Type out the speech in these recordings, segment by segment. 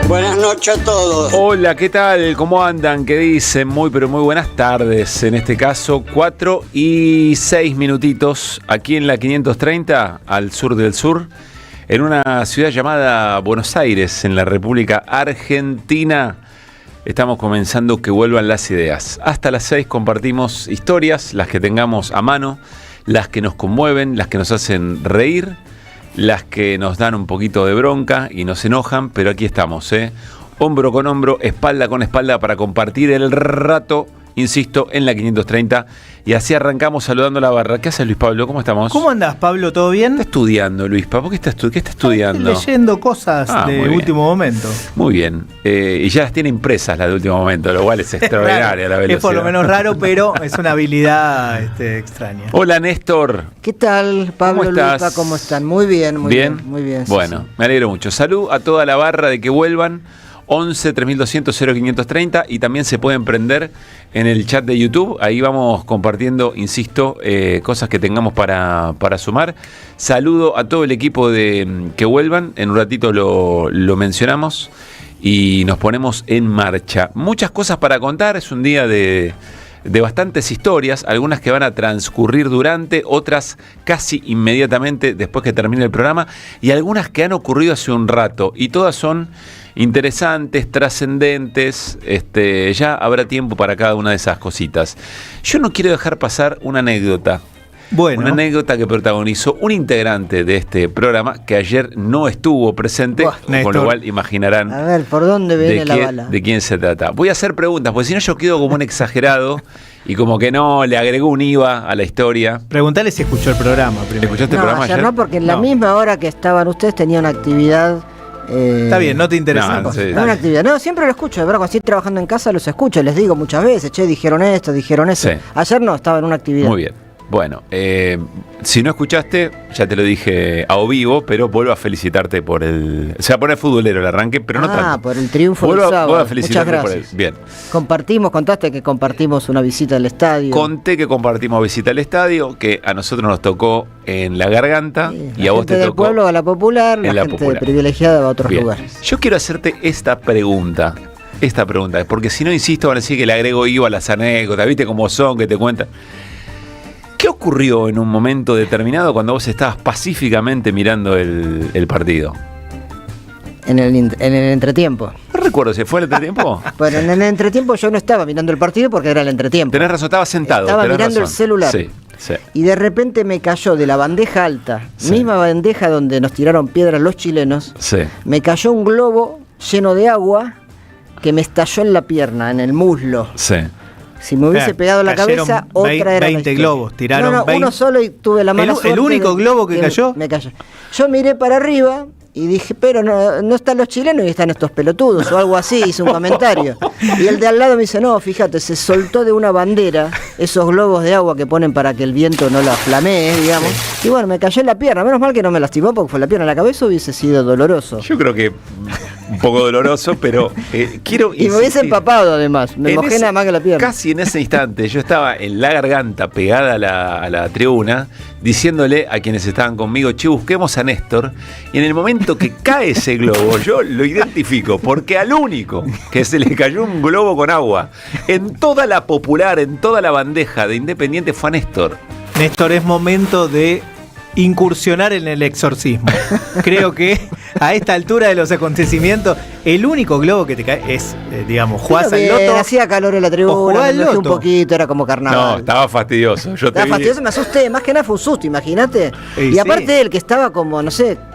Buenas noches a todos. Hola, ¿qué tal? ¿Cómo andan? ¿Qué dicen? Muy, pero muy buenas tardes. En este caso, 4:06 aquí en la 530, al sur del sur, en una ciudad llamada Buenos Aires, en la República Argentina. Estamos comenzando Que Vuelvan las Ideas. Hasta las 6 compartimos historias, las que tengamos a mano, las que nos conmueven, las que nos hacen reír, las que nos dan un poquito de bronca y nos enojan, pero aquí estamos, hombro con hombro, espalda con espalda para compartir el rato, insisto, en la 530. Y así arrancamos saludando a la barra. ¿Qué haces, Luis Pablo? ¿Cómo estamos? ¿Cómo andás, Pablo? ¿Todo bien? ¿Qué está estudiando, Luis Pablo? ¿Qué está estudiando? Estoy leyendo cosas de último momento. Muy bien. Y ya las tiene impresas las de último momento, lo cual es extraordinaria la velocidad. Es por lo menos raro, pero es una habilidad extraña. Hola, Néstor. ¿Qué tal, Pablo? ¿Cómo estás? Luisa, ¿cómo están? Muy bien, muy bien. Muy bien. Bueno, sí. Me alegro mucho. Salud a toda la barra de Que Vuelvan. 11 3200 0530 y también se pueden prender en el chat de YouTube. Ahí vamos compartiendo, insisto, cosas que tengamos para sumar. Saludo a todo el equipo de Que Vuelvan. En un ratito lo mencionamos y nos ponemos en marcha. Muchas cosas para contar. Es un día de bastantes historias, algunas que van a transcurrir durante, otras casi inmediatamente después que termine el programa, y algunas que han ocurrido hace un rato, y todas son interesantes, trascendentes. Ya habrá tiempo para cada una de esas cositas. Yo no quiero dejar pasar una anécdota. Bueno. Una anécdota que protagonizó un integrante de este programa que ayer no estuvo presente, con lo cual imaginarán a ver, ¿por dónde viene la bala? De quién se trata. Voy a hacer preguntas, porque si no yo quedo como un exagerado y como que no le agregó un IVA a la historia. Preguntale si escuchó el programa primero. ¿Escuchaste el programa ayer? No, porque en la misma hora que estaban ustedes tenía una actividad. Está bien, no te interesa. No, una actividad. No, siempre lo escucho, de verdad, cuando estoy trabajando en casa los escucho, les digo muchas veces, dijeron esto. Sí. Ayer no, estaba en una actividad. Muy bien. Bueno, si no escuchaste, ya te lo dije a o vivo, pero vuelvo a felicitarte por el... Se va a poner futbolero el arranque, pero no tanto. Por el triunfo del sábado. Vuelvo a felicitarte por él. Bien. Contaste que compartimos una visita al estadio. Conté que compartimos visita al estadio, que a nosotros nos tocó en La Garganta, sí, y a vos te tocó... del pueblo a la popular, la gente popular. Privilegiada a otros lugares. Yo quiero hacerte esta pregunta, porque si no, insisto, van a decir que le agrego IVA a las anécdotas, ¿viste cómo son, que te cuentan? ¿Qué ocurrió en un momento determinado cuando vos estabas pacíficamente mirando el partido? En el entretiempo. No recuerdo si fue el entretiempo. Bueno, en el entretiempo yo no estaba mirando el partido porque era el entretiempo. Tenés razón, estaba sentado. Estaba mirando el celular. Sí. Y de repente me cayó de la bandeja alta, misma bandeja donde nos tiraron piedras los chilenos, me cayó un globo lleno de agua que me estalló en la pierna, en el muslo. Sí. Si me hubiese pegado la cabeza, otra era 20 globos, tiraron 20. Uno solo y tuve la mala suerte. ¿El único globo que cayó? Me cayó. Yo miré para arriba y dije, pero no están los chilenos y están estos pelotudos o algo así, hice un comentario. Y el de al lado me dice, no, fíjate, se soltó de una bandera esos globos de agua que ponen para que el viento no la flamee, digamos. Sí. Y bueno, me cayó en la pierna, menos mal que no me lastimó porque fue la pierna en la cabeza, hubiese sido doloroso. Yo creo que un poco doloroso, pero quiero insistir. Y me hubiese empapado además, me mojé nada más que la pierna. Casi en ese instante yo estaba en La Garganta pegada a la tribuna, diciéndole a quienes estaban conmigo, che, busquemos a Néstor, y en el momento que cae ese globo, yo lo identifico, porque al único que se le cayó un globo con agua en toda la popular, en toda la bandeja de Independiente fue a Néstor. Néstor, es momento de incursionar en el exorcismo. Creo que a esta altura de los acontecimientos, el único globo que te cae es, jugás al loto. Hacía calor en la tribuna, me un poquito, era como carnaval. No, estaba fastidioso. Estaba fastidioso, me asusté, más que nada fue un susto, imagínate. Y aparte él, que estaba como,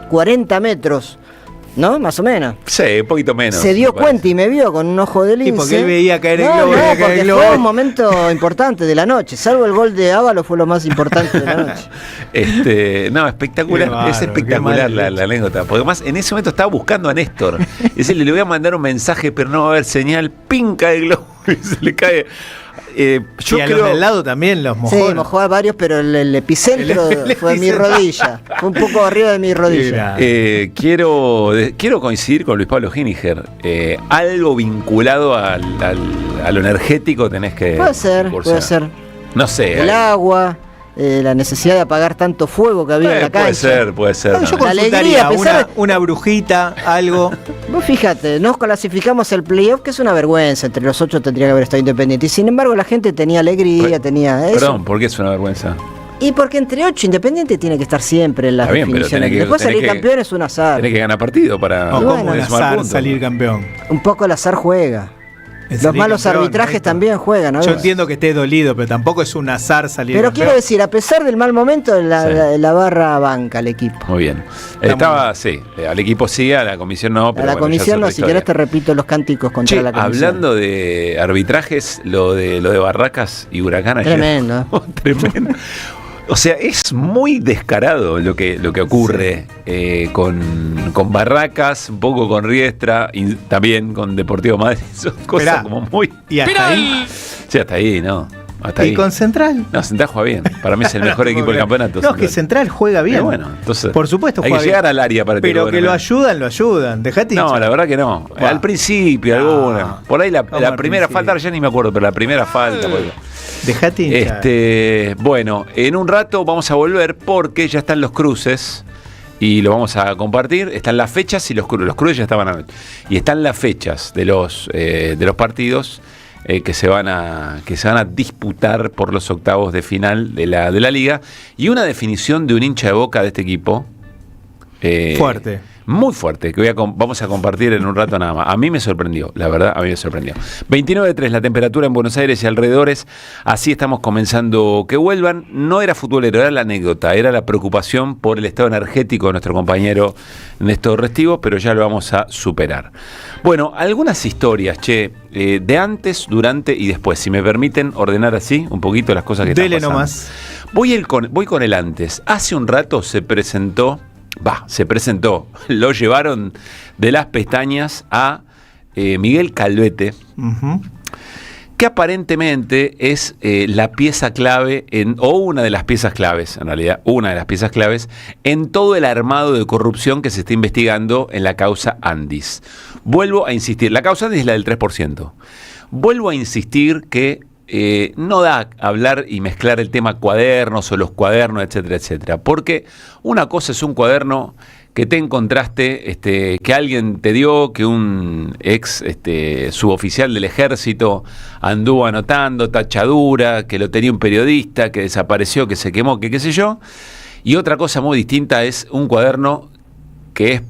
40 metros, ¿no? Más o menos. Sí, un poquito menos. Se dio cuenta y me vio con un ojo de lince. Sí, porque él veía caer el globo. No, porque fue un momento importante de la noche. Salvo el gol de Ávalo, fue lo más importante de la noche. No, espectacular. Bárbaro, es espectacular la anécdota. Porque además en ese momento estaba buscando a Néstor. Es decir, le voy a mandar un mensaje, pero no va a haber señal. Pinca el globo y se le cae. Yo creo... a los del lado también los mojó. Sí, mojó a varios, pero el epicentro fue mi rodilla. Fue un poco arriba de mi rodilla. Quiero coincidir con Luis Pablo Giniger. Algo vinculado a lo energético tenés que... Puede ser. No sé. El agua, la necesidad de apagar tanto fuego que había en la cancha. Puede ser. Yo también. consultaría alegría, una brujita, algo. Vos fíjate, nos clasificamos el playoff, que es una vergüenza. Entre los 8 tendría que haber estado Independiente. Y sin embargo, la gente tenía alegría, tenía eso. Perdón, ¿por qué es una vergüenza? Y porque entre 8 Independiente tiene que estar siempre en las Está bien, pero definiciones. Después salir campeón es un azar. Tenés que ganar partido para No, bueno, como un sumar azar puntos. salir campeón. Un poco el azar juega. El Los salir malos campeón, arbitrajes Néstor. también juegan. ¿no? Yo entiendo que esté dolido, pero tampoco es un azar salir Pero campeón. quiero decir, a pesar del mal momento, Sí. la barra banca al equipo. Muy bien. Está Sí, al equipo sí, a la comisión no. Pero A la bueno, ya es comisión otra no, si historia. querés te repito los cánticos contra Che, la comisión. hablando de arbitrajes, lo de Barracas y Huracán ayer. Tremendo. Tremendo. O sea, es muy descarado lo que ocurre con Barracas, un poco con Riestra y también con Deportivo Madrid. Son cosas Esperá. como muy. Y hasta ahí. Sí, hasta ahí, ¿no? Hasta Y ahí. con Central. No, Central juega bien. Para mí es el mejor equipo del campeonato. No, es que Central juega bien. Pero bueno, entonces. Por supuesto, hay juega que llegar bien. al área para Pero que lo ayuda. ayudan. Dejate No, hinchar. la verdad que no. Buah. Al principio, No. alguna. Por ahí la ¿Cómo al primera principio? falta, ya ni me acuerdo, pero la primera falta. Dejate hinchar. Bueno, en un rato vamos a volver porque ya están los cruces y lo vamos a compartir. Están las fechas y los cruces ya estaban anoche. Y están las fechas de los partidos que se van a disputar por los octavos de final de la liga. Y una definición de un hincha de Boca de este equipo. Fuerte. Muy fuerte, que vamos a compartir en un rato nada más. A mí me sorprendió, la verdad, a mí me sorprendió. 29.3 la temperatura en Buenos Aires y alrededores. Así estamos comenzando que vuelvan. No era futbolero, era la anécdota, era la preocupación por el estado energético de nuestro compañero Néstor Restivo, pero ya lo vamos a superar. Bueno, algunas historias, de antes, durante y después. Si me permiten ordenar así un poquito las cosas que Dele están pasando. nomás. Voy con el antes. Hace un rato se presentó, lo llevaron de las pestañas a Miguel Calvete, Ujú. que aparentemente es la pieza clave, o una de las piezas claves, en realidad, una de las piezas claves, en todo el armado de corrupción que se está investigando en la causa Andis. Vuelvo a insistir, la causa Andis es la del 3%. Vuelvo a insistir que no da hablar y mezclar el tema cuadernos o los cuadernos, etcétera, etcétera. Porque una cosa es un cuaderno que te encontraste, que alguien te dio, que un ex suboficial del ejército anduvo anotando, tachadura, que lo tenía un periodista, que desapareció, que se quemó, que qué sé yo. Y otra cosa muy distinta es un cuaderno que es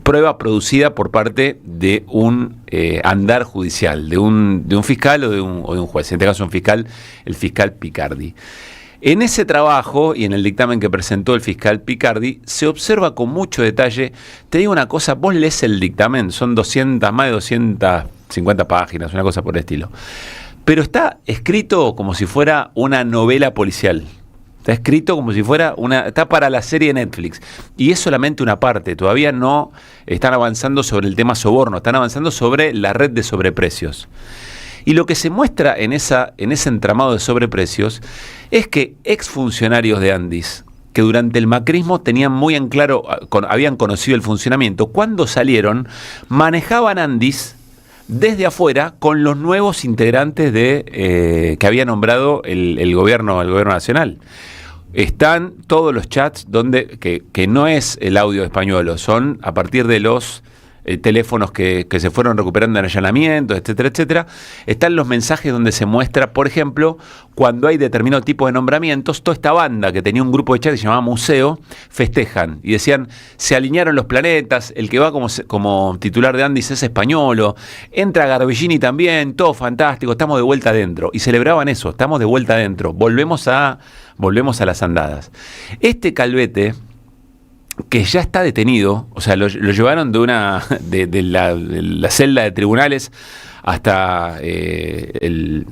prueba producida por parte de un andar judicial, de un fiscal o de un juez, en este caso un fiscal, el fiscal Picardi. En ese trabajo y en el dictamen que presentó el fiscal Picardi se observa con mucho detalle. Te digo una cosa, vos lees el dictamen, son más de 250 páginas, una cosa por el estilo, pero está escrito como si fuera una novela policial. Está escrito como si fuera está para la serie de Netflix. Y es solamente una parte. Todavía no están avanzando sobre el tema soborno. Están avanzando sobre la red de sobreprecios. Y lo que se muestra en ese entramado de sobreprecios es que exfuncionarios de Andis, que durante el macrismo tenían muy en claro, habían conocido el funcionamiento, cuando salieron, manejaban Andis desde afuera con los nuevos integrantes que había nombrado el gobierno nacional. Están todos los chats que no es el audio español, son a partir de los teléfonos que se fueron recuperando en allanamientos, etcétera, etcétera. Están los mensajes donde se muestra, por ejemplo, cuando hay determinado tipo de nombramientos, toda esta banda que tenía un grupo de chat que se llamaba Museo, festejan y decían, se alinearon los planetas, el que va como titular de Andis es españolo, entra Garbellini también, todo fantástico, estamos de vuelta adentro. Y celebraban eso, estamos de vuelta adentro, volvemos a las andadas. Este Calvete, que ya está detenido, o sea, lo llevaron de la celda de tribunales hasta el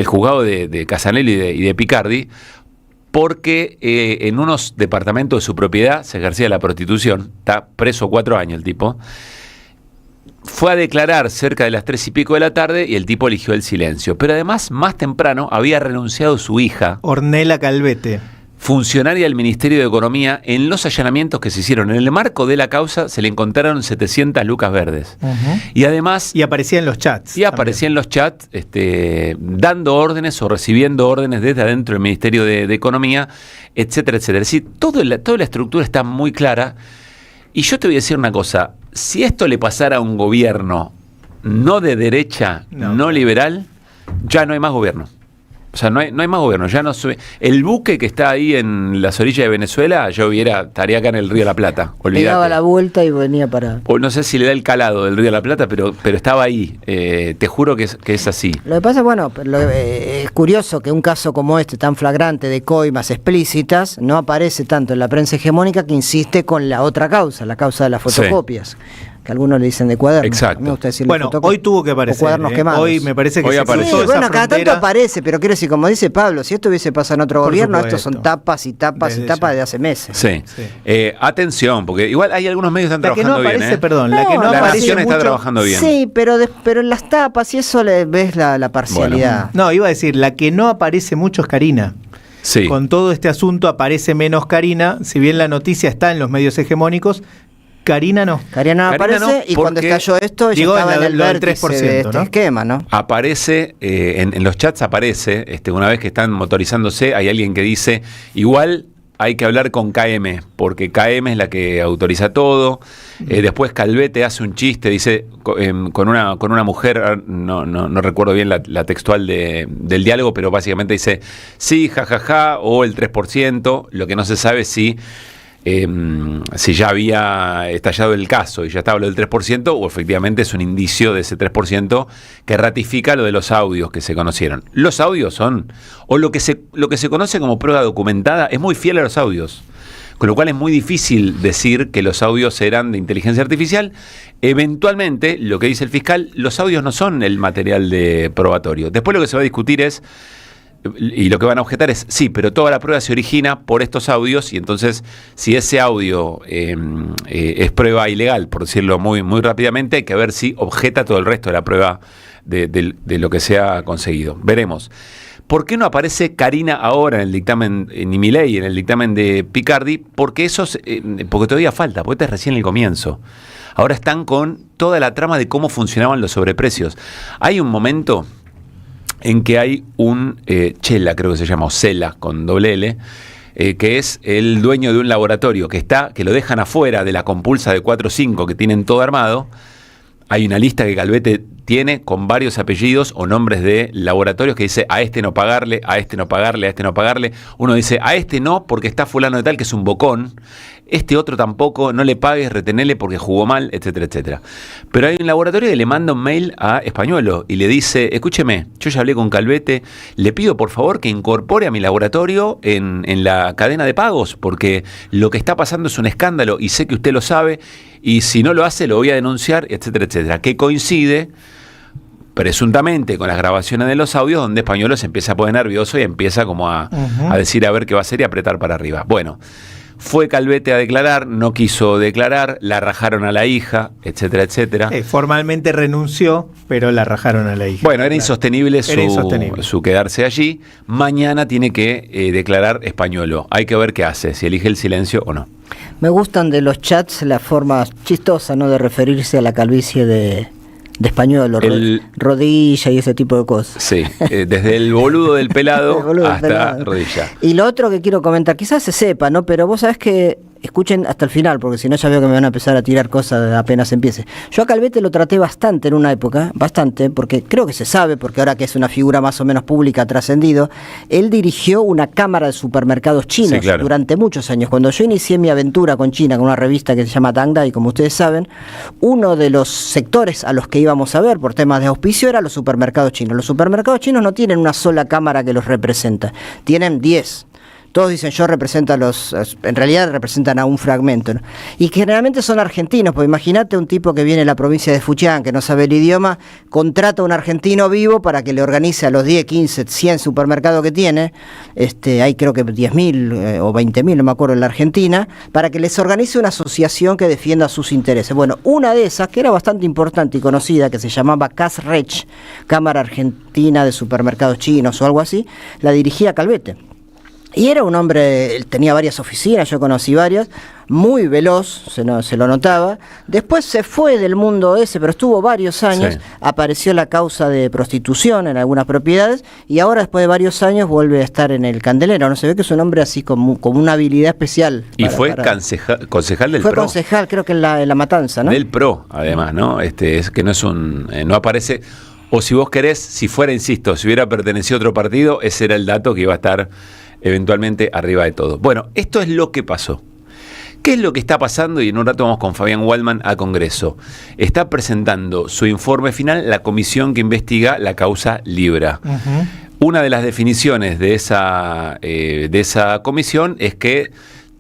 juzgado de Casanelli y de Picardi, porque en unos departamentos de su propiedad se ejercía la prostitución. Está preso 4 años el tipo. Fue a declarar cerca de las 3 y pico de la tarde y el tipo eligió el silencio. Pero además, más temprano, había renunciado su hija. Ornella Calvete. funcionaria del Ministerio de Economía, en los allanamientos que se hicieron en el marco de la causa, se le encontraron 700 lucas verdes. Y además... Y aparecía en los chats. Y aparecía en los chats dando órdenes o recibiendo órdenes desde adentro del Ministerio de Economía, etcétera, etcétera. Es decir, toda la estructura está muy clara. Y yo te voy a decir una cosa. Si esto le pasara a un gobierno no de derecha, no liberal, ya no hay más gobierno. O sea, no hay más gobierno. Ya no el buque que está ahí en las orillas de Venezuela, estaría acá en el Río de la Plata. Olvídate. Le daba la vuelta y venía para... O no sé si le da el calado del Río de la Plata, pero estaba ahí. Te juro que es así. Lo que pasa, es curioso que un caso como este, tan flagrante, de coimas explícitas, no aparece tanto en la prensa hegemónica, que insiste con la otra causa, la causa de las fotocopias. Sí. Que algunos le dicen de cuadernos. Exacto. Me gusta decirle bueno, hoy tuvo que aparecer. Cuadernos quemados. Hoy me parece que hoy se apareció. cruzó esa cada tanto aparece, pero quiero decir, como dice Pablo, si esto hubiese pasado en otro gobierno, estos son tapas y tapas y tapas de hace meses. Sí. Atención, porque igual hay algunos medios que están la trabajando que no aparece, bien. Perdón, la que no la aparece Nación mucho, está trabajando bien. Sí, pero en las tapas y eso le ves la parcialidad. Bueno. No, iba a decir, la que no aparece mucho es Karina. Sí. Con todo este asunto aparece menos Karina, si bien la noticia está en los medios hegemónicos. Karina no. Karina no aparece, y cuando estalló esto, ella estaba en el vértice 3%, de este esquema, ¿no? Aparece, en los chats aparece, una vez que están motorizándose, hay alguien que dice, igual hay que hablar con KM, porque KM es la que autoriza todo. Después Calvete hace un chiste, dice, con una mujer, no recuerdo bien la textual del diálogo, pero básicamente dice, sí, jajaja, o el 3%, lo que no se sabe si ya había estallado el caso y ya estaba lo del 3%, o efectivamente es un indicio de ese 3% que ratifica lo de los audios que se conocieron. Los audios son, o lo que se conoce como prueba documentada, es muy fiel a los audios, con lo cual es muy difícil decir que los audios eran de inteligencia artificial. Eventualmente, lo que dice el fiscal, los audios no son el material de probatorio. Después lo que se va a discutir es, y lo que van a objetar es, sí, pero toda la prueba se origina por estos audios, y entonces si ese audio es prueba ilegal, por decirlo muy, muy rápidamente, hay que ver si objeta todo el resto de la prueba de lo que se ha conseguido. Veremos. ¿Por qué no aparece Karina ahora en el dictamen, ni Milei, en el dictamen de Picardi? Porque porque todavía falta, porque este es recién el comienzo. Ahora están con toda la trama de cómo funcionaban los sobreprecios. Hay un momento en que hay un Chela, creo que se llama, o Cela, con doble L, que es el dueño de un laboratorio que lo dejan afuera de la compulsa de 4 o 5 que tienen todo armado. Hay una lista que Calvete tiene con varios apellidos o nombres de laboratorios que dice a este no pagarle, a este no pagarle, a este no pagarle. Uno dice a este no porque está fulano de tal que es un bocón. Este otro tampoco, no le pagues, retenele porque jugó mal, etcétera, etcétera. Pero hay un laboratorio que le manda un mail a Españuelo y le dice, escúcheme, yo ya hablé con Calvete, le pido por favor que incorpore a mi laboratorio en la cadena de pagos, porque lo que está pasando es un escándalo y sé que usted lo sabe, y si no lo hace lo voy a denunciar, etcétera, etcétera. Que coincide presuntamente con las grabaciones de los audios, donde Españuelo se empieza a poner nervioso y empieza como a decir a ver qué va a hacer y apretar para arriba. Bueno, fue Calvete a declarar, no quiso declarar, la rajaron a la hija, etcétera, etcétera. Formalmente renunció, pero la rajaron a la hija. Bueno, era insostenible su quedarse allí. Mañana tiene que declarar Españuelo. Hay que ver qué hace, si elige el silencio o no. Me gustan de los chats la forma chistosa, ¿no?, de referirse a la calvicie de Españuelo, rodilla y ese tipo de cosas. Sí, desde el boludo del pelado hasta rodilla. Y lo otro que quiero comentar, quizás se sepa, ¿no? Pero vos sabés que, escuchen hasta el final, porque si no ya veo que me van a empezar a tirar cosas apenas empiece. Yo a Calvete lo traté bastante en una época, porque creo que se sabe, porque ahora que es una figura más o menos pública, ha trascendido. Él dirigió una cámara de supermercados chinos durante muchos años. Cuando yo inicié mi aventura con China, con una revista que se llama Dangdai, como ustedes saben, uno de los sectores a los que íbamos a ver por temas de auspicio era los supermercados chinos. Los supermercados chinos no tienen una sola cámara que los representa, tienen 10. Todos dicen yo represento a en realidad representan a un fragmento, ¿no? Y generalmente son argentinos, pues imagínate un tipo que viene de la provincia de Fujian, que no sabe el idioma, contrata a un argentino vivo para que le organice a los 10, 15, 100 supermercados que tiene, hay creo que 10.000 o 20.000, no me acuerdo, en la Argentina, para que les organice una asociación que defienda sus intereses. Bueno, una de esas, que era bastante importante y conocida, que se llamaba CASRECH, Cámara Argentina de Supermercados Chinos o algo así, la dirigía Calvete. Y era un hombre, él tenía varias oficinas, yo conocí varias, muy veloz, se lo notaba. Después se fue del mundo ese, pero estuvo varios años. Sí. Apareció la causa de prostitución en algunas propiedades y ahora, después de varios años, vuelve a estar en el candelero. No se ve que es un hombre así como una habilidad especial. Y fue concejal del fue PRO. concejal, creo que en la Matanza, ¿no? Del PRO, además, ¿no? Es que no es no aparece. O si vos querés, si fuera, insisto, si hubiera pertenecido a otro partido, ese era el dato que iba a estar eventualmente arriba de todo. Bueno, esto es lo que pasó. ¿Qué es lo que está pasando? Y en un rato vamos con Fabián Waldman a Congreso. Está presentando su informe final la comisión que investiga la causa Libra. Una de las definiciones de esa comisión es que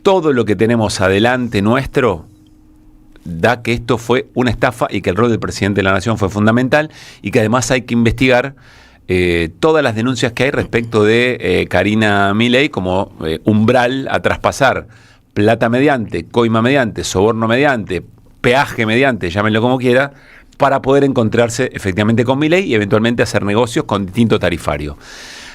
todo lo que tenemos adelante nuestro da que esto fue una estafa y que el rol del presidente de la Nación fue fundamental y que además hay que investigar todas las denuncias que hay respecto de Karina Milei como umbral a traspasar plata mediante, coima mediante, soborno mediante, peaje mediante, llámenlo como quiera, para poder encontrarse efectivamente con Milei y eventualmente hacer negocios con distinto tarifario.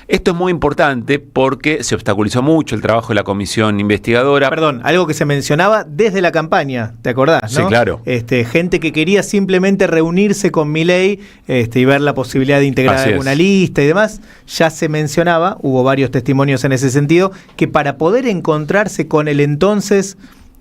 Esto es muy importante porque se obstaculizó mucho el trabajo de la comisión investigadora. Perdón, algo que se mencionaba desde la campaña, ¿te acordás? ¿No? Sí, claro. Gente que quería simplemente reunirse con Milei y ver la posibilidad de integrar Así alguna es. lista y demás. Ya se mencionaba, hubo varios testimonios en ese sentido, que para poder encontrarse con el entonces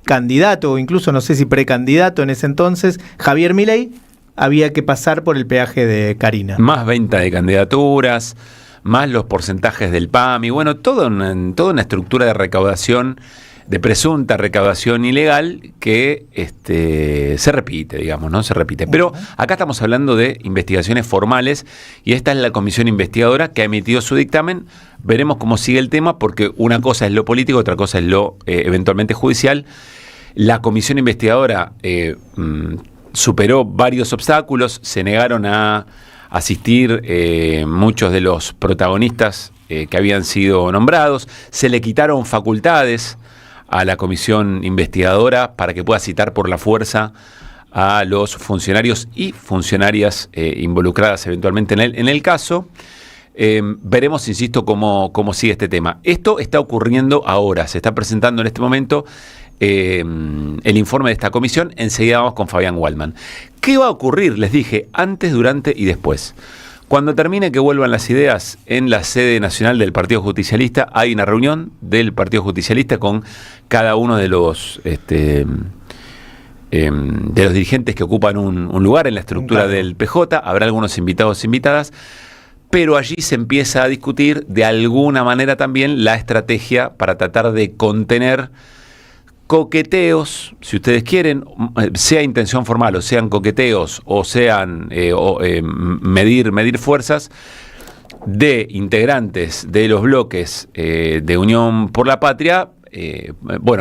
candidato, o incluso no sé si precandidato en ese entonces, Javier Milei, había que pasar por el peaje de Karina. Más venta de candidaturas, más los porcentajes del PAM y bueno, toda una estructura de recaudación, de presunta recaudación ilegal que se repite, digamos, ¿no? Se repite. Pero acá estamos hablando de investigaciones formales y esta es la comisión investigadora que ha emitido su dictamen. Veremos cómo sigue el tema porque una cosa es lo político, otra cosa es lo eventualmente judicial. La comisión investigadora superó varios obstáculos, se negaron a asistir muchos de los protagonistas que habían sido nombrados, se le quitaron facultades a la comisión investigadora para que pueda citar por la fuerza a los funcionarios y funcionarias involucradas eventualmente en el caso. Veremos, insisto, cómo sigue este tema. Esto está ocurriendo ahora, se está presentando en este momento el informe de esta comisión. Enseguida vamos con Fabián Waldman. ¿Qué va a ocurrir? Les dije, antes, durante y después. Cuando termine que vuelvan las ideas en la sede nacional del Partido Justicialista, hay una reunión del Partido Justicialista con cada uno de los dirigentes que ocupan un lugar en la estructura del PJ. Habrá algunos invitados e invitadas, pero allí se empieza a discutir de alguna manera también la estrategia para tratar de contener coqueteos, si ustedes quieren, sea intención formal o sean coqueteos o sean medir fuerzas de integrantes de los bloques de Unión por la Patria,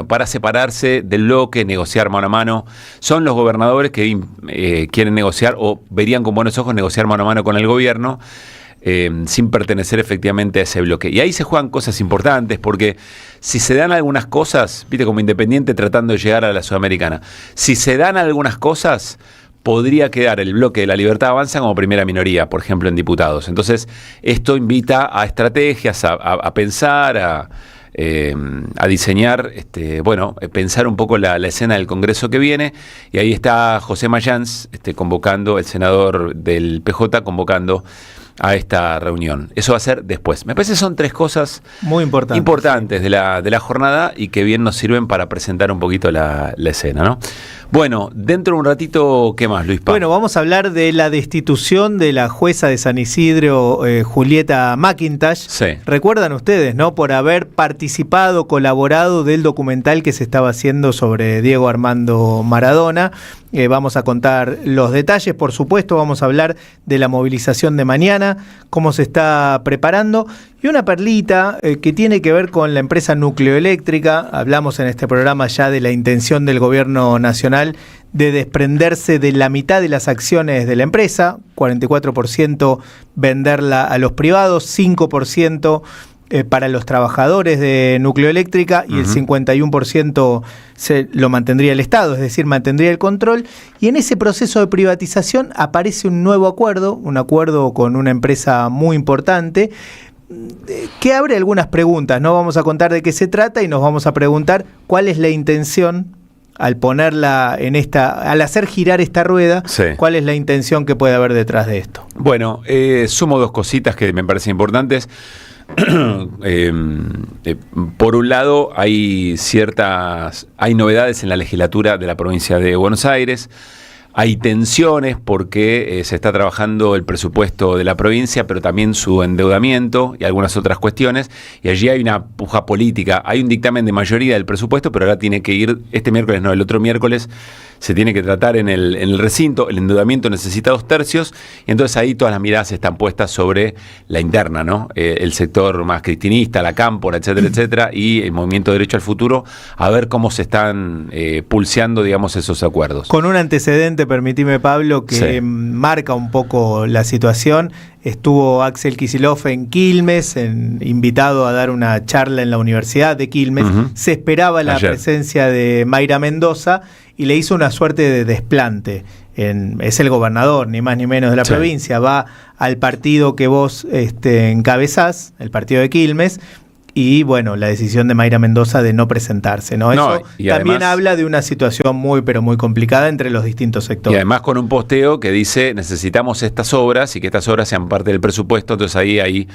para separarse del bloque, negociar mano a mano. Son los gobernadores que quieren negociar o verían con buenos ojos negociar mano a mano con el gobierno, sin pertenecer efectivamente a ese bloque. Y ahí se juegan cosas importantes, porque si se dan algunas cosas, viste, como Independiente tratando de llegar a la Sudamericana, si se dan algunas cosas, podría quedar el bloque de La Libertad Avanza como primera minoría, por ejemplo, en diputados. Entonces, esto invita a estrategias, a pensar, a diseñar, pensar un poco la escena del Congreso que viene, y ahí está José Mayans convocando, el senador del PJ, convocando a esta reunión. Eso va a ser después. Me parece que son tres cosas muy importantes de la jornada y que bien nos sirven para presentar un poquito la escena, ¿no? Bueno, dentro de un ratito, ¿qué más, Luis Paz? Bueno, vamos a hablar de la destitución de la jueza de San Isidro, Julieta McIntosh. Sí. Recuerdan ustedes, ¿no? Por haber participado, colaborado del documental que se estaba haciendo sobre Diego Armando Maradona. Vamos a contar los detalles, por supuesto, vamos a hablar de la movilización de mañana, cómo se está preparando, y una perlita que tiene que ver con la empresa nucleoeléctrica. Hablamos en este programa ya de la intención del gobierno nacional de desprenderse de la mitad de las acciones de la empresa, 44% venderla a los privados, 5% para los trabajadores de Nucleoeléctrica y el 51% lo mantendría el Estado, es decir, mantendría el control. Y en ese proceso de privatización aparece un nuevo acuerdo, un acuerdo con una empresa muy importante, que abre algunas preguntas, ¿no? Vamos a contar de qué se trata y nos vamos a preguntar cuál es la intención al ponerla al hacer girar esta rueda, sí. ¿Cuál es la intención que puede haber detrás de esto? Bueno, sumo dos cositas que me parecen importantes. Por un lado, hay novedades en la legislatura de la provincia de Buenos Aires. Hay tensiones porque se está trabajando el presupuesto de la provincia, pero también su endeudamiento y algunas otras cuestiones. Y allí hay una puja política. Hay un dictamen de mayoría del presupuesto, pero ahora tiene que ir, este miércoles no, el otro miércoles se tiene que tratar en el recinto. El endeudamiento necesita 2/3, y entonces ahí todas las miradas están puestas sobre la interna, ¿no? El sector más cristinista, la cámpora, etcétera, etcétera, y el Movimiento Derecho al Futuro, a ver cómo se están pulseando, digamos, esos acuerdos. Con un antecedente, permitime, Pablo, que sí. marca un poco la situación. Estuvo Axel Kicillof en Quilmes, invitado a dar una charla en la Universidad de Quilmes. Uh-huh. Se esperaba la Ayer. presencia de Mayra Mendoza y le hizo una suerte de desplante. Es el gobernador, ni más ni menos de la sí. provincia. Va al partido que vos encabezás, el partido de Quilmes. Y bueno, la decisión de Mayra Mendoza de no presentarse, ¿no? Eso y también además, habla de una situación muy, pero muy complicada entre los distintos sectores. Y además con un posteo que dice, necesitamos estas obras y que estas obras sean parte del presupuesto. Entonces ahí hay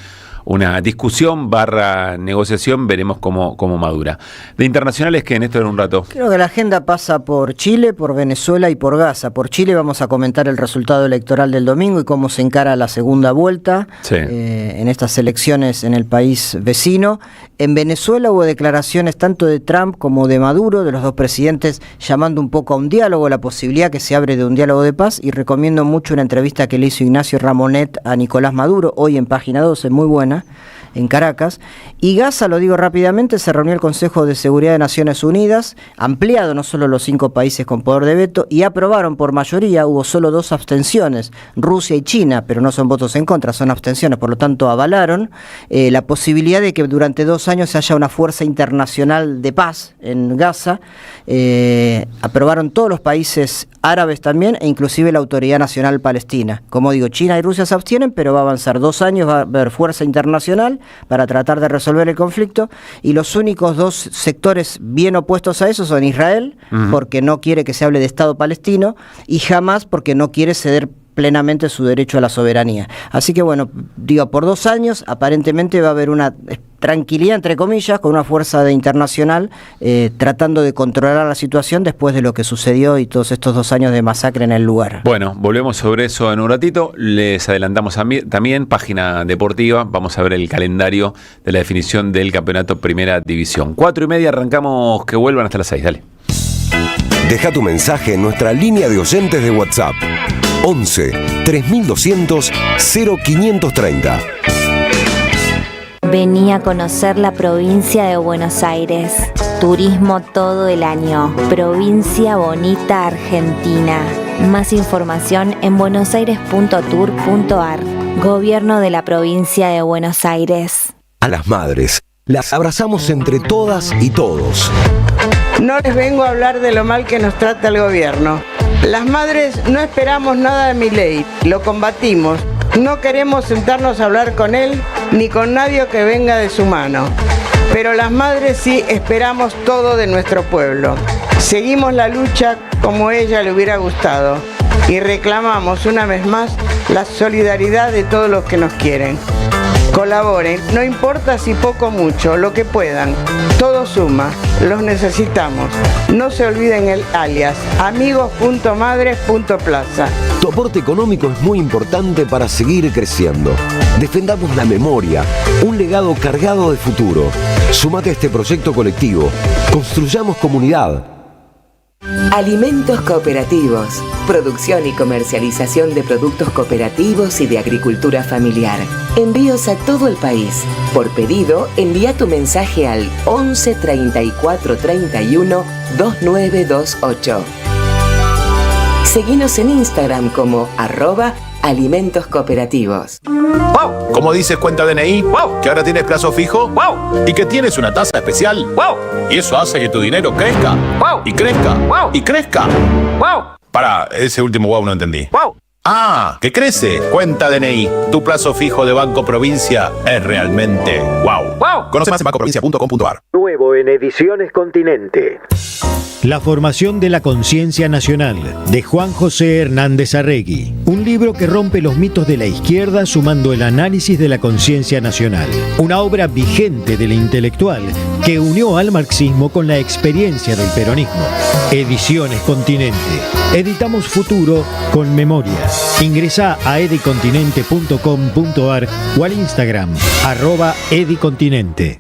una discusión / negociación, veremos cómo madura. De internacionales, que en esto en un rato. Creo que la agenda pasa por Chile, por Venezuela y por Gaza. Por Chile vamos a comentar el resultado electoral del domingo y cómo se encara la segunda vuelta sí. En estas elecciones en el país vecino. En Venezuela hubo declaraciones tanto de Trump como de Maduro, de los dos presidentes, llamando un poco a un diálogo, la posibilidad que se abre de un diálogo de paz, y recomiendo mucho una entrevista que le hizo Ignacio Ramonet a Nicolás Maduro, hoy en Página 12, muy buena, en Caracas. Y Gaza, lo digo rápidamente, se reunió el Consejo de Seguridad de Naciones Unidas, ampliado, no solo los 5 países con poder de veto, y aprobaron por mayoría, hubo solo 2 abstenciones, Rusia y China, pero no son votos en contra, son abstenciones, por lo tanto avalaron la posibilidad de que durante 2 años haya una fuerza internacional de paz en Gaza. Aprobaron todos los países árabes también, e inclusive la Autoridad Nacional Palestina. Como digo, China y Rusia se abstienen, pero va a avanzar 2 años, va a haber fuerza internacional para tratar de resolver el conflicto, y los únicos 2 sectores bien opuestos a eso son Israel, porque no quiere que se hable de Estado palestino, y Hamas, porque no quiere ceder plenamente su derecho a la soberanía. Así que bueno, digo, por 2 años aparentemente va a haber una tranquilidad, entre comillas, con una fuerza internacional tratando de controlar la situación después de lo que sucedió y todos estos 2 años de masacre en el lugar. Bueno, volvemos sobre eso en un ratito. Les adelantamos también, página deportiva, vamos a ver el calendario de la definición del campeonato Primera División. 4:30, arrancamos, que vuelvan hasta las 6, dale. Deja tu mensaje en nuestra línea de oyentes de WhatsApp. 11 3200 0530. Vení a conocer la provincia de Buenos Aires. Turismo todo el año. Provincia bonita Argentina. Más información en buenosaires.tour.ar. Gobierno de la provincia de Buenos Aires. A las madres, las abrazamos entre todas y todos. No les vengo a hablar de lo mal que nos trata el gobierno. Las madres no esperamos nada de Milei, lo combatimos. No queremos sentarnos a hablar con él ni con nadie que venga de su mano. Pero las madres sí esperamos todo de nuestro pueblo. Seguimos la lucha como a ella le hubiera gustado y reclamamos una vez más la solidaridad de todos los que nos quieren. Colaboren, no importa si poco o mucho, lo que puedan. Todo suma, los necesitamos. No se olviden el alias, amigos.madres.plaza. Tu aporte económico es muy importante para seguir creciendo. Defendamos la memoria, un legado cargado de futuro. Súmate a este proyecto colectivo. Construyamos comunidad. Alimentos cooperativos. Producción y comercialización de productos cooperativos y de agricultura familiar. Envíos a todo el país. Por pedido, envía tu mensaje al 11 34 31 2928. Seguinos en Instagram como @alimentos cooperativos. ¡Wow! ¿Cómo dices cuenta DNI? ¡Wow! ¿Que ahora tienes plazo fijo? ¡Wow! ¿Y que tienes una tasa especial? ¡Wow! Y eso hace que tu dinero crezca. ¡Wow! Y crezca. ¡Wow! Y crezca. ¡Wow! Pará, ese último wow no entendí. ¡Wow! Ah, que crece. Cuenta DNI. Tu plazo fijo de Banco Provincia es realmente wow. ¡Wow! Conoce más en bancoprovincia.com.ar. Nuevo en Ediciones Continente. La formación de la conciencia nacional, de Juan José Hernández Arregui. Un libro que rompe los mitos de la izquierda sumando el análisis de la conciencia nacional. Una obra vigente del intelectual que unió al marxismo con la experiencia del peronismo. Ediciones Continente. Editamos futuro con memoria. Ingresá a edicontinente.com.ar o al Instagram @edicontinente.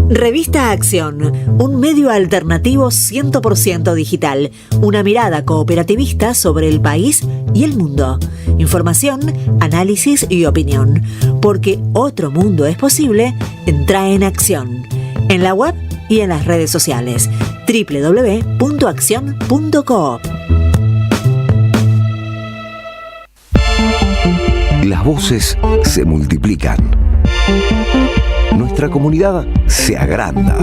Revista Acción, un medio alternativo 100% digital, una mirada cooperativista sobre el país y el mundo. Información, análisis y opinión. Porque otro mundo es posible, entra en Acción. En la web y en las redes sociales. www.accion.coop. Las voces se multiplican. Nuestra comunidad se agranda.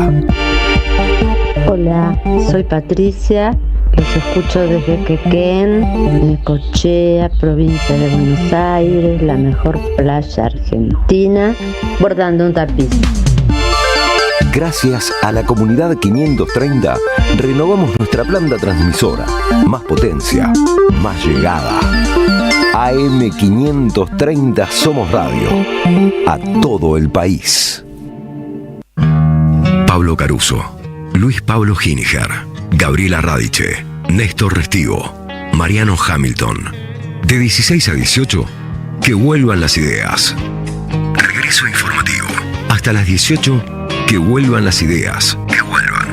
Hola, soy Patricia, los escucho desde Quequén, Necochea, provincia de Buenos Aires, la mejor playa argentina, bordando un tapiz. Gracias a la comunidad 530, renovamos nuestra planta transmisora. Más potencia, más llegada. AM530 Somos Radio. A todo el país. Pablo Caruso, Luis Pablo Giniger, Gabriela Radiche, Néstor Restivo, Mariano Hamilton. De 16 a 18, que vuelvan las ideas. Regreso informativo. Hasta las 18, que vuelvan las ideas. Que vuelvan.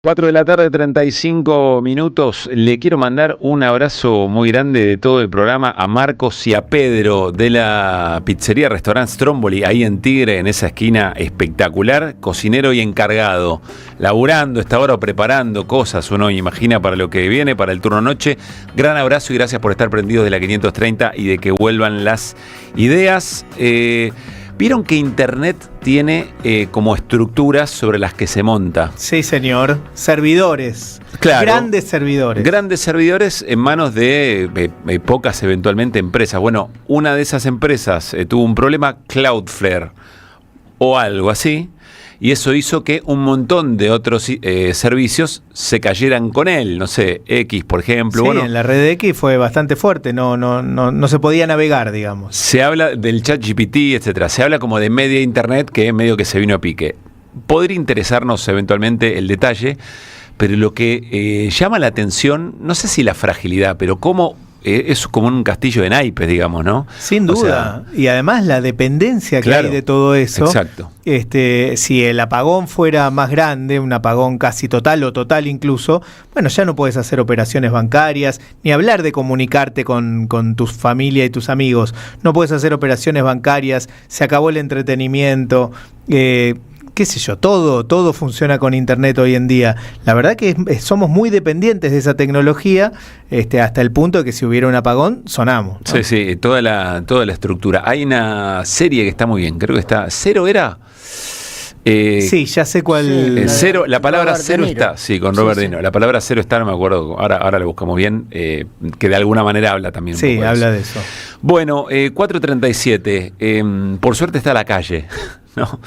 Cuatro de la tarde, 35 minutos. Le quiero mandar un abrazo muy grande de todo el programa a Marcos y a Pedro de la pizzería Restaurant Stromboli, ahí en Tigre, en esa esquina espectacular, cocinero y encargado, laburando esta hora o preparando cosas, uno imagina para lo que viene, para el turno noche. Gran abrazo y gracias por estar prendidos de la 530 y de que vuelvan las ideas. Vieron que Internet tiene como estructuras sobre las que se monta. Sí, señor. Servidores. Claro. Grandes servidores. Grandes servidores en manos de pocas eventualmente empresas. Bueno, una de esas empresas tuvo un problema, Cloudflare o algo así, y eso hizo que un montón de otros servicios se cayeran con él. No sé, X, por ejemplo. Sí, bueno, en la red de X fue bastante fuerte, no se podía navegar, digamos. Se habla del ChatGPT, etcétera. Se habla como de media internet que medio que se vino a pique. Podría interesarnos eventualmente el detalle, pero lo que llama la atención, no sé si la fragilidad, pero cómo es como un castillo de naipes, digamos, ¿no? Sin duda. Y además la dependencia que hay de todo eso. Exacto. Si el apagón fuera más grande, un apagón casi total o total incluso, bueno, ya no puedes hacer operaciones bancarias, ni hablar de comunicarte con tu familia y tus amigos. No puedes hacer operaciones bancarias, se acabó el entretenimiento, qué sé yo, todo funciona con internet hoy en día. La verdad que somos muy dependientes de esa tecnología, hasta el punto de que si hubiera un apagón, sonamos, ¿no? Sí, toda la estructura. Hay una serie que está muy bien, creo que está, ¿Cero era? Sí, ya sé cuál. Cero, la palabra Robert cero De Niro. está, sí, con Robert De Niro. La palabra cero está, no me acuerdo, ahora la buscamos bien, que de alguna manera habla también. Sí, habla de eso. Bueno, 4:37, por suerte está la calle, ¿no?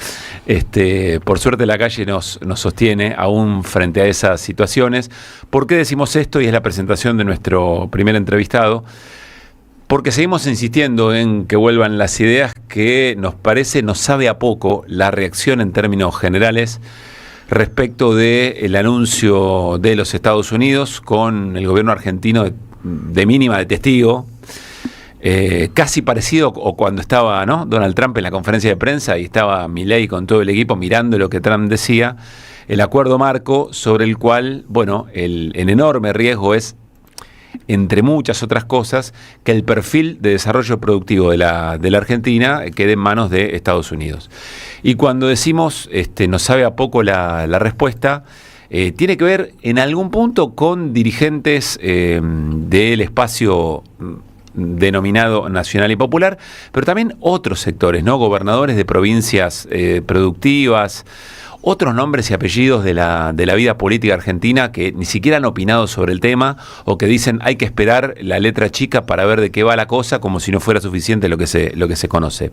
Por suerte la calle nos sostiene aún frente a esas situaciones. ¿Por qué decimos esto? Y es la presentación de nuestro primer entrevistado. Porque seguimos insistiendo en que vuelvan las ideas que nos sabe a poco la reacción en términos generales respecto del anuncio de los Estados Unidos con el gobierno argentino de mínima de testigo, casi parecido o cuando estaba, ¿no?, Donald Trump en la conferencia de prensa y estaba Milei con todo el equipo mirando lo que Trump decía, el acuerdo marco sobre el cual, bueno, el enorme riesgo es, entre muchas otras cosas, que el perfil de desarrollo productivo de la Argentina quede en manos de Estados Unidos. Y cuando decimos nos sabe a poco la respuesta, tiene que ver en algún punto con dirigentes del espacio denominado nacional y popular, pero también otros sectores, ¿no? Gobernadores de provincias productivas, otros nombres y apellidos de la vida política argentina que ni siquiera han opinado sobre el tema o que dicen hay que esperar la letra chica para ver de qué va la cosa, como si no fuera suficiente lo que se conoce.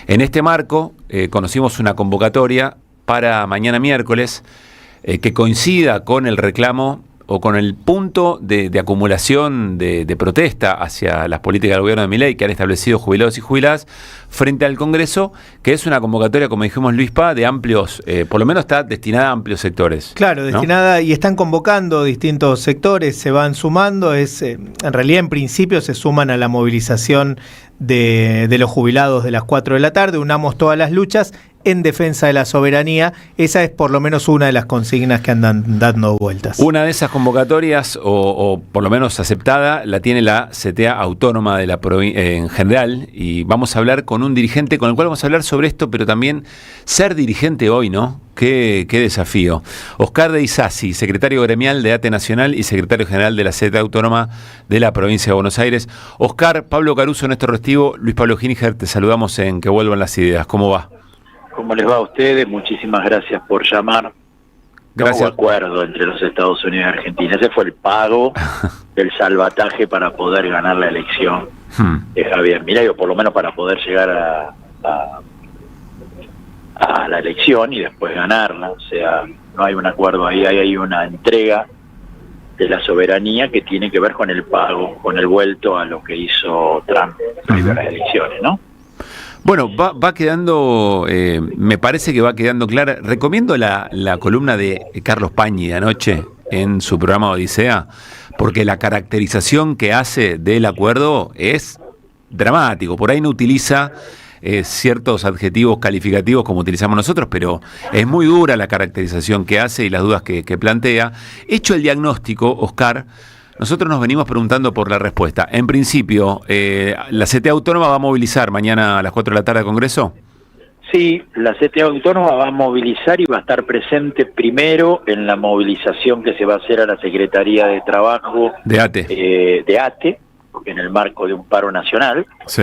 En este marco conocimos una convocatoria para mañana miércoles que coincida con el reclamo o con el punto de acumulación de protesta hacia las políticas del gobierno de Milei que han establecido jubilados y jubiladas frente al Congreso, que es una convocatoria, como dijimos Luis Pa, de amplios, por lo menos está destinada a amplios sectores. Claro, destinada, ¿no? Y están convocando distintos sectores, se van sumando, en realidad en principio se suman a la movilización de los jubilados de las 4 de la tarde, unamos todas las luchas en defensa de la soberanía. Esa es por lo menos una de las consignas que andan dando vueltas. Una de esas convocatorias, o por lo menos aceptada, la tiene la CTA autónoma de la en general, y vamos a hablar con un dirigente con el cual vamos a hablar sobre esto, pero también ser dirigente hoy, ¿no? Qué desafío. Oscar de Isasi, secretario gremial de ATE Nacional y secretario general de la CTA autónoma de la provincia de Buenos Aires. Oscar, Pablo Caruso, Néstor Restivo, Luis Pablo Gininger, te saludamos en Que Vuelvan las Ideas. ¿Cómo va? ¿Cómo les va a ustedes? Muchísimas gracias por llamar. Gracias. No hubo acuerdo entre los Estados Unidos y Argentina. Ese fue el pago del salvataje para poder ganar la elección de Javier Milei, o por lo menos para poder llegar a la elección y después ganarla. O sea, no hay un acuerdo ahí, hay una entrega de la soberanía que tiene que ver con el pago, con el vuelto a lo que hizo Trump en las elecciones, ¿no? Bueno, va quedando, me parece que va quedando clara. Recomiendo la columna de Carlos Pañi de anoche en su programa Odisea, porque la caracterización que hace del acuerdo es dramático. Por ahí no utiliza ciertos adjetivos calificativos como utilizamos nosotros, pero es muy dura la caracterización que hace y las dudas que plantea. Hecho el diagnóstico, Oscar, nosotros nos venimos preguntando por la respuesta. En principio, ¿la CTA Autónoma va a movilizar mañana a las 4 de la tarde al Congreso? Sí, la CTA Autónoma va a movilizar y va a estar presente primero en la movilización que se va a hacer a la Secretaría de Trabajo de ATE, en el marco de un paro nacional. Sí.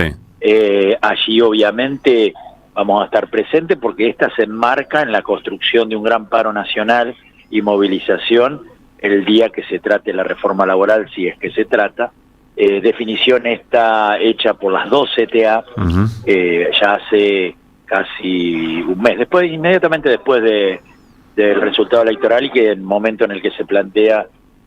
Allí obviamente vamos a estar presentes porque esta se enmarca en la construcción de un gran paro nacional y movilización el día que se trate la reforma laboral, si es que se trata. Definición está hecha por las dos CTA ya hace casi un mes, inmediatamente después del resultado electoral, y que en el momento en el que se plantea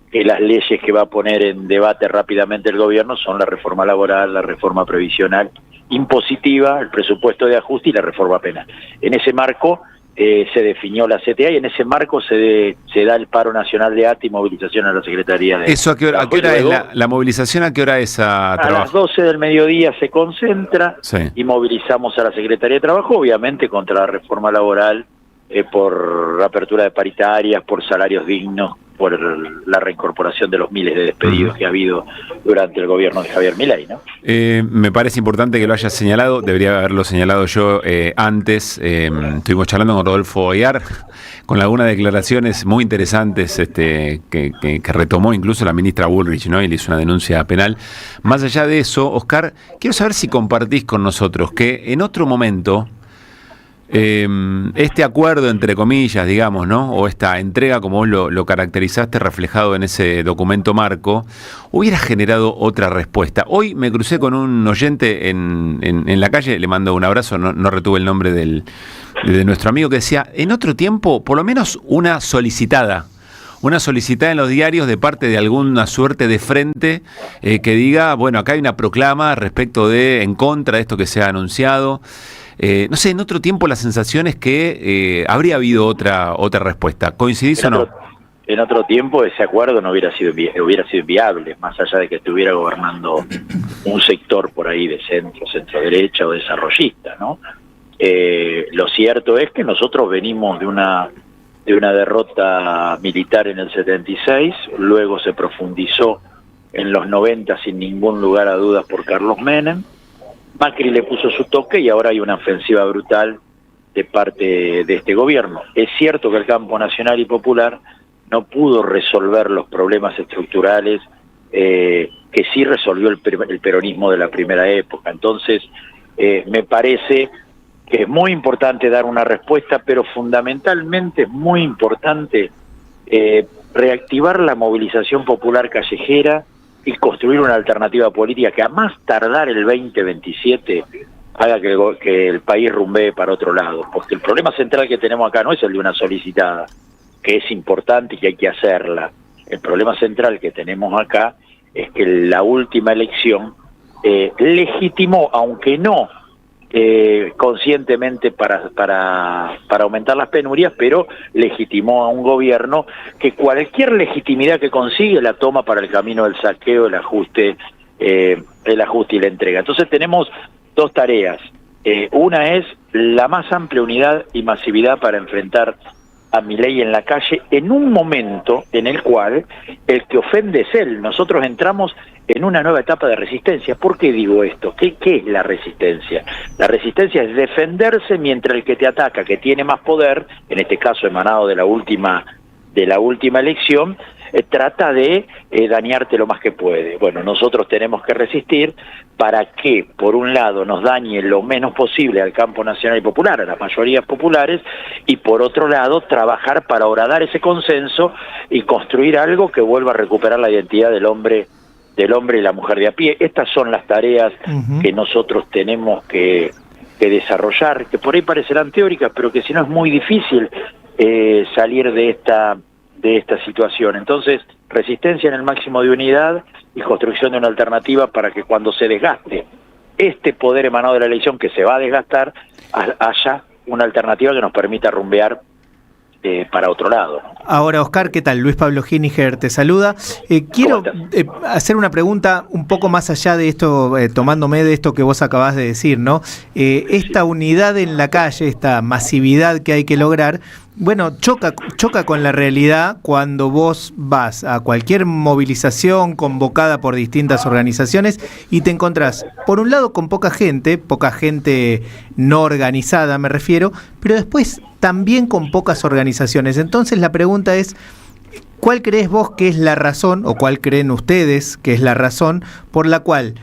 que las leyes que va a poner en debate rápidamente el gobierno son la reforma laboral, la reforma previsional impositiva, el presupuesto de ajuste y la reforma penal. En ese marco se definió la CTA y en ese marco se da el paro nacional de ATE y movilización a la Secretaría de ¿Eso a qué hora es la movilización? ¿A qué hora es a trabajo? las 12 del mediodía se concentra y movilizamos a la Secretaría de Trabajo, obviamente contra la reforma laboral, por la apertura de paritarias, por salarios dignos, por la reincorporación de los miles de despedidos que ha habido durante el gobierno de Javier Milei, ¿no? Me parece importante que lo hayas señalado, debería haberlo señalado yo antes. Estuvimos charlando con Rodolfo Ayar, con algunas declaraciones muy interesantes que retomó incluso la ministra Bullrich, ¿no? Y le hizo una denuncia penal. Más allá de eso, Oscar, quiero saber si compartís con nosotros que en otro momento este acuerdo, entre comillas, digamos, ¿no? O esta entrega, como vos lo caracterizaste, reflejado en ese documento marco, hubiera generado otra respuesta. Hoy me crucé con un oyente en la calle, le mando un abrazo, no retuve el nombre de nuestro amigo, que decía, en otro tiempo, por lo menos una solicitada en los diarios de parte de alguna suerte de frente que diga, bueno, acá hay una proclama respecto en contra de esto que se ha anunciado. No sé, en otro tiempo la sensación es que habría habido otra respuesta. ¿Coincidís o no? En otro tiempo ese acuerdo no hubiera sido inviable, más allá de que estuviera gobernando un sector por ahí de centro derecha o desarrollista, ¿no? Lo cierto es que nosotros venimos de una derrota militar en el 76, luego se profundizó en los 90 sin ningún lugar a dudas por Carlos Menem. Macri le puso su toque y ahora hay una ofensiva brutal de parte de este gobierno. Es cierto que el campo nacional y popular no pudo resolver los problemas estructurales que sí resolvió el peronismo de la primera época. Entonces, me parece que es muy importante dar una respuesta, pero fundamentalmente es muy importante reactivar la movilización popular callejera y construir una alternativa política que a más tardar el 2027 haga que el país rumbee para otro lado. Porque el problema central que tenemos acá no es el de una solicitada, que es importante y que hay que hacerla. El problema central que tenemos acá es que la última elección legitimó, aunque no conscientemente para aumentar las penurias, pero legitimó a un gobierno que cualquier legitimidad que consigue la toma para el camino del saqueo, el ajuste y la entrega. Entonces tenemos dos tareas. Una es la más amplia unidad y masividad para enfrentar a Milei en la calle en un momento en el cual el que ofende es él. Nosotros entramos en una nueva etapa de resistencia. ¿Por qué digo esto? ¿Qué es la resistencia? La resistencia es defenderse mientras el que te ataca, que tiene más poder, en este caso emanado de la última elección, trata de dañarte lo más que puede. Bueno, nosotros tenemos que resistir para que, por un lado, nos dañe lo menos posible al campo nacional y popular, a las mayorías populares, y por otro lado, trabajar para horadar ese consenso y construir algo que vuelva a recuperar la identidad del hombre y la mujer de a pie. Estas son las tareas que nosotros tenemos que desarrollar, que por ahí parecerán teóricas, pero que si no es muy difícil salir de esta situación. Entonces, resistencia en el máximo de unidad y construcción de una alternativa para que cuando se desgaste este poder emanado de la elección, que se va a desgastar, haya una alternativa que nos permita rumbear para otro lado, ¿no? Ahora, Oscar, ¿qué tal? Luis Pablo Gininger te saluda. Quiero hacer una pregunta un poco más allá de esto, tomándome de esto que vos acabás de decir, ¿no? Esta unidad en la calle, esta masividad que hay que lograr, bueno, choca con la realidad cuando vos vas a cualquier movilización convocada por distintas organizaciones y te encontrás, por un lado, con poca gente no organizada, me refiero, pero después también con pocas organizaciones. Entonces la pregunta es, ¿cuál crees vos que es la razón, o cuál creen ustedes que es la razón por la cual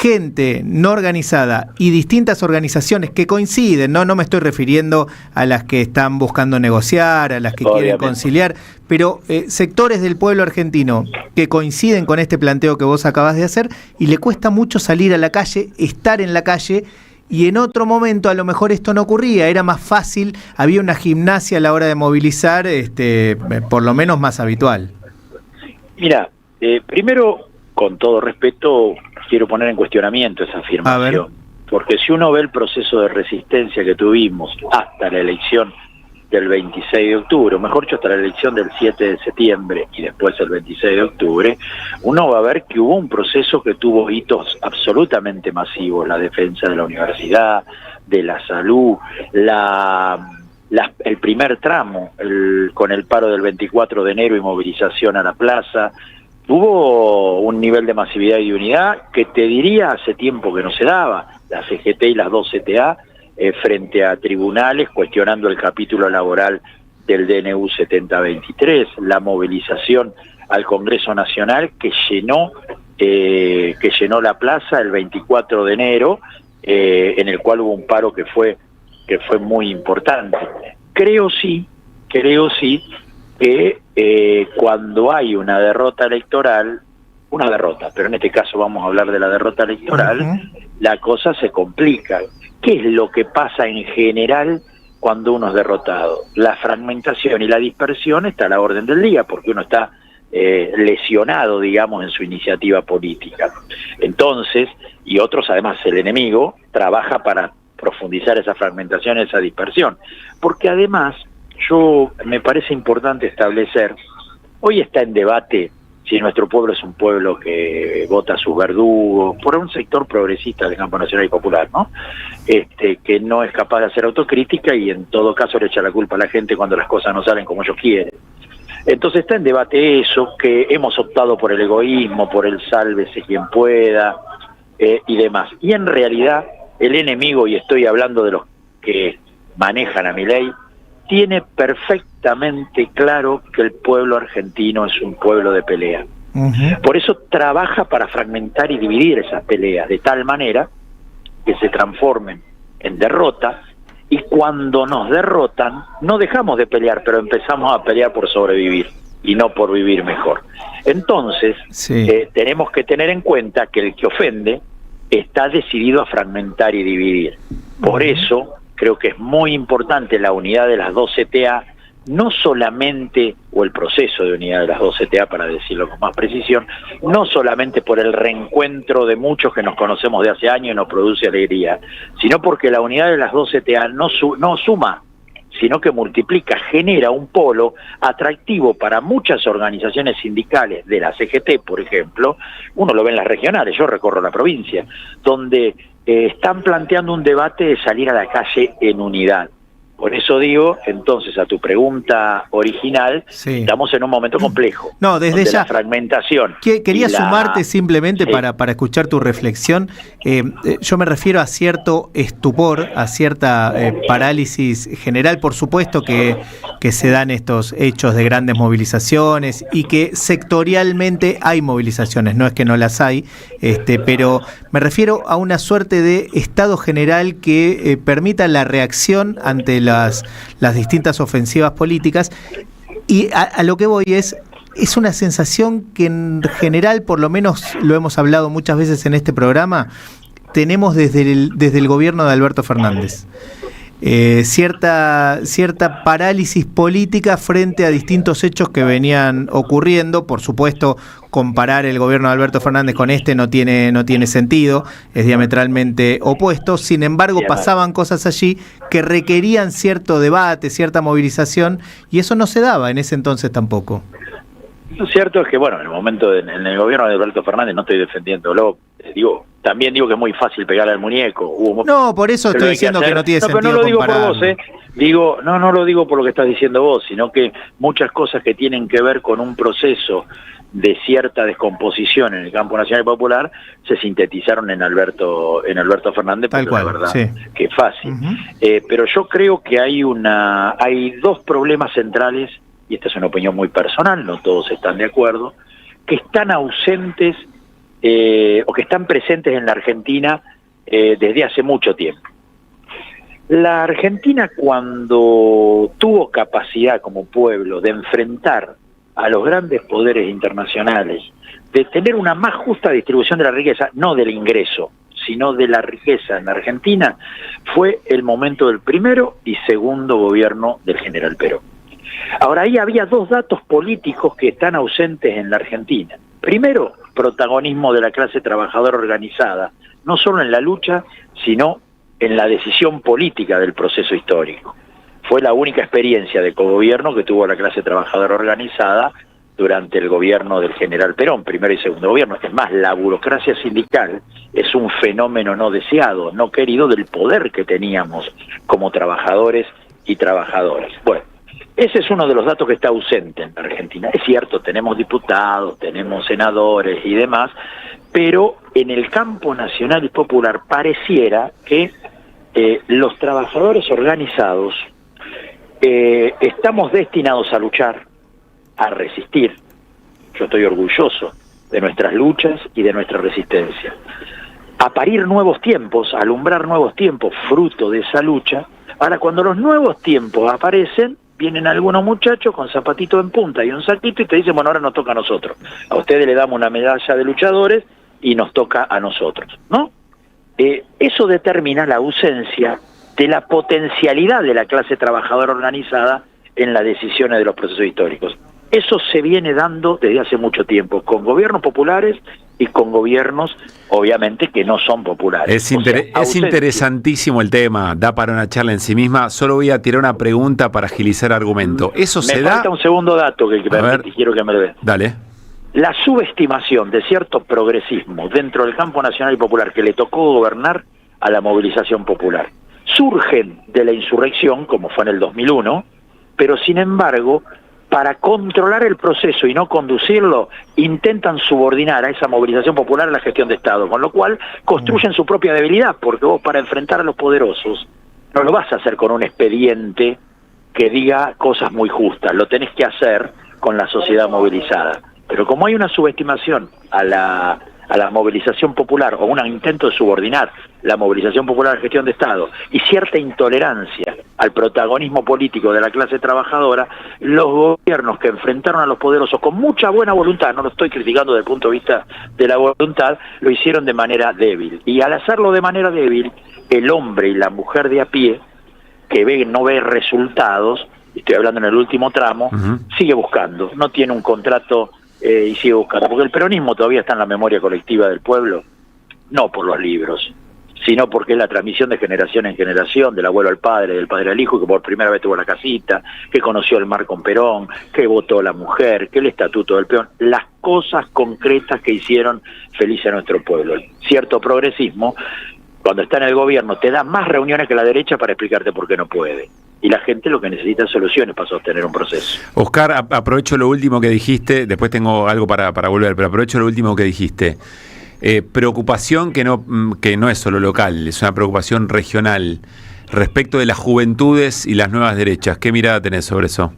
gente no organizada y distintas organizaciones que coinciden, no me estoy refiriendo a las que están buscando negociar, a las que quieren conciliar, pero sectores del pueblo argentino que coinciden con este planteo que vos acabas de hacer y le cuesta mucho salir a la calle, estar en la calle? Y en otro momento a lo mejor esto no ocurría, era más fácil, había una gimnasia a la hora de movilizar, por lo menos más habitual. Mira, primero, con todo respeto, quiero poner en cuestionamiento esa afirmación, porque si uno ve el proceso de resistencia que tuvimos hasta la elección del 26 de octubre, o mejor dicho, hasta la elección del 7 de septiembre y después el 26 de octubre, uno va a ver que hubo un proceso que tuvo hitos absolutamente masivos: la defensa de la universidad, de la salud, el primer tramo, con el paro del 24 de enero y movilización a la plaza. Hubo un nivel de masividad y de unidad que te diría hace tiempo que no se daba. La CGT y las dos CTA frente a tribunales cuestionando el capítulo laboral del DNU 7023, la movilización al Congreso Nacional que llenó la plaza el 24 de enero, en el cual hubo un paro que fue muy importante. Creo sí que cuando hay una derrota electoral, pero en este caso vamos a hablar de la derrota electoral, la cosa se complica. ¿Qué es lo que pasa en general cuando uno es derrotado? La fragmentación y la dispersión está a la orden del día, porque uno está lesionado, digamos, en su iniciativa política. Entonces, y otros, además, el enemigo trabaja para profundizar esa fragmentación, esa dispersión. Porque además, me parece importante establecer, hoy está en debate si nuestro pueblo es un pueblo que vota a sus verdugos, por un sector progresista del campo nacional y popular, ¿no? Que no es capaz de hacer autocrítica y en todo caso le echa la culpa a la gente cuando las cosas no salen como ellos quieren. Entonces está en debate eso, que hemos optado por el egoísmo, por el sálvese quien pueda, y demás. Y en realidad el enemigo, y estoy hablando de los que manejan a Milei, tiene perfectamente claro que el pueblo argentino es un pueblo de pelea. Por eso trabaja para fragmentar y dividir esas peleas, de tal manera que se transformen en derrota, y cuando nos derrotan, no dejamos de pelear, pero empezamos a pelear por sobrevivir, y no por vivir mejor. Entonces, tenemos que tener en cuenta que el que ofende está decidido a fragmentar y dividir. Por eso creo que es muy importante la unidad de las dos CTA, no solamente, o el proceso de unidad de las dos CTA, para decirlo con más precisión, no solamente por el reencuentro de muchos que nos conocemos de hace años y nos produce alegría, sino porque la unidad de las dos CTA no suma, sino que multiplica, genera un polo atractivo para muchas organizaciones sindicales de la CGT, por ejemplo. Uno lo ve en las regionales, yo recorro la provincia, donde están planteando un debate de salir a la calle en unidad. Por eso digo, entonces, a tu pregunta original, estamos en un momento complejo. No, desde ya. La fragmentación. Quería sumarte simplemente para escuchar tu reflexión. Yo me refiero a cierto estupor, a cierta parálisis general. Por supuesto que se dan estos hechos de grandes movilizaciones y que sectorialmente hay movilizaciones, no es que no las hay, pero me refiero a una suerte de estado general que permita la reacción ante las distintas ofensivas políticas, y a lo que voy es una sensación que en general, por lo menos lo hemos hablado muchas veces en este programa, tenemos desde el gobierno de Alberto Fernández. Cierta parálisis política frente a distintos hechos que venían ocurriendo. Por supuesto, comparar el gobierno de Alberto Fernández con no tiene sentido, es diametralmente opuesto. Sin embargo, pasaban cosas allí que requerían cierto debate, cierta movilización, y eso no se daba en ese entonces tampoco. Lo cierto es que, bueno, en el momento, en el gobierno de Alberto Fernández, no estoy defendiéndolo, también digo que es muy fácil pegarle al muñeco. No, por eso estoy diciendo que no tiene sentido pero no lo digo comparar. por vos, no lo digo por lo que estás diciendo vos, sino que muchas cosas que tienen que ver con un proceso de cierta descomposición en el campo nacional y popular se sintetizaron en Alberto Fernández, porque la verdad que es fácil. Pero yo creo que hay dos problemas centrales, y esta es una opinión muy personal, no todos están de acuerdo, que están ausentes o que están presentes en la Argentina desde hace mucho tiempo. La Argentina, cuando tuvo capacidad como pueblo de enfrentar a los grandes poderes internacionales, de tener una más justa distribución de la riqueza, no del ingreso, sino de la riqueza en la Argentina, fue el momento del primero y segundo gobierno del general Perón. Ahora, ahí había dos datos políticos que están ausentes en la Argentina. Primero, protagonismo de la clase trabajadora organizada, no solo en la lucha, sino en la decisión política del proceso histórico. fue la única experiencia de cogobierno que tuvo la clase trabajadora organizada durante el gobierno del general Perón, primero y segundo gobierno. Es más, la burocracia sindical es un fenómeno no deseado, no querido del poder que teníamos como trabajadores y trabajadoras. Bueno, ese es uno de los datos que está ausente en la Argentina. Es cierto, tenemos diputados, tenemos senadores y demás, pero en el campo nacional y popular pareciera que los trabajadores organizados estamos destinados a luchar, a resistir. Yo estoy orgulloso de nuestras luchas y de nuestra resistencia. A parir nuevos tiempos, a alumbrar nuevos tiempos, fruto de esa lucha. Ahora, cuando los nuevos tiempos aparecen, vienen algunos muchachos con zapatito en punta y un saquito y te dicen, bueno, ahora nos toca a nosotros. A ustedes le damos una medalla de luchadores y nos toca a nosotros, ¿no? Eso determina la ausencia de la potencialidad de la clase trabajadora organizada en las decisiones de los procesos históricos. Eso se viene dando desde hace mucho tiempo, con gobiernos populares y con gobiernos, obviamente, que no son populares. Es interesantísimo el tema, da para una charla en sí misma. Solo voy a tirar una pregunta para agilizar argumento. ¿Eso se da? Me falta un segundo dato que quiero que me lo dé. Dale. La subestimación de cierto progresismo dentro del campo nacional y popular que le tocó gobernar a la movilización popular. Surgen de la insurrección, como fue en el 2001, pero sin embargo, para controlar el proceso y no conducirlo, intentan subordinar a esa movilización popular a la gestión de Estado, con lo cual construyen su propia debilidad, porque vos para enfrentar a los poderosos no lo vas a hacer con un expediente que diga cosas muy justas, lo tenés que hacer con la sociedad movilizada. Pero como hay una subestimación a la movilización popular, o un intento de subordinar la movilización popular a la gestión de Estado, y cierta intolerancia al protagonismo político de la clase trabajadora, los gobiernos que enfrentaron a los poderosos con mucha buena voluntad, no lo estoy criticando desde el punto de vista de la voluntad, lo hicieron de manera débil. Y al hacerlo de manera débil, el hombre y la mujer de a pie, que no ve resultados, estoy hablando en el último tramo, sigue buscando, no tiene un contrato y sigue buscando, porque el peronismo todavía está en la memoria colectiva del pueblo, no por los libros, sino porque es la transmisión de generación en generación, del abuelo al padre, del padre al hijo, que por primera vez tuvo la casita, que conoció el mar con Perón, que votó la mujer, que el estatuto del peón, las cosas concretas que hicieron feliz a nuestro pueblo. Cierto progresismo, cuando está en el gobierno, te da más reuniones que la derecha para explicarte por qué no puede. Y la gente lo que necesita es soluciones para sostener un proceso. Oscar, aprovecho lo último que dijiste, después tengo algo para volver, pero aprovecho lo último que dijiste. Preocupación que no es solo local, es una preocupación regional respecto de las juventudes y las nuevas derechas. ¿Qué mirada tenés sobre eso?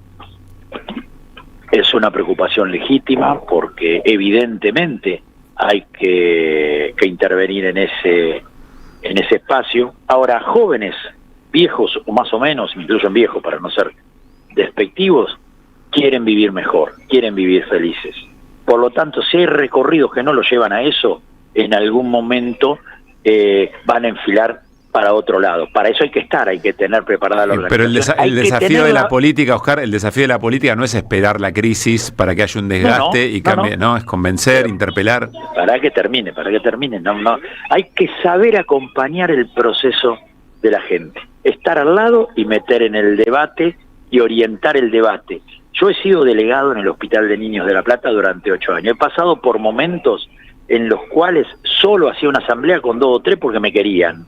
Es una preocupación legítima porque evidentemente hay que intervenir en ese espacio. Ahora, jóvenes, viejos o más o menos, incluso en viejos para no ser despectivos, quieren vivir mejor, quieren vivir felices. Por lo tanto, si hay recorridos que no los llevan a eso, en algún momento van a enfilar para otro lado. Para eso hay que tener preparada la organización. Pero el desafío de la política, Oscar, el desafío de la política no es esperar la crisis para que haya un desgaste y cambie, no, es convencer, interpelar. Para que termine, no. Hay que saber acompañar el proceso de la gente, estar al lado y meter en el debate y orientar el debate. Yo he sido delegado en el Hospital de Niños de La Plata durante 8 años. He pasado por momentos en los cuales solo hacía una asamblea con 2 o 3 porque me querían.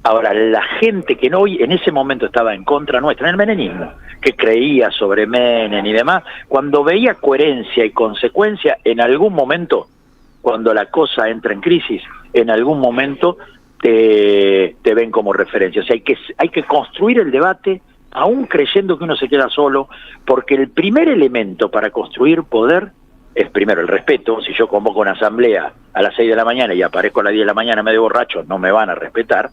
Ahora, la gente que en ese momento estaba en contra nuestra, en el menemismo, que creía sobre Menem y demás, cuando veía coherencia y consecuencia, en algún momento, cuando la cosa entra en crisis, en algún momento te ven como referencia. O sea, hay que construir el debate, aún creyendo que uno se queda solo, porque el primer elemento para construir poder es primero el respeto. Si yo convoco una asamblea a las 6 de la mañana y aparezco a las 10 de la mañana medio borracho, no me van a respetar.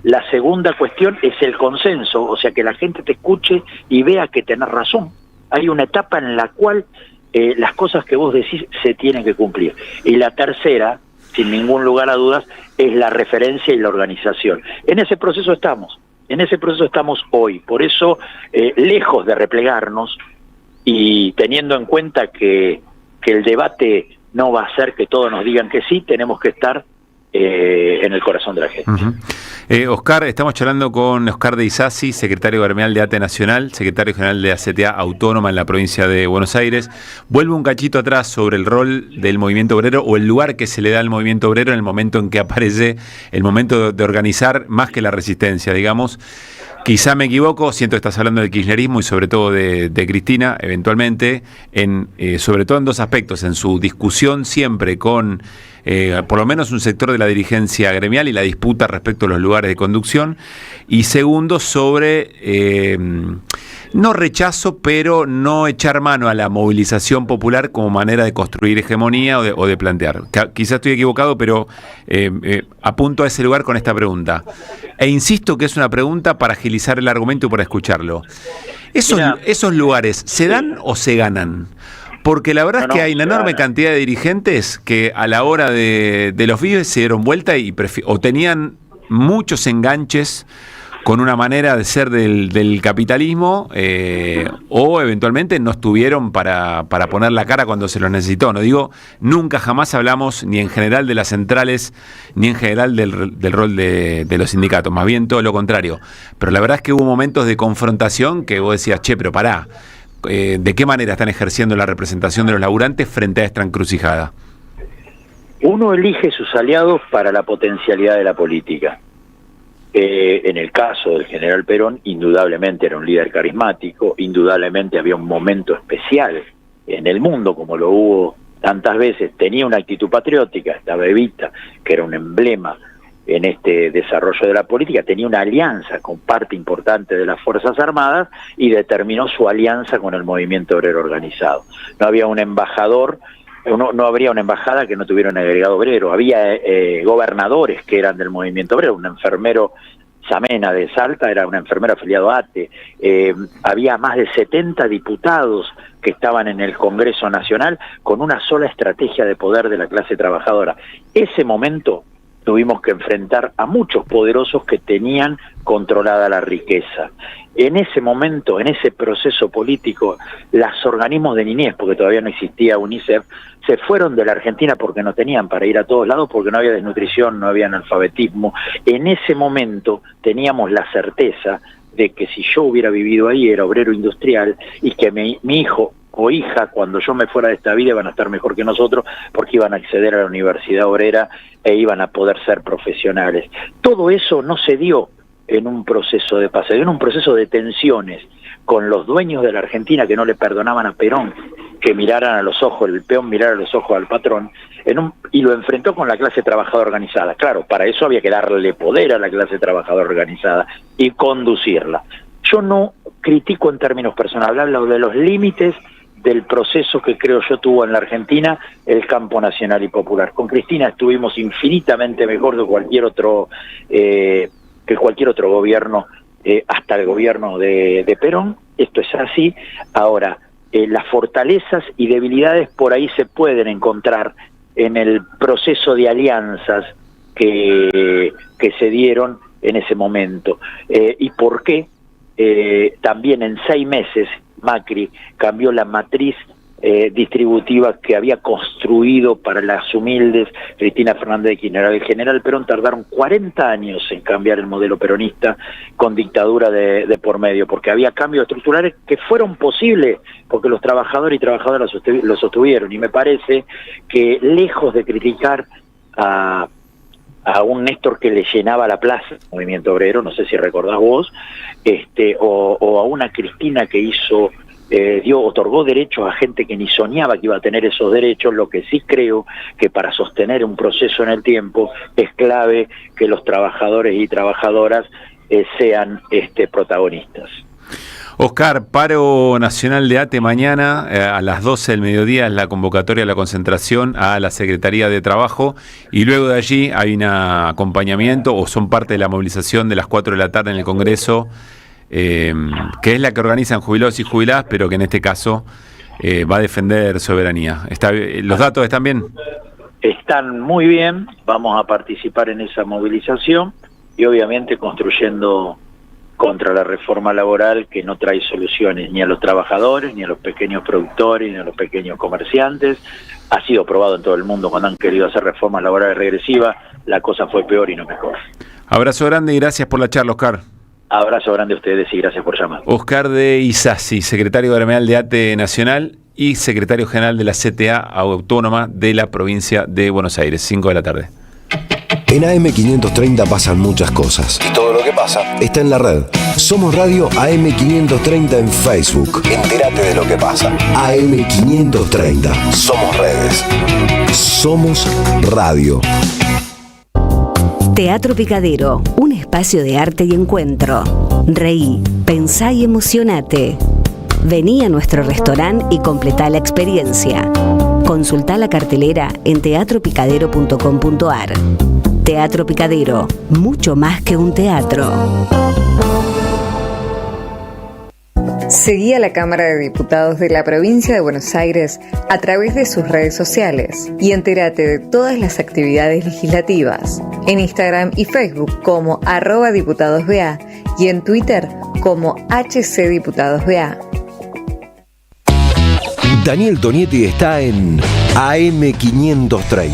La segunda cuestión es el consenso, o sea, que la gente te escuche y vea que tenés razón. Hay una etapa en la cual las cosas que vos decís se tienen que cumplir. Y la tercera, sin ningún lugar a dudas, es la referencia y la organización. En ese proceso estamos hoy. Por eso, lejos de replegarnos y teniendo en cuenta que el debate no va a ser que todos nos digan que sí, tenemos que estar en el corazón de la gente. Oscar, estamos charlando con Oscar de Isasi, secretario gremial de ATE Nacional, secretario general de ACTA Autónoma en la provincia de Buenos Aires. Vuelvo un cachito atrás sobre el rol del movimiento obrero o el lugar que se le da al movimiento obrero en el momento en que aparece el momento de organizar más que la resistencia, digamos. Quizá me equivoco, siento que estás hablando del kirchnerismo y sobre todo de Cristina, eventualmente, sobre todo en dos aspectos, en su discusión siempre con por lo menos un sector de la dirigencia gremial y la disputa respecto a los lugares de conducción, y segundo, sobre no rechazo, pero no echar mano a la movilización popular como manera de construir hegemonía o de plantear. Quizás estoy equivocado, pero apunto a ese lugar con esta pregunta. E insisto que es una pregunta para agilizar el argumento y para escucharlo. ¿Esos lugares se dan o se ganan? Porque la verdad es que hay una enorme cantidad de dirigentes que a la hora de los vives se dieron vuelta o tenían muchos enganches con una manera de ser del capitalismo, o eventualmente no estuvieron para poner la cara cuando se los necesitó. No digo, nunca jamás hablamos ni en general de las centrales, ni en general del rol de los sindicatos, más bien todo lo contrario. Pero la verdad es que hubo momentos de confrontación que vos decías, che, pero pará, ¿de qué manera están ejerciendo la representación de los laburantes frente a esta encrucijada? Uno elige sus aliados para la potencialidad de la política. En el caso del general Perón, indudablemente era un líder carismático, indudablemente había un momento especial en el mundo, como lo hubo tantas veces, tenía una actitud patriótica, estaba Evita, que era un emblema en este desarrollo de la política, tenía una alianza con parte importante de las Fuerzas Armadas y determinó su alianza con el movimiento obrero organizado. No había un embajador, no habría una embajada que no tuviera un agregado obrero, había gobernadores que eran del movimiento obrero, un enfermero Samena de Salta era un enfermero afiliado a ATE, había más de 70 diputados que estaban en el Congreso Nacional con una sola estrategia de poder de la clase trabajadora. Ese momento tuvimos que enfrentar a muchos poderosos que tenían controlada la riqueza. En ese momento, en ese proceso político, los organismos de niñez, porque todavía no existía UNICEF, se fueron de la Argentina porque no tenían para ir a todos lados, porque no había desnutrición, no había analfabetismo. En ese momento teníamos la certeza de que si yo hubiera vivido ahí, era obrero industrial, y que mi hijo o hija, cuando yo me fuera de esta vida, iban a estar mejor que nosotros, porque iban a acceder a la universidad obrera e iban a poder ser profesionales. Todo eso no se dio en un proceso de paz, se dio en un proceso de tensiones con los dueños de la Argentina que no le perdonaban a Perón que miraran a los ojos, el peón mirara a los ojos al patrón, y lo enfrentó con la clase trabajadora organizada. Claro, para eso había que darle poder a la clase trabajadora organizada y conducirla. Yo no critico en términos personales, hablo de los límites del proceso que creo yo tuvo en la Argentina el campo nacional y popular. Con Cristina estuvimos infinitamente mejor que cualquier otro gobierno, hasta el gobierno de Perón. Esto es así. Ahora, las fortalezas y debilidades por ahí se pueden encontrar en el proceso de alianzas que se dieron en ese momento. ¿Y por qué? También en 6 meses Macri cambió la matriz distributiva que había construido para las humildes Cristina Fernández de Kirchner. El general Perón tardaron 40 años en cambiar el modelo peronista con dictadura de por medio, porque había cambios estructurales que fueron posibles porque los trabajadores y trabajadoras lo sostuvieron. Y me parece que, lejos de criticar a un Néstor que le llenaba la plaza, movimiento obrero, no sé si recordás vos, o a una Cristina que otorgó derechos a gente que ni soñaba que iba a tener esos derechos. Lo que sí creo que para sostener un proceso en el tiempo es clave que los trabajadores y trabajadoras sean protagonistas. Oscar, paro nacional de ATE mañana a las 12 del mediodía es la convocatoria a la concentración a la Secretaría de Trabajo, y luego de allí hay un acompañamiento o son parte de la movilización de las 4 de la tarde en el Congreso, que es la que organizan jubilados y jubiladas, pero que en este caso va a defender soberanía. ¿Los datos están bien? Están muy bien, vamos a participar en esa movilización y obviamente construyendo contra la reforma laboral que no trae soluciones ni a los trabajadores, ni a los pequeños productores, ni a los pequeños comerciantes. Ha sido probado en todo el mundo cuando han querido hacer reformas laborales regresivas, la cosa fue peor y no mejor. Abrazo grande y gracias por la charla, Oscar. Abrazo grande a ustedes y gracias por llamar. Oscar de Isasi, secretario gremial de ATE Nacional y secretario general de la CTA Autónoma de la provincia de Buenos Aires, 5 de la tarde. En AM530 pasan muchas cosas. Y todo lo que pasa está en la red. Somos Radio AM530 en Facebook. Entérate de lo que pasa. AM530. Somos redes. Somos radio. Teatro Picadero, un espacio de arte y encuentro. Reí, pensá y emocionate. Vení a nuestro restaurante y completá la experiencia. Consultá la cartelera en teatropicadero.com.ar. Teatro Picadero, mucho más que un teatro. Seguí a la Cámara de Diputados de la Provincia de Buenos Aires a través de sus redes sociales y entérate de todas las actividades legislativas en Instagram y Facebook como @diputadosBA y en Twitter como HCDiputadosBA. Daniel Tonietti está en AM530.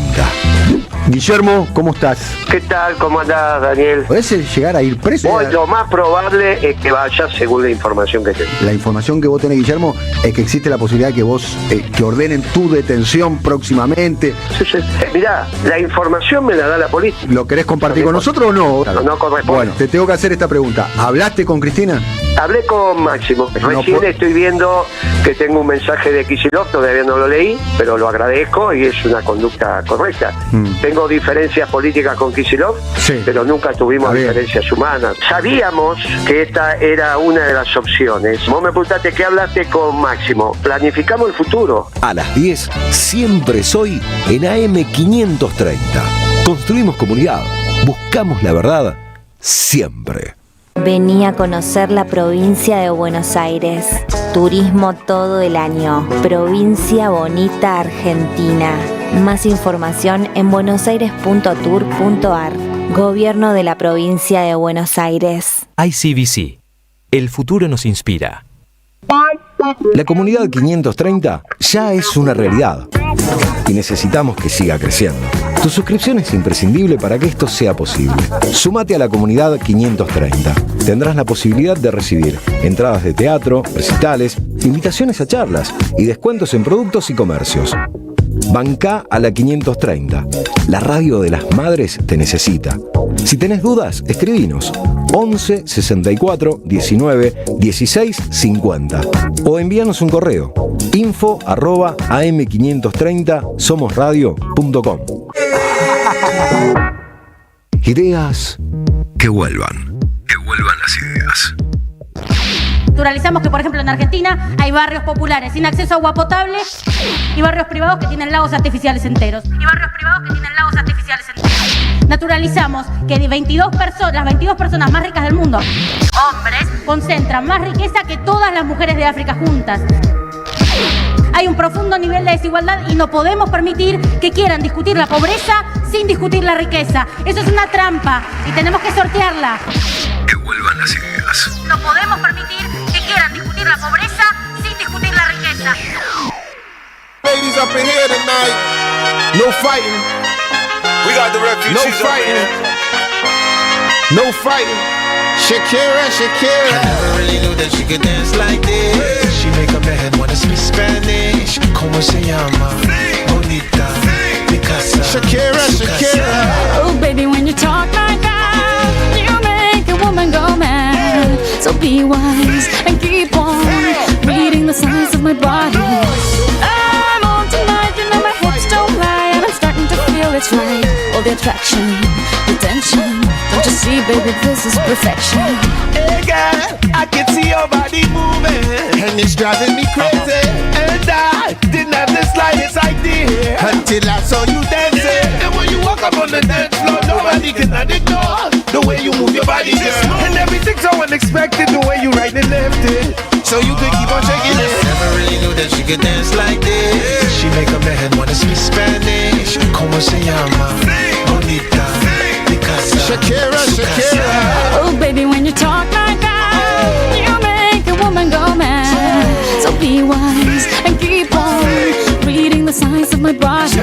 Guillermo, ¿cómo estás? ¿Qué tal? ¿Cómo andás, Daniel? ¿Podés llegar a ir preso? Vos, lo más probable es que vayas según la información que tenés. La información que vos tenés, Guillermo, es que existe la posibilidad de que vos que ordenen tu detención próximamente. Sí. Mirá, la información me la da la policía. ¿Lo querés compartir con nosotros o no? No corresponde. Bueno, te tengo que hacer esta pregunta. ¿Hablaste con Cristina? Hablé con Máximo. Recién estoy viendo que tengo un mensaje de Kicillof, todavía no lo leí, pero lo agradezco y es una conducta correcta. Tengo diferencias políticas con Kicillof, pero nunca tuvimos diferencias humanas. Sabíamos que esta era una de las opciones. Vos me preguntaste qué hablaste con Máximo. Planificamos el futuro. A las 10, siempre soy en AM530. Construimos comunidad. Buscamos la verdad siempre. Vení a conocer la provincia de Buenos Aires. Turismo todo el año. Provincia bonita Argentina. Más información en buenosaires.tour.ar. Gobierno de la provincia de Buenos Aires. ICBC. El futuro nos inspira. La comunidad 530 ya es una realidad y necesitamos que siga creciendo. Tu suscripción es imprescindible para que esto sea posible. Súmate a la comunidad 530. Tendrás la posibilidad de recibir entradas de teatro, recitales, invitaciones a charlas y descuentos en productos y comercios. Bancá a la 530. La radio de las madres te necesita. Si tenés dudas, escribinos 11 64 19 16 50 o envíanos un correo info@am530somosradio.com. Ideas que vuelvan las ideas. Naturalizamos que, por ejemplo, en Argentina hay barrios populares sin acceso a agua potable y barrios privados que tienen lagos artificiales enteros. Naturalizamos que de 22 personas, las 22 personas más ricas del mundo, hombres, concentran más riqueza que todas las mujeres de África juntas. Hay un profundo nivel de desigualdad y no podemos permitir que quieran discutir la pobreza sin discutir la riqueza. Eso es una trampa y tenemos que sortearla. Que vuelvan las ideas. No podemos permitir que quieran discutir la pobreza sin discutir la riqueza. Ladies up in here tonight. No fighting. We got the refugees. No fighting. No fighting. Shakira. I never really knew that she could dance like this. She make a man wanna speak Spanish. ¿Cómo se llama? Bonita. Picasa. Shakira. Oh baby, when you talk like that, you make a woman go mad. So be wise and keep on reading the signs of my body. I'm on tonight, you know my hips don't lie, and I'm starting to feel it's right. All the attraction, the tension. Don't you see, baby, this is perfection. Hey girl, I can see your body moving, and it's driving me crazy. And I didn't have the slightest idea until I saw you dancing. And when you walk up on the dance floor, nobody can ignore the way you move your body, girl. And everything's so unexpected, the way you right and left it, so you could keep on shaking it. Never really knew that she could dance like this. She make a man wanna speak Spanish. ¿Cómo se llama? Bonita. Shakira. Oh baby, when you talk like that, you make a woman go mad. So be wise and keep on reading the signs of my body.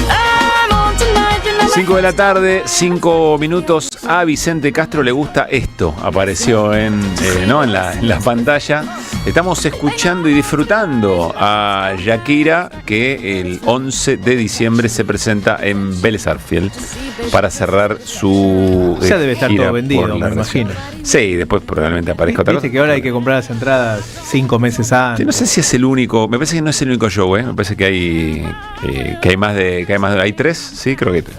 I'm on tonight, you know my 5 de la tarde, 5 minutos. A Vicente Castro le gusta esto. Apareció en la pantalla. Estamos escuchando y disfrutando a Shakira, que el 11 de diciembre se presenta en Vélez Sarsfield para cerrar su ya debe estar gira todo vendido, por la me región. imagino. Sí, después probablemente aparezca otra cosa. Viste que ahora hay que comprar las entradas 5 meses antes. Sí, no sé si es el único, me parece que no es el único show, me parece que hay más de hay 3, sí, creo que 3.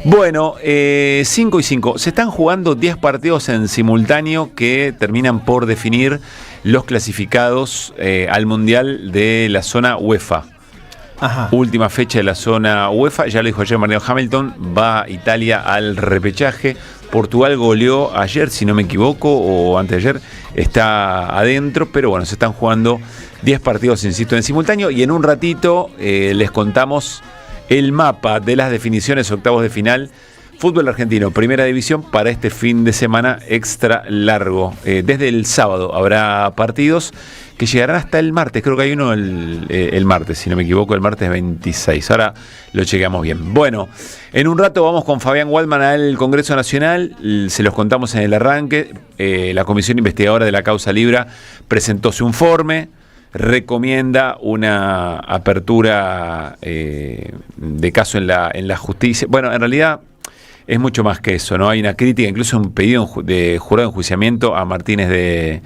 Bueno, 5 y 5. Se están jugando 10 partidos en simultáneo que terminan por definir los clasificados al Mundial de la zona UEFA. Ajá. Última fecha de la zona UEFA, ya lo dijo ayer Mariano Hamilton, va Italia al repechaje. Portugal goleó ayer, si no me equivoco, o antes de ayer, está adentro, pero bueno, se están jugando 10 partidos, insisto, en simultáneo, y en un ratito les contamos el mapa de las definiciones octavos de final. Fútbol argentino, primera división, para este fin de semana extra largo. Desde el sábado habrá partidos que llegarán hasta el martes. Creo que hay uno el martes, si no me equivoco, el martes 26. Ahora lo chequeamos bien. Bueno, en un rato vamos con Fabián Waldman al Congreso Nacional. Se los contamos en el arranque. La Comisión Investigadora de la Causa Libra presentó su informe. Recomienda una apertura de caso en la justicia. Bueno, en realidad es mucho más que eso, ¿no? Hay una crítica, incluso un pedido de jurado de enjuiciamiento a Martínez de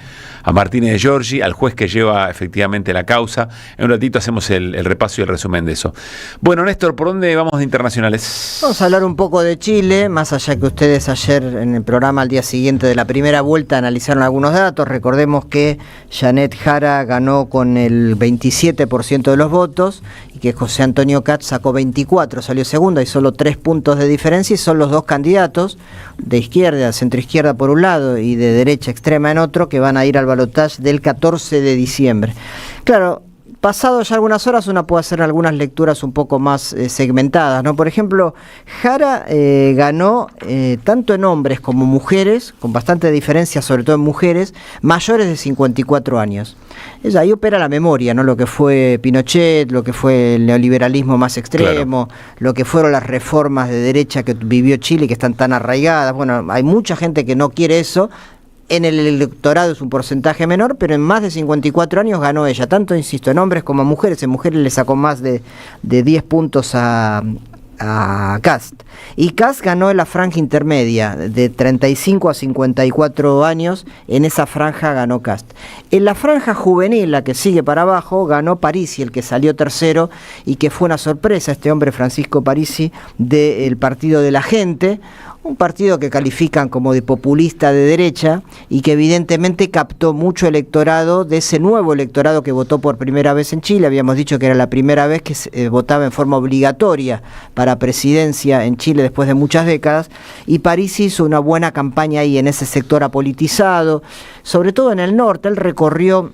Giorgi, al juez que lleva efectivamente la causa. En un ratito hacemos el repaso y el resumen de eso. Bueno, Néstor, ¿por dónde vamos de internacionales? Vamos a hablar un poco de Chile, más allá que ustedes ayer en el programa al día siguiente de la primera vuelta analizaron algunos datos. Recordemos que Janet Jara ganó con el 27% de los votos y que José Antonio Katz sacó 24, salió segundo, hay solo 3 puntos de diferencia y son los dos candidatos de izquierda, centroizquierda por un lado y de derecha extrema en otro, que van a ir al balotaje del 14 de diciembre. Claro, pasado ya algunas horas uno puede hacer algunas lecturas un poco más segmentadas, ¿no? Por ejemplo, Jara ganó tanto en hombres como mujeres, con bastante diferencia, sobre todo en mujeres, mayores de 54 años. Ahí opera la memoria, ¿no? Lo que fue Pinochet, lo que fue el neoliberalismo más extremo, claro, lo que fueron las reformas de derecha que vivió Chile, que están tan arraigadas. Bueno, hay mucha gente que no quiere eso. En el electorado es un porcentaje menor, pero en más de 54 años ganó ella, tanto, insisto, en hombres como en mujeres. En mujeres le sacó más de 10 puntos a Kast. Y Kast ganó en la franja intermedia, de 35 a 54 años, en esa franja ganó Kast. En la franja juvenil, la que sigue para abajo, ganó Parisi, el que salió tercero, y que fue una sorpresa, este hombre Francisco Parisi, del Partido de la Gente, un partido que califican como de populista de derecha y que evidentemente captó mucho electorado de ese nuevo electorado que votó por primera vez en Chile. Habíamos dicho que era la primera vez que se votaba en forma obligatoria para presidencia en Chile después de muchas décadas, y Parisi hizo una buena campaña ahí en ese sector apolitizado, sobre todo en el norte. Él recorrió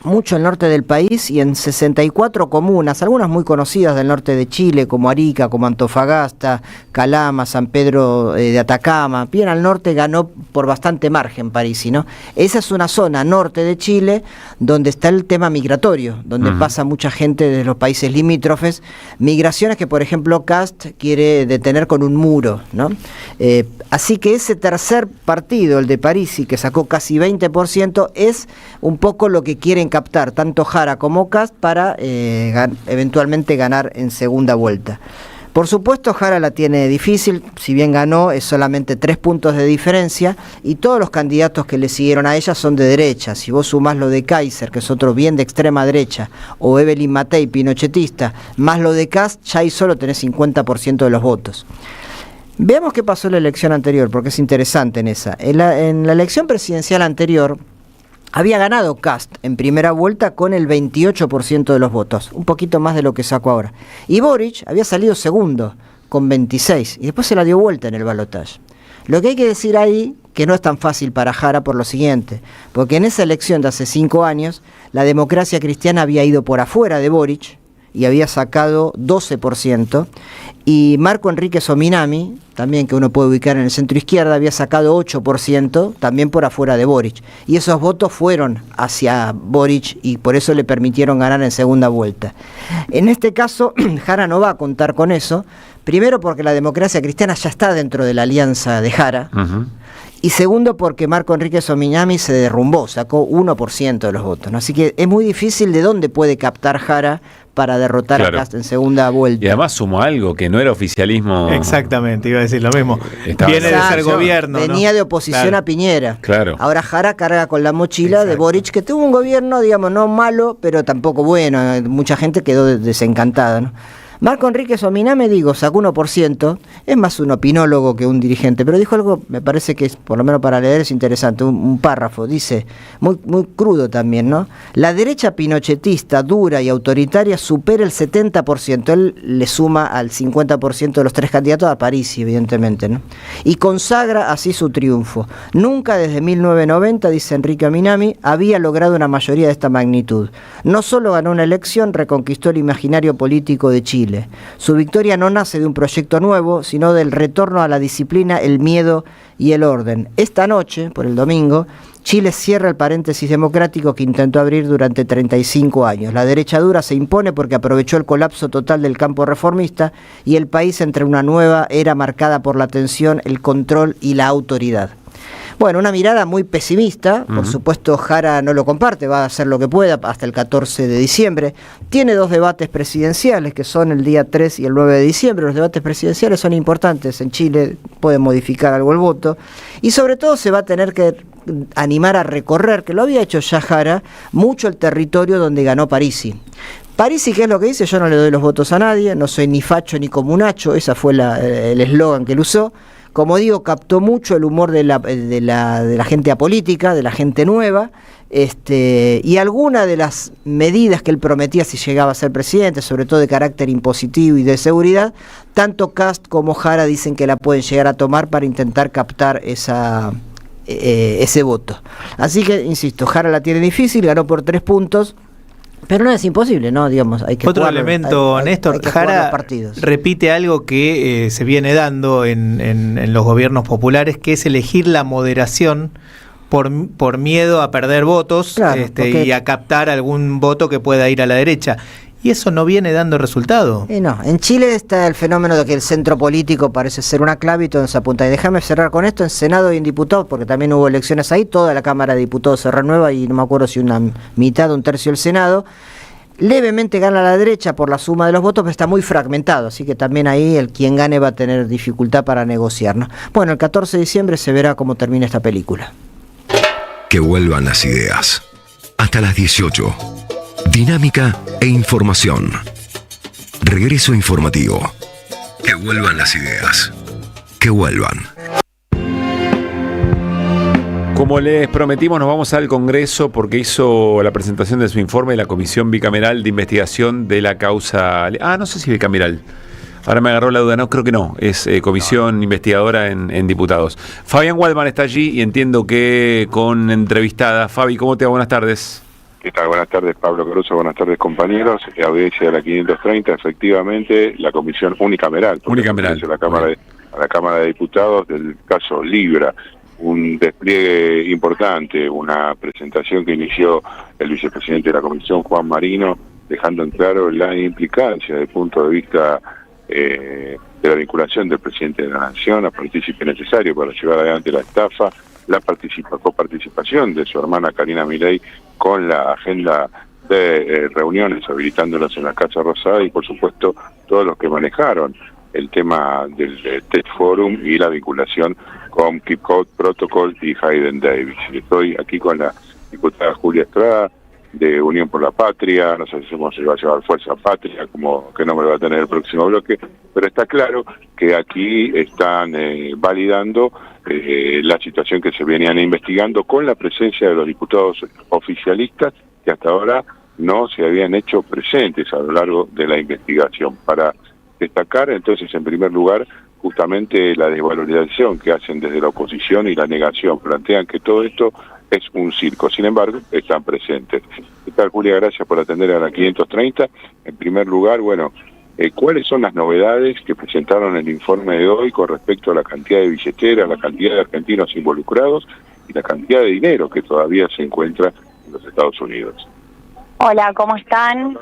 mucho el norte del país y en 64 comunas, algunas muy conocidas del norte de Chile, como Arica, como Antofagasta, Calama, San Pedro de Atacama. Bien al norte ganó por bastante margen Parisi, ¿no? Esa es una zona norte de Chile donde está el tema migratorio, donde pasa mucha gente de los países limítrofes, migraciones que, por ejemplo, Kast quiere detener con un muro, ¿no? Así que ese tercer partido, el de Parisi, que sacó casi 20%, es un poco lo que quieren captar tanto Jara como Kast para eventualmente ganar en segunda vuelta. Por supuesto, Jara la tiene difícil, si bien ganó, es solamente 3 puntos de diferencia, y todos los candidatos que le siguieron a ella son de derecha. Si vos sumás lo de Kaiser, que es otro bien de extrema derecha, o Evelyn Matei, pinochetista, más lo de Kast, ya ahí solo tenés 50% de los votos. Veamos qué pasó en la elección anterior, porque es interesante en esa. En la elección presidencial anterior, había ganado Kast en primera vuelta con el 28% de los votos, un poquito más de lo que sacó ahora. Y Boric había salido segundo con 26% y después se la dio vuelta en el balotaje. Lo que hay que decir ahí, que no es tan fácil para Jara por lo siguiente, porque en esa elección de hace 5 años, la Democracia Cristiana había ido por afuera de Boric y había sacado 12%, y Marco Enrique Sominami, también que uno puede ubicar en el centro izquierda, había sacado 8%, también por afuera de Boric, y esos votos fueron hacia Boric y por eso le permitieron ganar en segunda vuelta. En este caso, Jara no va a contar con eso, Primero porque la Democracia Cristiana ya está dentro de la alianza de Jara. Y segundo porque Marco Enrique Sominami se derrumbó, sacó 1% de los votos, ¿no? Así que es muy difícil de dónde puede captar Jara para derrotar a Cast en segunda vuelta. Y además sumó algo que no era oficialismo. Exactamente, iba a decir lo mismo. Estaba Viene de ser gobierno. Venía ¿no? de oposición a Piñera. Claro. Ahora Jara carga con la mochila de Boric, que tuvo un gobierno, digamos, no malo, pero tampoco bueno. Mucha gente quedó desencantada, ¿no? Marco Enrique Sominami, sacó 1%, es más un opinólogo que un dirigente, pero dijo algo, me parece que es, por lo menos para leer, es interesante, un párrafo, dice, muy crudo también, ¿no? La derecha pinochetista, dura y autoritaria supera el 70%, él le suma al 50% de los 3 candidatos a Parisi, evidentemente, ¿no? Y consagra así su triunfo. Nunca desde 1990, dice Enrique Sominami, había logrado una mayoría de esta magnitud. No solo ganó una elección, reconquistó el imaginario político de Chile. Su victoria no nace de un proyecto nuevo, sino del retorno a la disciplina, el miedo y el orden. Esta noche, por el domingo, Chile cierra el paréntesis democrático que intentó abrir durante 35 años. La derecha dura se impone porque aprovechó el colapso total del campo reformista y el país entra en una nueva era marcada por la tensión, el control y la autoridad. Bueno, una mirada muy pesimista, por supuesto Jara no lo comparte, va a hacer lo que pueda hasta el 14 de diciembre. Tiene 2 debates presidenciales que son el día 3 y el 9 de diciembre. Los debates presidenciales son importantes en Chile, pueden modificar algo el voto. Y sobre todo se va a tener que animar a recorrer, que lo había hecho ya Jara, mucho el territorio donde ganó Parisi. Parisi, ¿qué es lo que dice? Yo no le doy los votos a nadie, no soy ni facho ni comunacho, esa fue el eslogan que él usó. Como digo, captó mucho el humor de la gente apolítica, de la gente nueva, y algunas de las medidas que él prometía si llegaba a ser presidente, sobre todo de carácter impositivo y de seguridad, tanto Cast como Jara dicen que la pueden llegar a tomar para intentar captar ese voto. Así que, insisto, Jara la tiene difícil, ganó por 3 puntos. Pero no es imposible, ¿no? Digamos, hay que Otro elemento, Néstor, Jara repite algo que se viene dando en los gobiernos populares, que es elegir la moderación por miedo a perder votos, y a captar algún voto que pueda ir a la derecha. Y eso no viene dando resultado. No, en Chile está el fenómeno de que el centro político parece ser una clave y todo se apunta. Y déjame cerrar con esto, en Senado y en Diputados, porque también hubo elecciones ahí, toda la Cámara de Diputados se renueva y no me acuerdo si una mitad o un tercio del Senado. Levemente gana la derecha por la suma de los votos, pero está muy fragmentado, así que también ahí quien gane va a tener dificultad para negociar, ¿no? Bueno, el 14 de diciembre se verá cómo termina esta película. Que vuelvan las ideas. Hasta las 18. Dinámica e información. Regreso informativo. Que vuelvan las ideas. Que vuelvan. Como les prometimos, nos vamos al Congreso porque hizo la presentación de su informe la Comisión Bicameral de Investigación de la Causa... no sé si bicameral. Ahora me agarró la duda, no, creo que no. Es comisión investigadora en Diputados. Fabián Waldman está allí y entiendo que con entrevistada. Fabi, ¿cómo te va? Buenas tardes. ¿Qué tal? Buenas tardes, Pablo Caruso. Buenas tardes, compañeros. Audiencia de la 530, efectivamente, la comisión unicameral. Unicameral. A la Cámara de Diputados del caso Libra. Un despliegue importante, una presentación que inició el vicepresidente de la comisión, Juan Marino, dejando en claro la implicancia desde el punto de vista de la vinculación del presidente de la Nación a partícipe necesario para llevar adelante la estafa, la coparticipación de su hermana Karina Milei con la agenda de reuniones habilitándolas en la Casa Rosada y por supuesto todos los que manejaron el tema del TED Forum y la vinculación con Keep Code Protocol y Hayden Davis. Estoy aquí con la diputada Julia Estrada de Unión por la Patria, no sé si se va a llevar Fuerza Patria, como qué nombre va a tener el próximo bloque, pero está claro que aquí están validando la situación que se venían investigando con la presencia de los diputados oficialistas que hasta ahora no se habían hecho presentes a lo largo de la investigación. Para destacar entonces en primer lugar justamente la desvalorización que hacen desde la oposición y la negación, plantean que todo esto es un circo, sin embargo están presentes. ¿Qué tal, Julia? Gracias por atender a la 530. En primer lugar, bueno, ¿cuáles son las novedades que presentaron en el informe de hoy con respecto a la cantidad de billeteras, la cantidad de argentinos involucrados y la cantidad de dinero que todavía se encuentra en los Estados Unidos? Hola, ¿cómo están?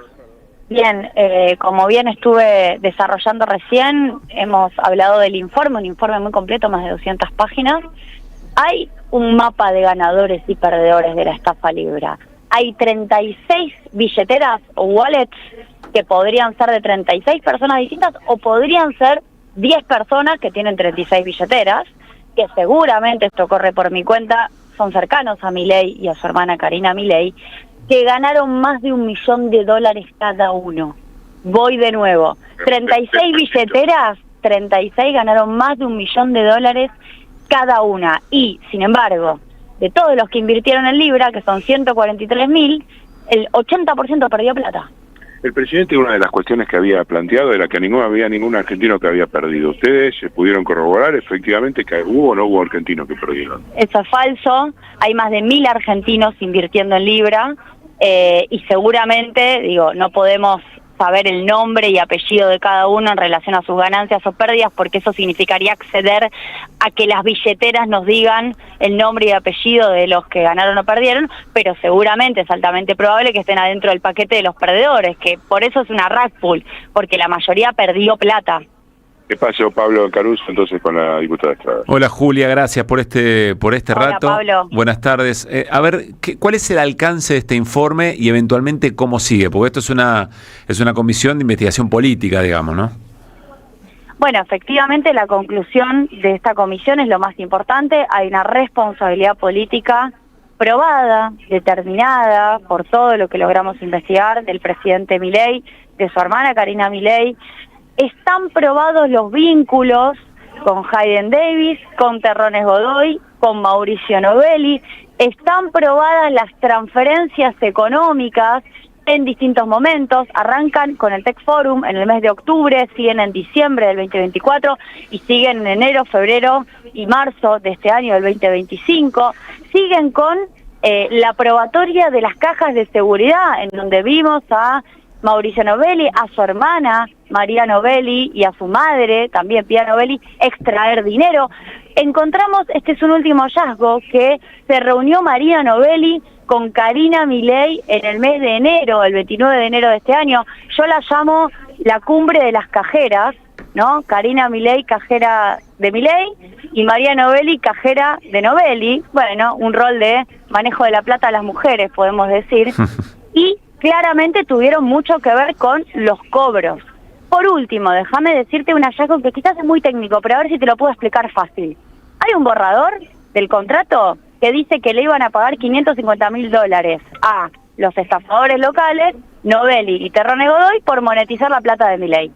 Bien, como bien estuve desarrollando recién, hemos hablado del informe, un informe muy completo, más de 200 páginas. Hay un mapa de ganadores y perdedores de la estafa Libra. Hay 36 billeteras o wallets que podrían ser de 36 personas distintas o podrían ser 10 personas que tienen 36 billeteras, que seguramente, esto corre por mi cuenta, son cercanos a Milei y a su hermana Karina Milei, que ganaron más de $1 millón cada uno. Voy de nuevo. 36 billeteras, 36 ganaron más de $1 millón cada una. Y, sin embargo, de todos los que invirtieron en Libra, que son 143.000, el 80% perdió plata. El presidente, una de las cuestiones que había planteado era que había ningún argentino que había perdido. ¿Ustedes pudieron corroborar efectivamente que hubo o no hubo argentinos que perdieron? Eso es falso. Hay más de 1.000 argentinos invirtiendo en Libra y seguramente, no podemos saber el nombre y apellido de cada uno en relación a sus ganancias o pérdidas, porque eso significaría acceder a que las billeteras nos digan el nombre y apellido de los que ganaron o perdieron, pero seguramente es altamente probable que estén adentro del paquete de los perdedores, que por eso es una rug pull, porque la mayoría perdió plata. ¿Qué pasó, Pablo Caruso, entonces con la diputada Estrada? Hola, Julia, gracias por este Hola, rato. Pablo. Buenas tardes. A ver, ¿cuál es el alcance de este informe y eventualmente cómo sigue? Porque esto es una comisión de investigación política, digamos, ¿no? Bueno, efectivamente la conclusión de esta comisión es lo más importante. Hay una responsabilidad política probada, determinada por todo lo que logramos investigar del presidente Milei, de su hermana Karina Milei. Están probados los vínculos con Hayden Davis, con Terrones Godoy, con Mauricio Novelli. Están probadas las transferencias económicas en distintos momentos. Arrancan con el Tech Forum en el mes de octubre, siguen en diciembre del 2024 y siguen en enero, febrero y marzo de este año del 2025. Siguen con la probatoria de las cajas de seguridad, en donde vimos a Mauricio Novelli, a su hermana María Novelli y a su madre, también Pia Novelli, extraer dinero. Encontramos, este es un último hallazgo, que se reunió María Novelli con Karina Milei en el mes de enero, el 29 de enero de este año. Yo la llamo la cumbre de las cajeras, ¿no? Karina Milei, cajera de Milei, y María Novelli, cajera de Novelli. Bueno, un rol de manejo de la plata a las mujeres, podemos decir. Y claramente tuvieron mucho que ver con los cobros. Por último, déjame decirte un hallazgo que quizás es muy técnico, pero a ver si te lo puedo explicar fácil. Hay un borrador del contrato que dice que le iban a pagar $550.000 a los estafadores locales, Novelli y Terrones Godoy, por monetizar la plata de Milei,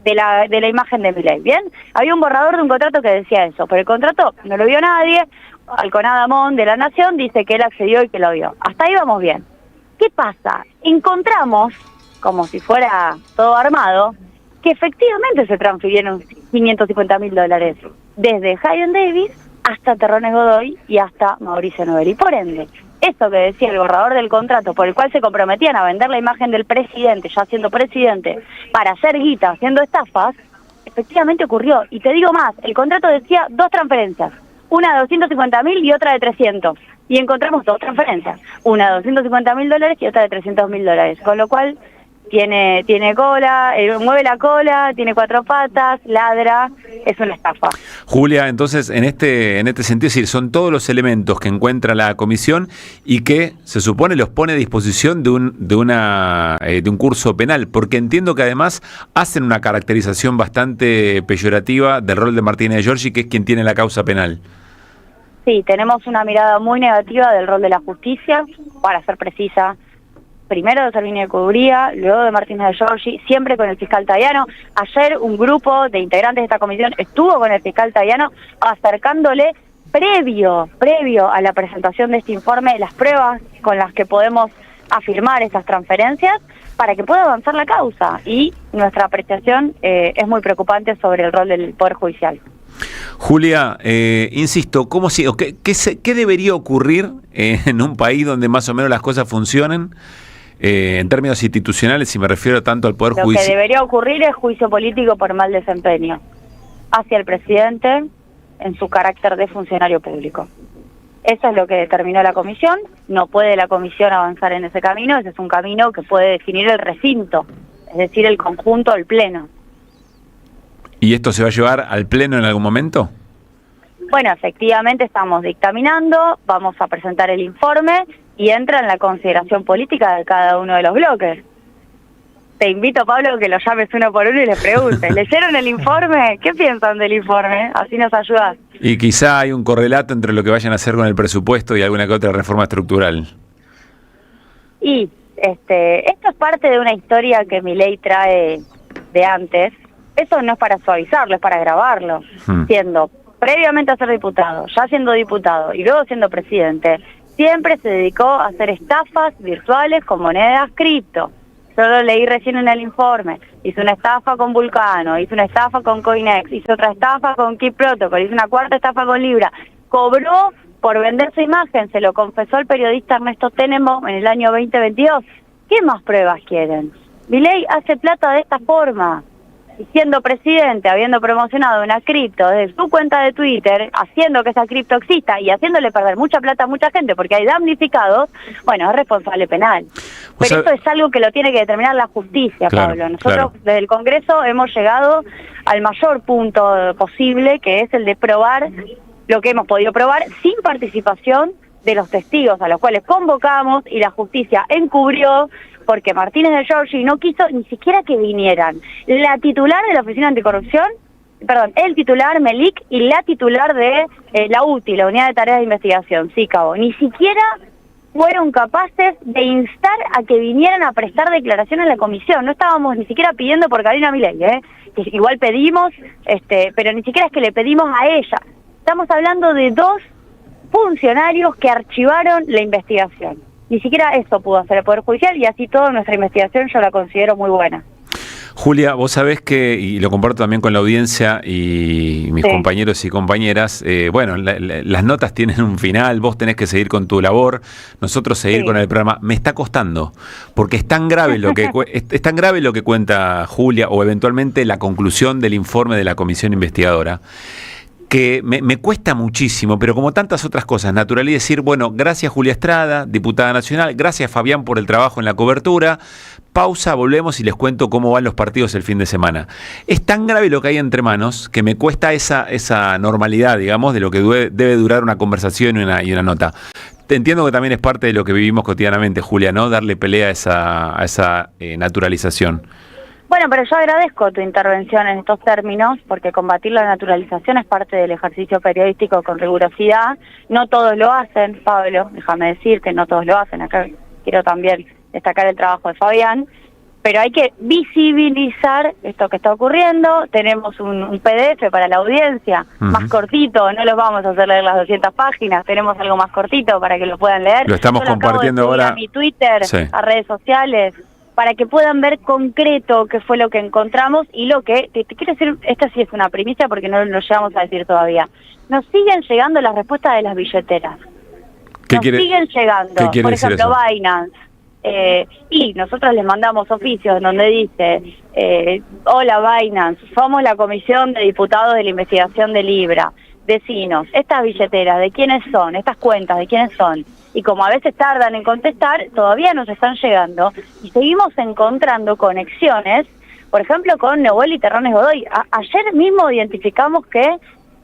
de la imagen de Milei, ¿bien? Había un borrador de un contrato que decía eso, pero el contrato no lo vio nadie. Alconada Amón de La Nación dice que él accedió y que lo vio. Hasta ahí vamos bien. ¿Qué pasa? Encontramos, como si fuera todo armado, que efectivamente se transfirieron $550.000 desde Hayden Davis hasta Terrones Godoy y hasta Mauricio Novelli. Por ende, eso que decía el borrador del contrato, por el cual se comprometían a vender la imagen del presidente, ya siendo presidente, para hacer guita haciendo estafas, efectivamente ocurrió. Y te digo más, el contrato decía 2 transferencias, una de $250.000 y otra de 300. Y encontramos 2 transferencias, una de $250.000 y otra de $300.000, con lo cual tiene cola, mueve la cola, tiene 4 patas, ladra, es una estafa. Julia, entonces en este sentido, es decir, son todos los elementos que encuentra la comisión y que se supone los pone a disposición de un curso penal, porque entiendo que además hacen una caracterización bastante peyorativa del rol de Martina de Giorgi, que es quien tiene la causa penal. Sí, tenemos una mirada muy negativa del rol de la justicia, para ser precisa, primero de Servini de Cubría, luego de Martínez de Giorgi, siempre con el fiscal Tayano. Ayer un grupo de integrantes de esta comisión estuvo con el fiscal Tayano acercándole previo a la presentación de este informe las pruebas con las que podemos afirmar estas transferencias para que pueda avanzar la causa. Y nuestra apreciación es muy preocupante sobre el rol del Poder Judicial. Julia, insisto, ¿qué debería ocurrir en un país donde más o menos las cosas funcionen en términos institucionales, si me refiero tanto al Poder Judicial? Lo que debería ocurrir es juicio político por mal desempeño hacia el presidente en su carácter de funcionario público. Eso es lo que determinó la comisión. No puede la comisión avanzar en ese camino. Ese es un camino que puede definir el recinto es decir, el conjunto del Pleno. ¿Y esto se va a llevar al Pleno en algún momento? Bueno, efectivamente estamos dictaminando, vamos a presentar el informe y entra en la consideración política de cada uno de los bloques. Te invito, Pablo, que lo llames uno por uno y les preguntes, ¿leyeron el informe? ¿Qué piensan del informe? Así nos ayudas. Y quizá hay un correlato entre lo que vayan a hacer con el presupuesto y alguna que otra reforma estructural. Y esto es parte de una historia que Milei trae de antes. Eso no es para suavizarlo, es para grabarlo. Siendo previamente a ser diputado, ya siendo diputado y luego siendo presidente, siempre se dedicó a hacer estafas virtuales con monedas cripto. Yo lo leí recién en el informe. Hizo una estafa con Vulcano, hizo una estafa con Coinex, hizo otra estafa con Key Protocol, hizo una cuarta estafa con Libra. Cobró por vender su imagen, se lo confesó el periodista Ernesto Tenenbaum en el año 2022. ¿Qué más pruebas quieren? Milei hace plata de esta forma. Y siendo presidente, habiendo promocionado una cripto desde su cuenta de Twitter, haciendo que esa cripto exista y haciéndole perder mucha plata a mucha gente porque hay damnificados, bueno, es responsable penal. Pero esto es algo que lo tiene que determinar la justicia, claro, Pablo. Nosotros desde el Congreso hemos llegado al mayor punto posible, que es el de probar lo que hemos podido probar sin participación de los testigos a los cuales convocamos y la justicia encubrió porque Martínez de Giorgi no quiso ni siquiera que vinieran la titular de la Oficina Anticorrupción, el titular Melik y la titular de la UTI, la Unidad de Tareas de Investigación, SICABO. Ni siquiera fueron capaces de instar a que vinieran a prestar declaración en la comisión. No estábamos ni siquiera pidiendo por Karina Milei, que igual pedimos, pero ni siquiera es que le pedimos a ella. Estamos hablando de 2 funcionarios que archivaron la investigación. Ni siquiera eso pudo hacer el Poder Judicial y así toda nuestra investigación yo la considero muy buena. Julia, vos sabés que, y lo comparto también con la audiencia y mis compañeros y compañeras, las notas tienen un final, vos tenés que seguir con tu labor, nosotros seguir con el programa. Me está costando, porque es tan grave lo que es tan grave lo que cuenta Julia o eventualmente la conclusión del informe de la comisión investigadora, que me cuesta muchísimo, pero como tantas otras cosas, natural y decir, bueno, gracias Julia Estrada, diputada nacional, gracias Fabián por el trabajo en la cobertura, pausa, volvemos y les cuento cómo van los partidos el fin de semana. Es tan grave lo que hay entre manos que me cuesta esa normalidad, digamos, de lo que debe durar una conversación y una nota. Te entiendo que también es parte de lo que vivimos cotidianamente, Julia, ¿no? Darle pelea a esa naturalización. Bueno, pero yo agradezco tu intervención en estos términos, porque combatir la naturalización es parte del ejercicio periodístico con rigurosidad. No todos lo hacen, Pablo, déjame decir que no todos lo hacen. Acá quiero también destacar el trabajo de Fabián, pero hay que visibilizar esto que está ocurriendo. Tenemos un PDF para la audiencia, más cortito, no los vamos a hacer leer las 200 páginas, tenemos algo más cortito para que lo puedan leer. Lo estamos compartiendo ahora a mi Twitter, a redes sociales, para que puedan ver concreto qué fue lo que encontramos y lo que, te quiero decir, esta sí es una primicia porque no lo llegamos a decir todavía. Nos siguen llegando las respuestas de las billeteras. Siguen llegando, por ejemplo, Binance. Y nosotros les mandamos oficios donde dice, hola Binance, somos la Comisión de Diputados de la Investigación de Libra. Decinos, estas billeteras, ¿de quiénes son? Estas cuentas, ¿de quiénes son? Y como a veces tardan en contestar, todavía nos están llegando y seguimos encontrando conexiones, por ejemplo, con Neuel y Terrones Godoy. Ayer mismo identificamos que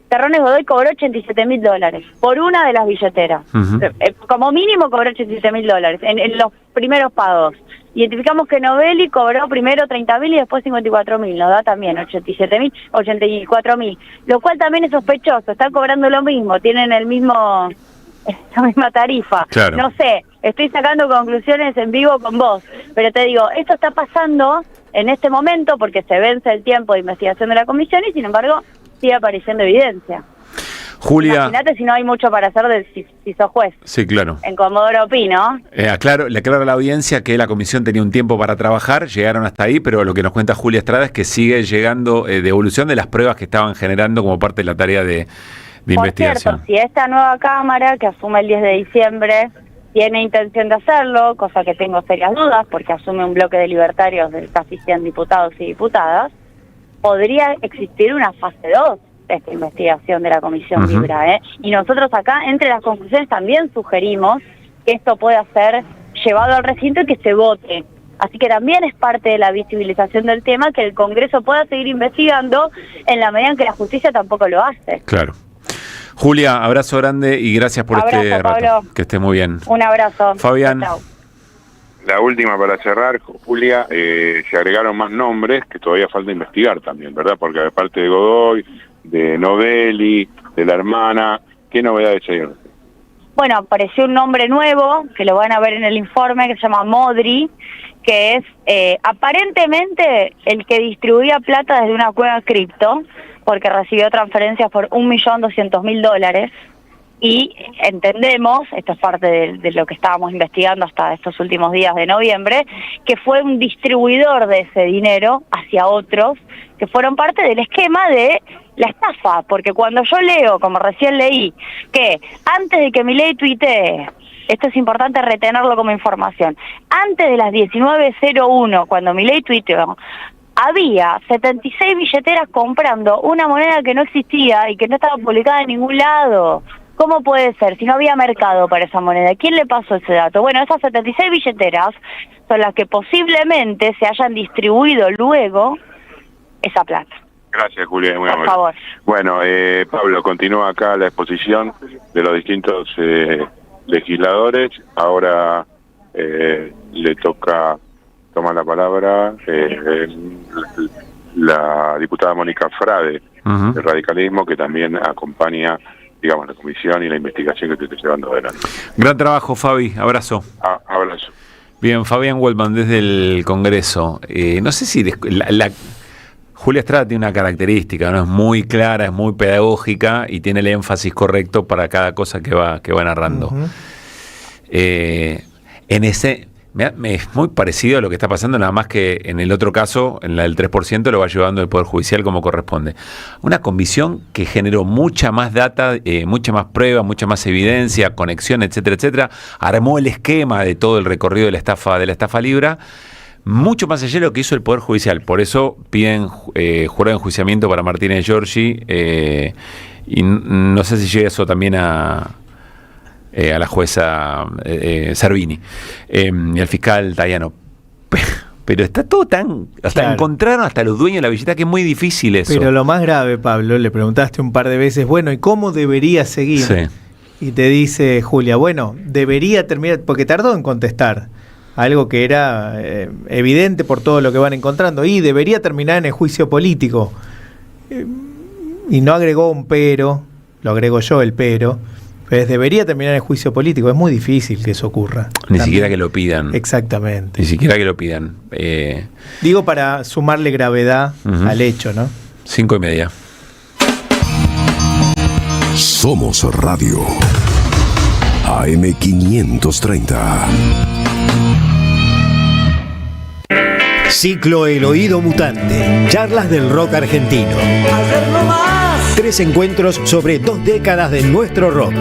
Terrones Godoy cobró $87.000 por una de las billeteras. Como mínimo cobró $87.000 en los primeros pagos. Identificamos que Novelli cobró primero 30.000 y después 54.000, nos da también 87.000, 84.000, lo cual también es sospechoso, están cobrando lo mismo, tienen la misma tarifa. Claro. No sé, estoy sacando conclusiones en vivo con vos, pero te digo, esto está pasando en este momento porque se vence el tiempo de investigación de la comisión y sin embargo sigue apareciendo evidencia. Julia. Imagínate si no hay mucho para hacer si sos juez. Sí, claro. En Comodoro Pi, ¿no? Le aclaro a la audiencia que la comisión tenía un tiempo para trabajar, llegaron hasta ahí, pero lo que nos cuenta Julia Estrada es que sigue llegando devolución de las pruebas que estaban generando como parte de la tarea de investigación. Por cierto, si esta nueva Cámara, que asume el 10 de diciembre, tiene intención de hacerlo, cosa que tengo serias dudas, porque asume un bloque de libertarios de casi 100 diputados y diputadas, podría existir una fase 2. Esta investigación de la Comisión Libra, y nosotros acá entre las conclusiones también sugerimos que esto pueda ser llevado al recinto y que se vote Así que también es parte de la visibilización del tema que el Congreso pueda seguir investigando en la medida en que la justicia tampoco lo hace. Claro. Julia, abrazo grande y gracias por Abrazo, este rato. Pablo. Que esté muy bien. Un abrazo. Fabián. Chau. La última para cerrar, Julia, se agregaron más nombres que todavía falta investigar también, ¿verdad? Porque aparte de Godoy, de Novelli, de la hermana, ¿qué novedades hay? Bueno, apareció un nombre nuevo, que lo van a ver en el informe, que se llama Modri, que es aparentemente el que distribuía plata desde una cueva cripto, porque recibió transferencias por $1.200.000, y entendemos, esto es parte de lo que estábamos investigando hasta estos últimos días de noviembre, que fue un distribuidor de ese dinero hacia otros, que fueron parte del esquema de la estafa, porque cuando yo leo, como recién leí, que antes de que Milei tuitee, esto es importante retenerlo como información, antes de las 19:01, cuando Milei tuiteó, había 76 billeteras comprando una moneda que no existía y que no estaba publicada en ningún lado. ¿Cómo puede ser? Si no había mercado para esa moneda, ¿quién le pasó ese dato? Bueno, esas 76 billeteras son las que posiblemente se hayan distribuido luego esa plata. Gracias, Julia, muy amable. Por favor. Bueno, Pablo, continúa acá la exposición de los distintos legisladores. Ahora le toca tomar la palabra la diputada Mónica Frade, del radicalismo, que también acompaña, digamos, la comisión y la investigación que te estoy llevando adelante. Gran trabajo, Fabi. Abrazo. Abrazo. Bien, Fabián Waldman desde el Congreso. No sé si Julia Estrada tiene una característica, ¿no? Es muy clara, es muy pedagógica y tiene el énfasis correcto para cada cosa que va narrando. En ese... es muy parecido a lo que está pasando, nada más que en el otro caso, en la del 3%, lo va llevando el Poder Judicial como corresponde. Una comisión que generó mucha más data, mucha más prueba, mucha más evidencia, conexión, etcétera, etcétera. Armó el esquema de todo el recorrido de la estafa Libra, mucho más allá de lo que hizo el Poder Judicial. Por eso piden jurado de enjuiciamiento para Martínez Giorgi, y no sé si llega eso también a la jueza Servini y al fiscal Tayano. Pero está todo tan... Hasta encontraron hasta los dueños de la billetera, que es muy difícil eso. Pero lo más grave, Pablo, le preguntaste un par de veces, bueno, ¿y cómo debería seguir? Sí. Y te dice Julia, bueno, debería terminar, porque tardó en contestar algo que era evidente por todo lo que van encontrando, y debería terminar en el juicio político. Y no agregó un pero, lo agrego yo el pero, pues debería terminar en el juicio político. Es muy difícil que eso ocurra. Ni siquiera que lo pidan. Exactamente. Ni siquiera que lo pidan. Digo, para sumarle gravedad al hecho, ¿no? 5:30. Somos Radio AM530. Ciclo El Oído Mutante. Charlas del rock argentino. 3 encuentros sobre 2 décadas de nuestro rock.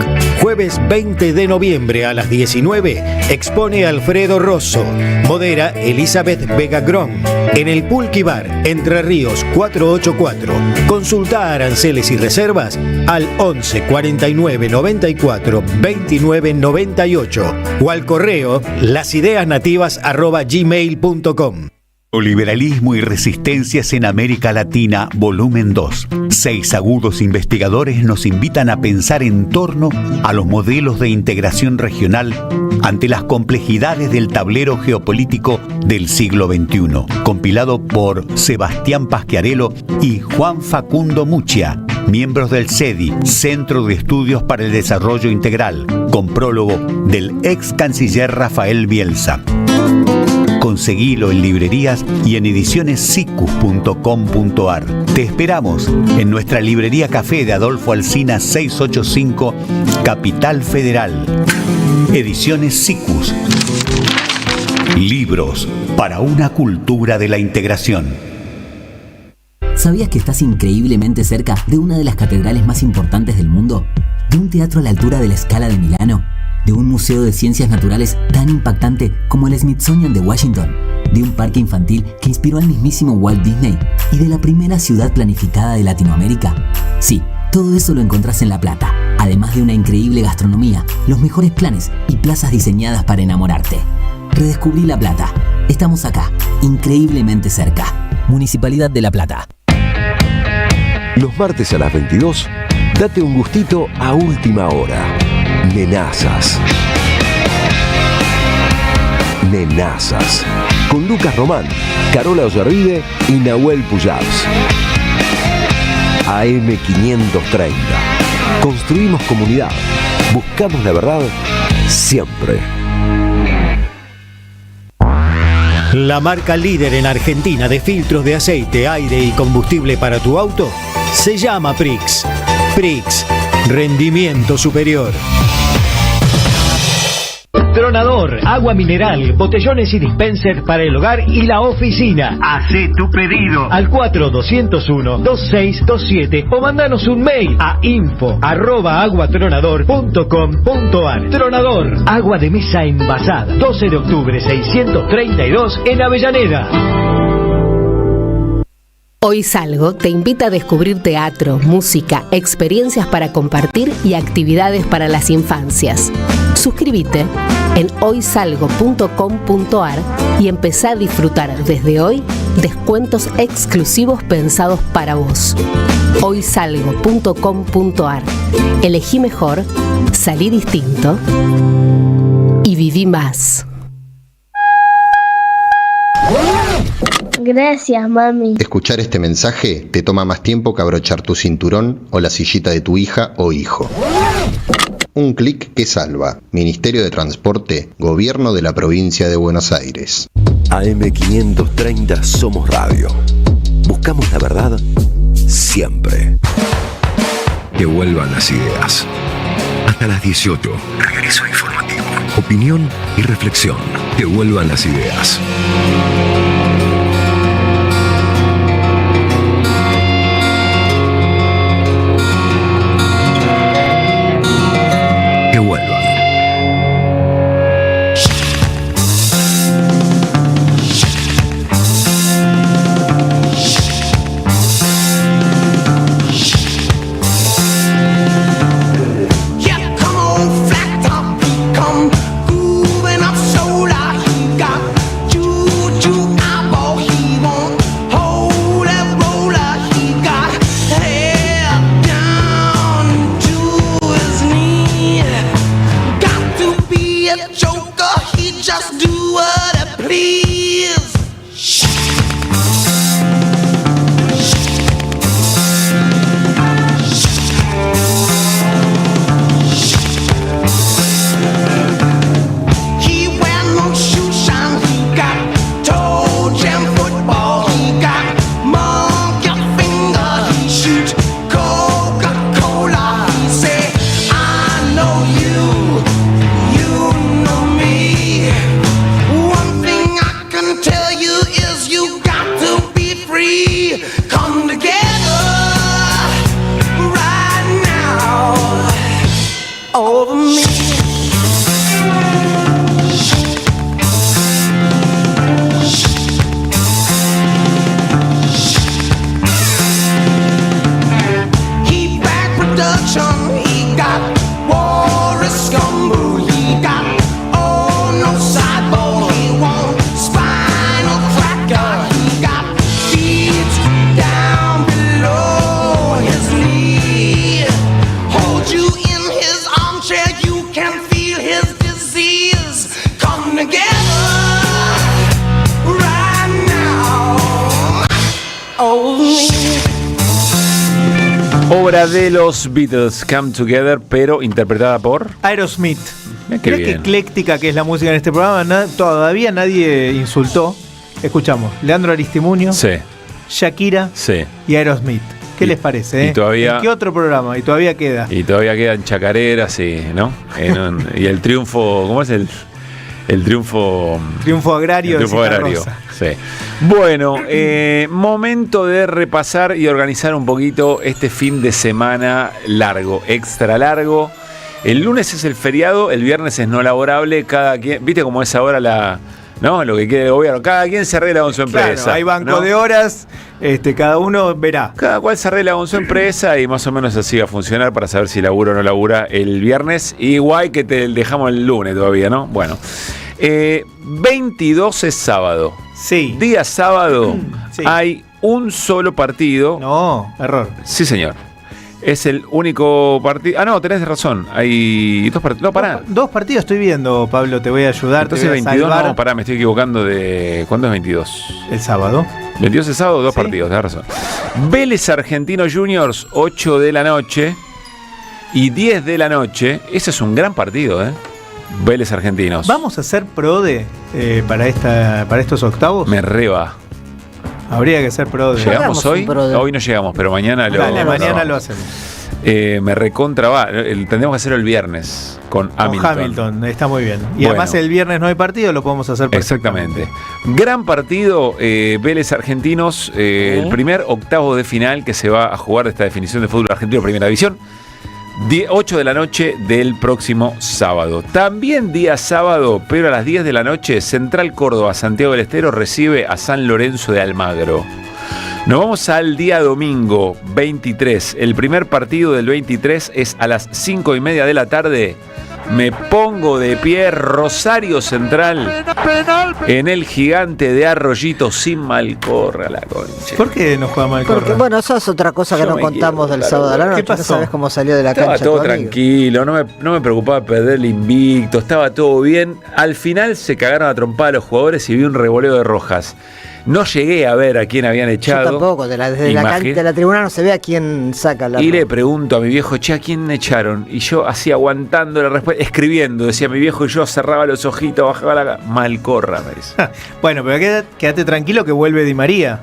Jueves 20 de noviembre a las 19, expone Alfredo Rosso. Modera Elizabeth Vega Grón. En el Pulqui Bar, Entre Ríos 484. Consulta aranceles y reservas al 11 49 94 29 98 o al correo lasideasnativas@gmail.com. Liberalismo y resistencias en América Latina, volumen 2. 6 agudos investigadores nos invitan a pensar en torno a los modelos de integración regional ante las complejidades del tablero geopolítico del siglo XXI. Compilado por Sebastián Pasquiarello y Juan Facundo Muccia, miembros del CEDI, Centro de Estudios para el Desarrollo Integral, con prólogo del ex canciller Rafael Bielsa. Conseguilo en librerías y en edicionessicus.com.ar. Te esperamos en nuestra librería café de Adolfo Alsina 685, Capital Federal. Ediciones Sicus. Libros para una cultura de la integración. ¿Sabías que estás increíblemente cerca de una de las catedrales más importantes del mundo? ¿De un teatro a la altura de la Scala de Milano? ¿De un museo de ciencias naturales tan impactante como el Smithsonian de Washington? ¿De un parque infantil que inspiró al mismísimo Walt Disney? ¿Y de la primera ciudad planificada de Latinoamérica? Sí, todo eso lo encontrás en La Plata, además de una increíble gastronomía, los mejores planes y plazas diseñadas para enamorarte. Redescubrí La Plata. Estamos acá, increíblemente cerca. Municipalidad de La Plata. Los martes a las 22, date un gustito a última hora. Nenazas. Nenazas. Con Lucas Román, Carola Ollarvide y Nahuel Pujals. AM530. Construimos comunidad. Buscamos la verdad siempre. La marca líder en Argentina de filtros de aceite, aire y combustible para tu auto se llama Prix. Prix, rendimiento superior. Tronador, agua mineral, botellones y dispensers para el hogar y la oficina. Hacé tu pedido al 4201-2627 o mandanos un mail a info@aguatronador.com.ar. Tronador, agua de mesa envasada. 12 de octubre 632 en Avellaneda. Hoy Salgo te invita a descubrir teatro, música, experiencias para compartir y actividades para las infancias. Suscríbete en hoysalgo.com.ar y empezá a disfrutar desde hoy descuentos exclusivos pensados para vos. hoysalgo.com.ar. Elegí mejor, salí distinto y viví más. Gracias, mami. Escuchar este mensaje te toma más tiempo que abrochar tu cinturón o la sillita de tu hija o hijo. Un clic que salva. Ministerio de Transporte, Gobierno de la Provincia de Buenos Aires. AM530 Somos Radio. Buscamos la verdad siempre. Que vuelvan las ideas. Hasta las 18. Regreso informativo. Opinión y reflexión. Que vuelvan las ideas. Que vuelvan. Obra de los Beatles, Come Together, pero interpretada por Aerosmith. Qué Mirá qué ecléctica que es la música en este programa. Todavía nadie insultó. Escuchamos Leandro Aristimuño, Sí. Shakira Sí. y Aerosmith. ¿Qué les parece? y todavía- ¿En qué otro programa? Y todavía queda. Y todavía quedan chacareras, ¿no? Y el triunfo, ¿cómo es el triunfo? Triunfo agrario. El triunfo de Santa agrario. Rosa. Sí. Bueno, momento de repasar y organizar un poquito este fin de semana largo, extra largo. El lunes es el feriado, el viernes es no laborable, cada quien, ¿viste cómo es ahora ¿no? Lo que quiere el gobierno? Cada quien se arregla con su empresa. Claro, hay banco ¿no? de horas, cada uno verá. Cada cual se arregla con su empresa y más o menos así va a funcionar para saber si labura o no labura el viernes. Igual que te dejamos el lunes todavía, ¿no? Bueno. 22 es sábado. Sí. Día sábado Sí. hay un solo partido. No, error. Sí, señor. Es el único partido. Ah, no, tenés razón. Hay dos partidos. No, pará. Dos partidos estoy viendo, Pablo, te voy a ayudar. Entonces te voy a 22, salvar. no, pará, me estoy equivocando de... ¿Cuándo es 22? El sábado. 22 es sábado, dos partidos, tenés razón. Vélez Argentino Juniors, 8 de la noche y 10 de la noche. Ese es un gran partido, ¿eh? Vélez Argentinos. ¿Vamos a hacer PRODE para estos octavos? Me reba. Habría que ser PRODE. ¿Llegamos hoy? Hoy no llegamos, pero mañana lo... Dale, mañana lo hacemos. Me recontra va. Tendremos que hacerlo el viernes con Hamilton. Está muy bien. Y Bueno. además el viernes no hay partido, lo podemos hacer Exactamente. Gran partido, Vélez Argentinos, el primer octavo de final que se va a jugar de esta definición de fútbol argentino Primera División. 8 de la noche del próximo sábado. También día sábado, pero a las 10 de la noche, Central Córdoba, Santiago del Estero recibe a San Lorenzo de Almagro. Nos vamos al día domingo 23. El primer partido del 23 es a las 5:30 de la tarde. Me pongo de pie, Rosario Central en el Gigante de Arroyito sin Malcorra, la concha. ¿Por qué no juega Malcorra? Porque, bueno, eso es otra cosa que Yo no me contamos quiero, del sábado a la noche. ¿Qué pasó? No sabes cómo salió de la Estaba cancha. todo tu amigo. tranquilo, no me preocupaba perder el invicto, estaba todo bien. Al final se cagaron a trompada los jugadores y vi un revoleo de rojas. No llegué a ver a quién habían echado. Yo tampoco, desde la tribuna no se ve a quién saca la... Y le pregunto a mi viejo, che, ¿a quién echaron? Y yo así aguantando la respuesta, escribiendo, decía mi viejo, y yo cerraba los ojitos, bajaba la... Malcorra, me dice. Bueno, pero quédate tranquilo que vuelve Di María.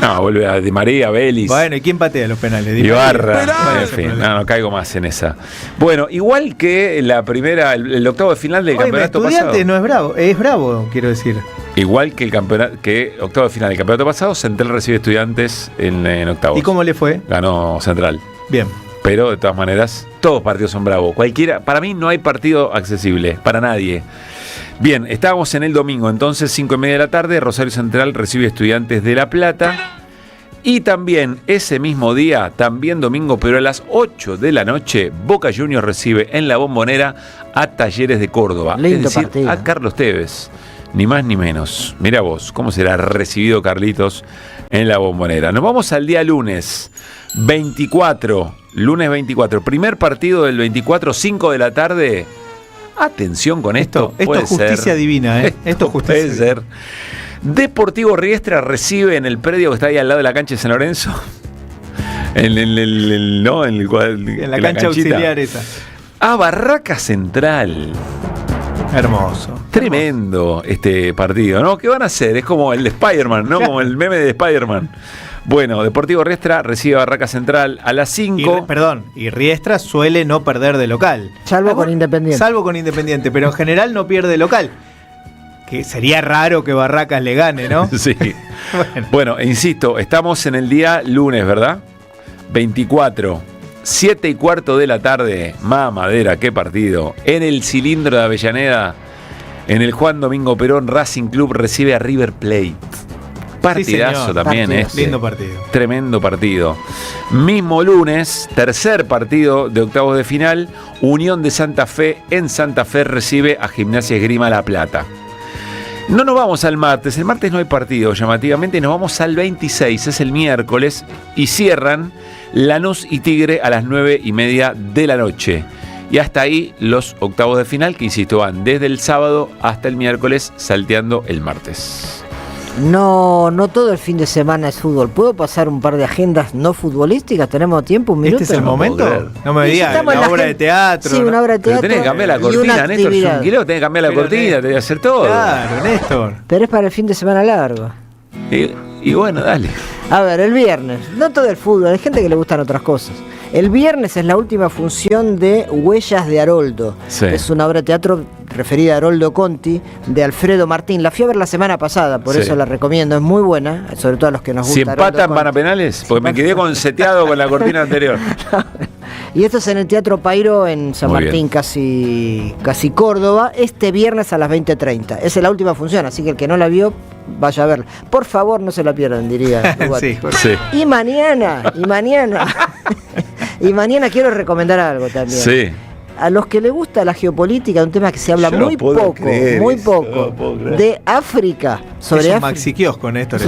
No, vuelve a Di María, Vélez. Bueno, ¿y quién patea los penales? Di Ibarra. María. En fin, no caigo más en esa. Bueno, igual que la primera, el octavo de final del campeonato pasado. Estudiantes no es bravo, es bravo, quiero decir. Igual que el campeonato, que octavo de final del campeonato pasado, Central recibe Estudiantes en octavos. ¿Y cómo le fue? Ganó Central. Bien. Pero de todas maneras, todos partidos son bravos. Cualquiera, para mí no hay partido accesible, para nadie. Bien, estábamos en el domingo, entonces 5:30 de la tarde, Rosario Central recibe Estudiantes de La Plata. Y también ese mismo día, también domingo, pero a las 8 de la noche, Boca Juniors recibe en la Bombonera a Talleres de Córdoba. Lindo es decir, partido. a Carlos Tevez. Ni más ni menos. Mira vos, cómo será recibido Carlitos en la Bombonera. Nos vamos al día lunes 24. Lunes 24. Primer partido del 24, 5 de la tarde. Atención con esto. Esto es justicia divina, ¿eh? Esto es justicia puede ser. Deportivo Riestra recibe en el predio que está ahí al lado de la cancha de San Lorenzo. En la cancha auxiliar esa. A Barraca Central. Hermoso. Tremendo este partido, ¿no? ¿Qué van a hacer? Es como el de Spider-Man, ¿no? Como el meme de Spider-Man. Bueno, Deportivo Riestra recibe a Barraca Central a las 5. Y Riestra suele no perder de local. Salvo con Independiente. Salvo con Independiente, pero en general no pierde de local. Que sería raro que Barracas le gane, ¿no? Sí. Bueno, insisto, estamos en el día lunes, ¿verdad? 24. 7:15 de la tarde, mamadera, qué partido. En el cilindro de Avellaneda, en el Juan Domingo Perón, Racing Club recibe a River Plate. Partidazo señor, también este. Lindo partido. Tremendo partido. Mismo lunes, tercer partido de octavos de final, Unión de Santa Fe en Santa Fe recibe a Gimnasia Esgrima La Plata. No nos vamos al martes, el martes no hay partido llamativamente, nos vamos al 26, es el miércoles, y cierran Lanús y Tigre a las 9:30 de la noche. Y hasta ahí los octavos de final, que insisto, van desde el sábado hasta el miércoles, salteando el martes. No todo el fin de semana es fútbol. ¿Puedo pasar un par de agendas no futbolísticas? ¿Tenemos tiempo? ¿Un minuto? ¿Este es el momento? No me digas, estamos en la la obra gen- de teatro. Sí, una obra de teatro. Pero tenés que cambiar la y una cortina, Néstor, es actividad. un kilo, tenés que cambiar la cortina, tenés que hacer todo. Claro, Néstor. Pero es para el fin de semana largo. Y bueno, dale. A ver, el viernes, no todo el fútbol, hay gente que le gustan otras cosas. El viernes es la última función de Huellas de Haroldo. Sí. Es una obra de teatro referida a Haroldo Conti, de Alfredo Martín. La fui a ver la semana pasada, por Sí. eso la recomiendo, es muy buena, sobre todo a los que nos Si gusta Haroldo empatan, van a Conti. penales, porque me quedé conceteado con la cortina anterior. Y esto es en el Teatro Pairo en San Muy Martín, casi Córdoba, este viernes a las 20:30. Esa es la última función, así que el que no la vio, vaya a verla. Por favor, no se la pierdan, diría Dubati. Sí. Y mañana, y mañana quiero recomendar algo también. Sí. a los que les gusta la geopolítica, un tema que se habla muy poco, de África, sobre África. Maxi kiosco, Néstor.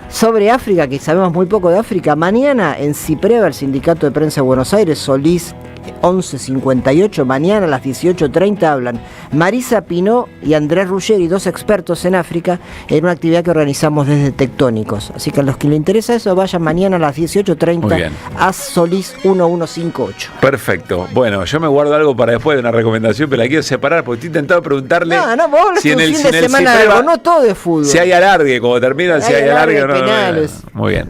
Sobre África, que sabemos muy poco de África. Mañana en CIPREVA, el Sindicato de Prensa de Buenos Aires, Solís 1158, mañana a las 18:30 hablan Marisa Pinó y Andrés Ruggeri, 2 expertos en África, en una actividad que organizamos desde Tectónicos. Así que a los que les interesa eso, vayan mañana a las 18:30 a Solís 1158. Perfecto. Bueno, yo me guardo algo para después de una recomendación, pero la quiero separar porque estoy intentando preguntarle vos si en el fin de semana CIPREVA, algo, no todo de fútbol. si hay alargue, como termina, si hay alargue o no. Penales. Muy bien.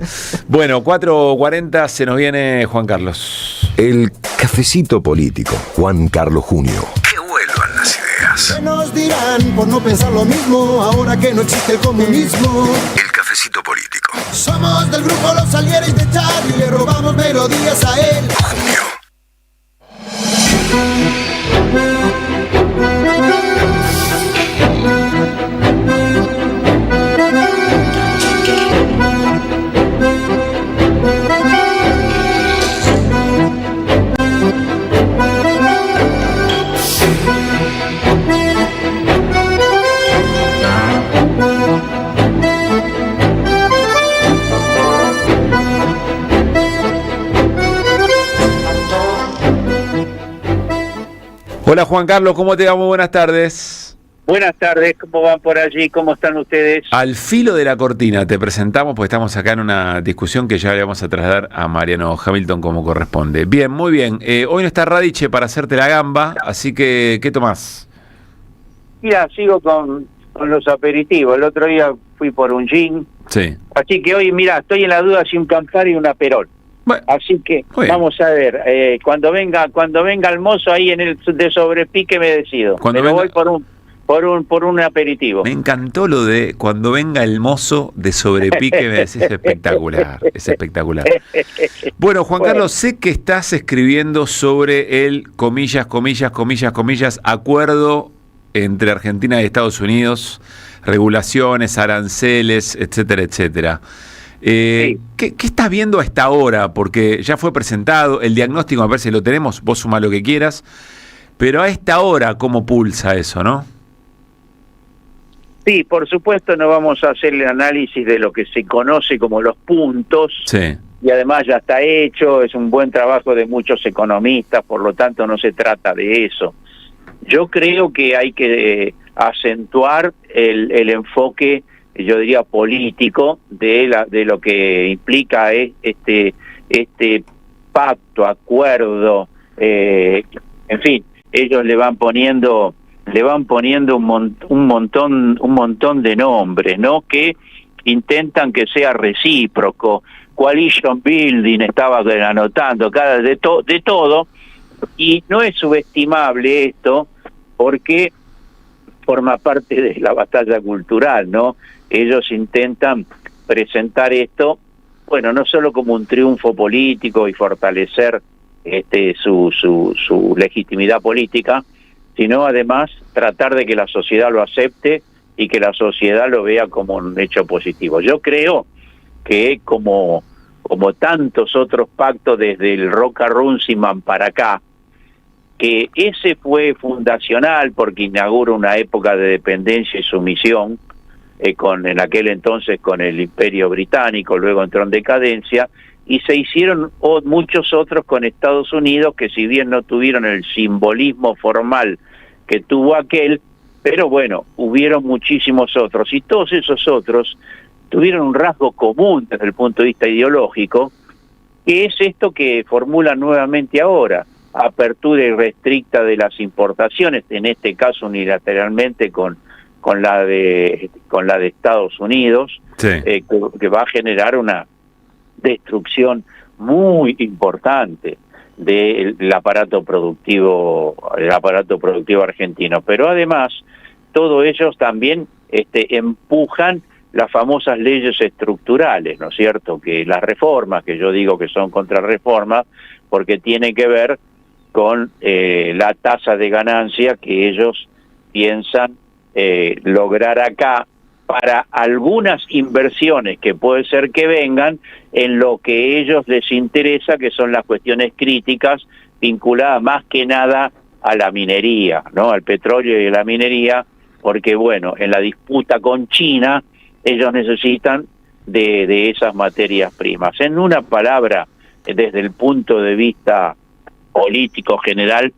Bueno, 4:40 se nos viene Juan Carlos. El cafecito político, Juan Carlos Junio. Que vuelvan las ideas. ¿Qué nos dirán por no pensar lo mismo ahora que no existe el comunismo? El cafecito político. Somos del grupo Los Salieres de Charlie y le robamos melodías a él. Junio. Hola Juan Carlos, ¿cómo te va? Muy buenas tardes. Buenas tardes, ¿cómo van por allí? ¿Cómo están ustedes? Al filo de la cortina te presentamos, porque estamos acá en una discusión que ya le vamos a trasladar a Mariano Hamilton como corresponde. Bien, muy bien. Hoy no está Radiche para hacerte la gamba, así que ¿qué tomás? Mira, sigo con los aperitivos. El otro día fui por un gin. Sí. Así que hoy, mira, estoy en la duda si un Campari y un Aperol. Bueno, así que vamos a ver, cuando venga el mozo ahí en el de sobrepique me decido. Pero voy por un aperitivo. Me encantó lo de cuando venga el mozo de sobrepique, me decís, es espectacular, es espectacular. Bueno, Juan Carlos, sé que estás escribiendo sobre el comillas, acuerdo entre Argentina y Estados Unidos, regulaciones, aranceles, etcétera, etcétera. ¿Qué estás viendo a esta hora? Porque ya fue presentado, el diagnóstico a ver si lo tenemos, vos sumá lo que quieras, pero a esta hora, ¿cómo pulsa eso, no? Sí, por supuesto no vamos a hacer el análisis de lo que se conoce como los puntos, sí. Y además ya está hecho, es un buen trabajo de muchos economistas, por lo tanto no se trata de eso. Yo creo que hay que acentuar el enfoque, yo diría político, de lo que implica este pacto, acuerdo, en fin, ellos le van poniendo un montón de nombres, ¿no? Que intentan que sea recíproco. Coalition Building estaba anotando de todo, y no es subestimable esto porque forma parte de la batalla cultural, ¿no? Ellos intentan presentar esto, bueno, no solo como un triunfo político y fortalecer su legitimidad política, sino además tratar de que la sociedad lo acepte y que la sociedad lo vea como un hecho positivo. Yo creo que como tantos otros pactos desde el Roca-Runciman para acá, que ese fue fundacional porque inaugura una época de dependencia y sumisión, en aquel entonces con el Imperio Británico, luego entró en decadencia, y se hicieron muchos otros con Estados Unidos que si bien no tuvieron el simbolismo formal que tuvo aquel, pero bueno, hubieron muchísimos otros, y todos esos otros tuvieron un rasgo común desde el punto de vista ideológico, que es esto que formulan nuevamente ahora: apertura irrestricta de las importaciones, en este caso unilateralmente con la de Estados Unidos, sí. Que va a generar una destrucción muy importante del aparato productivo argentino. Pero además, todos ellos también empujan las famosas leyes estructurales, ¿no es cierto? Que las reformas, que yo digo que son contrarreformas, porque tiene que ver con la tasa de ganancia que ellos piensan lograr acá para algunas inversiones que puede ser que vengan en lo que a ellos les interesa, que son las cuestiones críticas vinculadas más que nada a la minería, ¿no? Al petróleo y a la minería, porque bueno, en la disputa con China, ellos necesitan de esas materias primas. En una palabra, desde el punto de vista político general,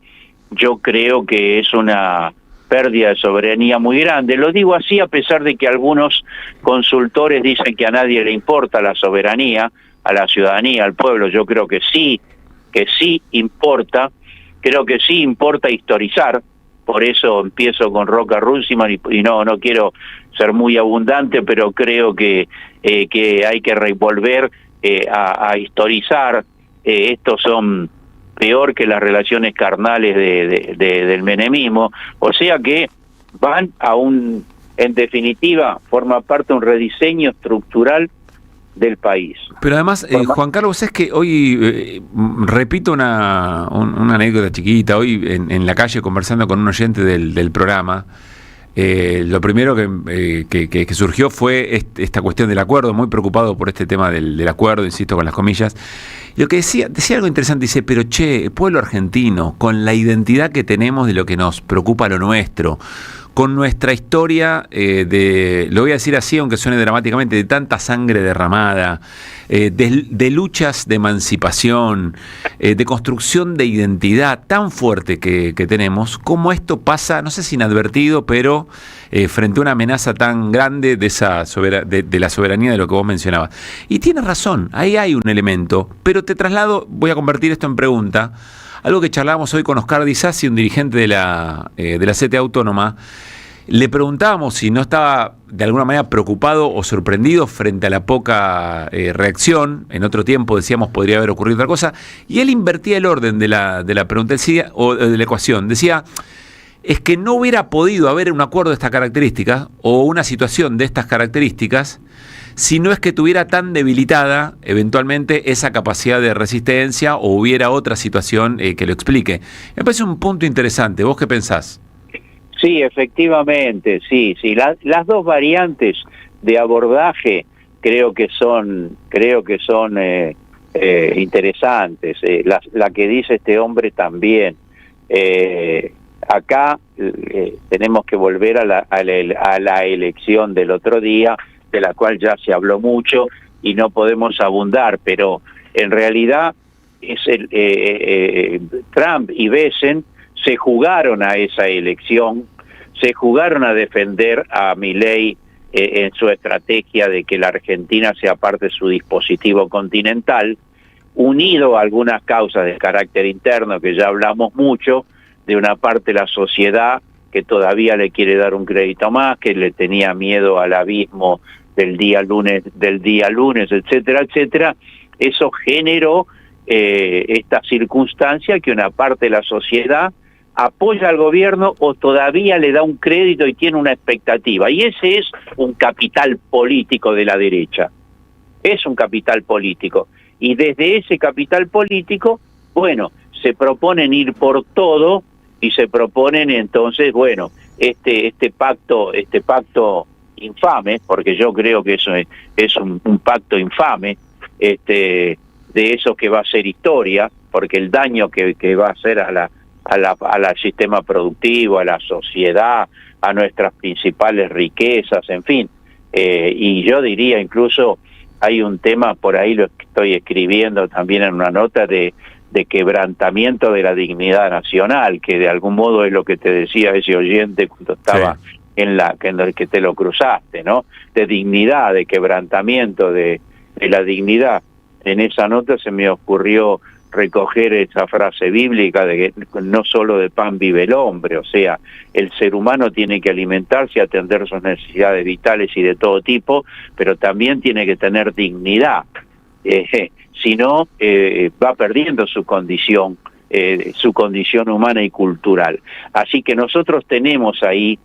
yo creo que es una pérdida de soberanía muy grande. Lo digo así a pesar de que algunos consultores dicen que a nadie le importa la soberanía, a la ciudadanía, al pueblo. Yo creo que sí importa. Creo que sí importa historizar. Por eso empiezo con Roca Runciman y no quiero ser muy abundante, pero creo que hay que volver a historizar. Estos son peor que las relaciones carnales del menemismo, o sea que van en definitiva, forma parte de un rediseño estructural del país. Pero además, Juan Carlos, es que hoy, repito una anécdota chiquita, hoy en la calle conversando con un oyente del programa, lo primero que surgió fue esta cuestión del acuerdo, muy preocupado por este tema del acuerdo, insisto con las comillas. Lo que decía algo interesante, dice, pero el pueblo argentino, con la identidad que tenemos de lo que nos preocupa lo nuestro, con nuestra historia lo voy a decir así, aunque suene dramáticamente, de tanta sangre derramada, de luchas de emancipación, de construcción de identidad tan fuerte que tenemos, cómo esto pasa, no sé si inadvertido, pero frente a una amenaza tan grande de la soberanía de lo que vos mencionabas. Y tienes razón, ahí hay un elemento, pero te traslado, voy a convertir esto en pregunta, algo que charlábamos hoy con Oscar Di Sassi, un dirigente de la CTA Autónoma. Le preguntábamos si no estaba de alguna manera preocupado o sorprendido frente a la poca reacción. En otro tiempo decíamos podría haber ocurrido otra cosa. Y él invertía el orden de la pregunta, decía, o de la ecuación. Decía, es que no hubiera podido haber un acuerdo de estas características o una situación de estas características si no es que tuviera tan debilitada eventualmente esa capacidad de resistencia o hubiera otra situación que lo explique. Me parece un punto interesante. ¿Vos qué pensás? Sí, efectivamente, sí. Las dos variantes de abordaje creo que son interesantes. La que dice este hombre también. Acá tenemos que volver a la elección del otro día, de la cual ya se habló mucho y no podemos abundar, pero en realidad es Trump y Biden se jugaron a esa elección, se jugaron a defender a Milei en su estrategia de que la Argentina sea parte de su dispositivo continental, unido a algunas causas de carácter interno que ya hablamos mucho, de una parte de la sociedad que todavía le quiere dar un crédito más, que le tenía miedo al abismo del día lunes, etcétera, etcétera. Eso generó esta circunstancia que una parte de la sociedad apoya al gobierno o todavía le da un crédito y tiene una expectativa. Y ese es un capital político de la derecha. Es un capital político. Y desde ese capital político, bueno, se proponen ir por todo y se proponen entonces, bueno, este pacto infame, porque yo creo que eso es un pacto infame, de eso que va a ser historia, porque el daño que va a hacer al sistema productivo, a la sociedad, a nuestras principales riquezas, en fin. Y yo diría incluso, hay un tema, por ahí lo estoy escribiendo también en una nota, de quebrantamiento de la dignidad nacional, que de algún modo es lo que te decía ese oyente cuando estaba en el que te lo cruzaste, ¿no? De dignidad, de quebrantamiento de la dignidad. En esa nota se me ocurrió recoger esa frase bíblica de que no solo de pan vive el hombre, o sea, el ser humano tiene que alimentarse y atender sus necesidades vitales y de todo tipo, pero también tiene que tener dignidad, si no va perdiendo su condición humana y cultural. Así que nosotros tenemos ahí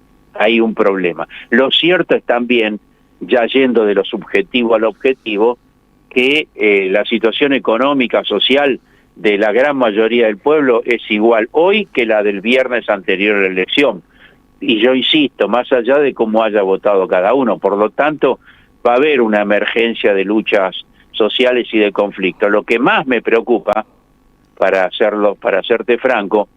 un problema. Lo cierto es también, ya yendo de lo subjetivo al objetivo, que la situación económica, social de la gran mayoría del pueblo es igual hoy que la del viernes anterior a la elección. Y yo insisto, más allá de cómo haya votado cada uno, por lo tanto, va a haber una emergencia de luchas sociales y de conflicto. Lo que más me preocupa, para serte franco,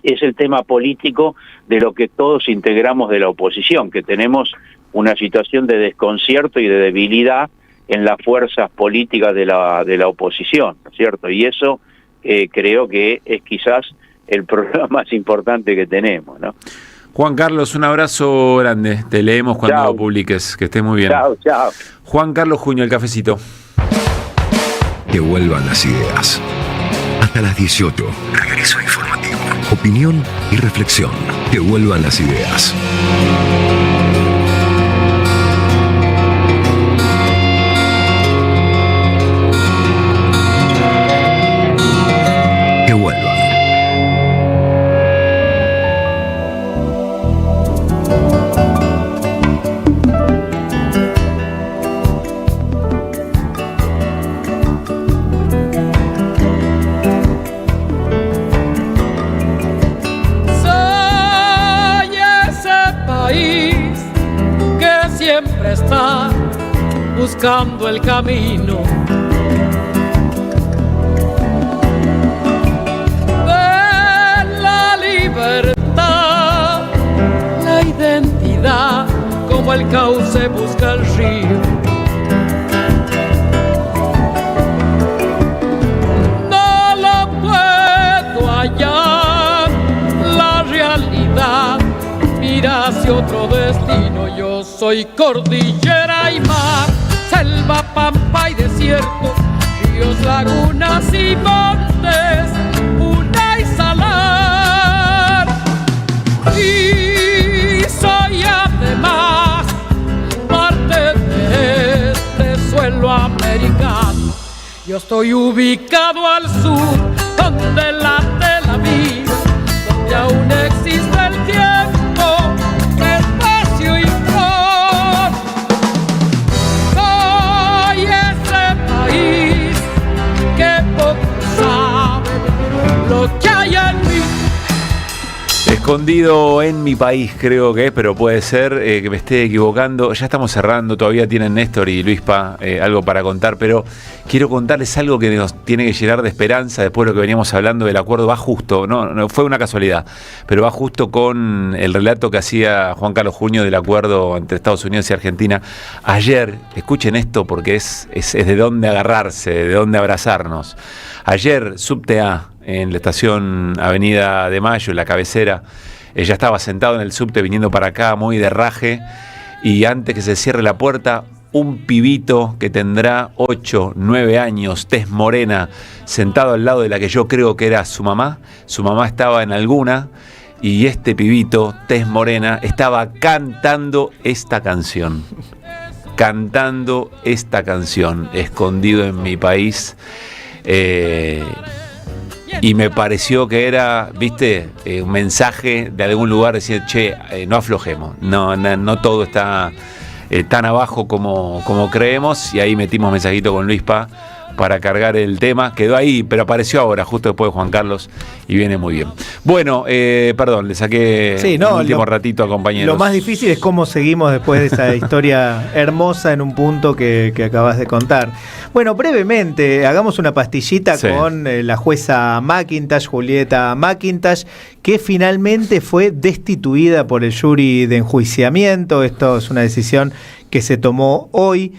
es el tema político de lo que todos integramos de la oposición, que tenemos una situación de desconcierto y de debilidad en las fuerzas políticas de la oposición, ¿no es cierto? Y eso creo que es quizás el problema más importante que tenemos, ¿no? Juan Carlos, un abrazo grande. Te leemos cuando lo publiques. Que estés muy bien. Chao, chao. Juan Carlos Juño, El Cafecito. Que vuelvan las ideas. Hasta las 18. Regreso informativo. Opinión y reflexión. Que vuelvan las ideas. Que vuelvan. Está buscando el camino de la libertad, la identidad, como el cauce busca el río. No lo puedo hallar, la realidad mira hacia otro destino. Yo soy cordillera y mar, selva, pampa y desierto, ríos, lagunas y montes, una y salar. Y soy además parte de este suelo americano. Yo estoy ubicado al sur, donde late la vida, donde aún existe el tiempo, espacio y flor. Soy ese país que poco sabe lo que hay en mí. Escondido en mi país, creo que es, pero puede ser que me esté equivocando. Ya estamos cerrando, todavía tienen Néstor y Luispa algo para contar, pero quiero contarles algo que nos tiene que llenar de esperanza después de lo que veníamos hablando del acuerdo. Va justo, no fue una casualidad, pero va justo con el relato que hacía Juan Carlos Juño del acuerdo entre Estados Unidos y Argentina. Ayer, escuchen esto porque es de dónde agarrarse, de dónde abrazarnos. Ayer, Subte A, en la estación Avenida de Mayo, en la cabecera, ella estaba sentado en el subte viniendo para acá, muy de raje, y antes que se cierre la puerta, un pibito que tendrá 8, 9 años, tez morena, sentado al lado de la que yo creo que era su mamá estaba en alguna, y este pibito, tez morena, estaba cantando esta canción, Escondido en mi país. Y me pareció que era, viste, un mensaje de algún lugar, decir, che, no aflojemos, no todo está tan abajo como creemos, y ahí metimos mensajito con Luispa para cargar el tema, quedó ahí, pero apareció ahora, justo después de Juan Carlos, y viene muy bien. Bueno, perdón, le saqué un último ratito a compañeros. Lo más difícil es cómo seguimos después de esa historia hermosa en un punto que acabas de contar. Bueno, brevemente, hagamos una pastillita con la jueza McIntosh, Julieta McIntosh, que finalmente fue destituida por el jury de enjuiciamiento. Esto es una decisión que se tomó hoy.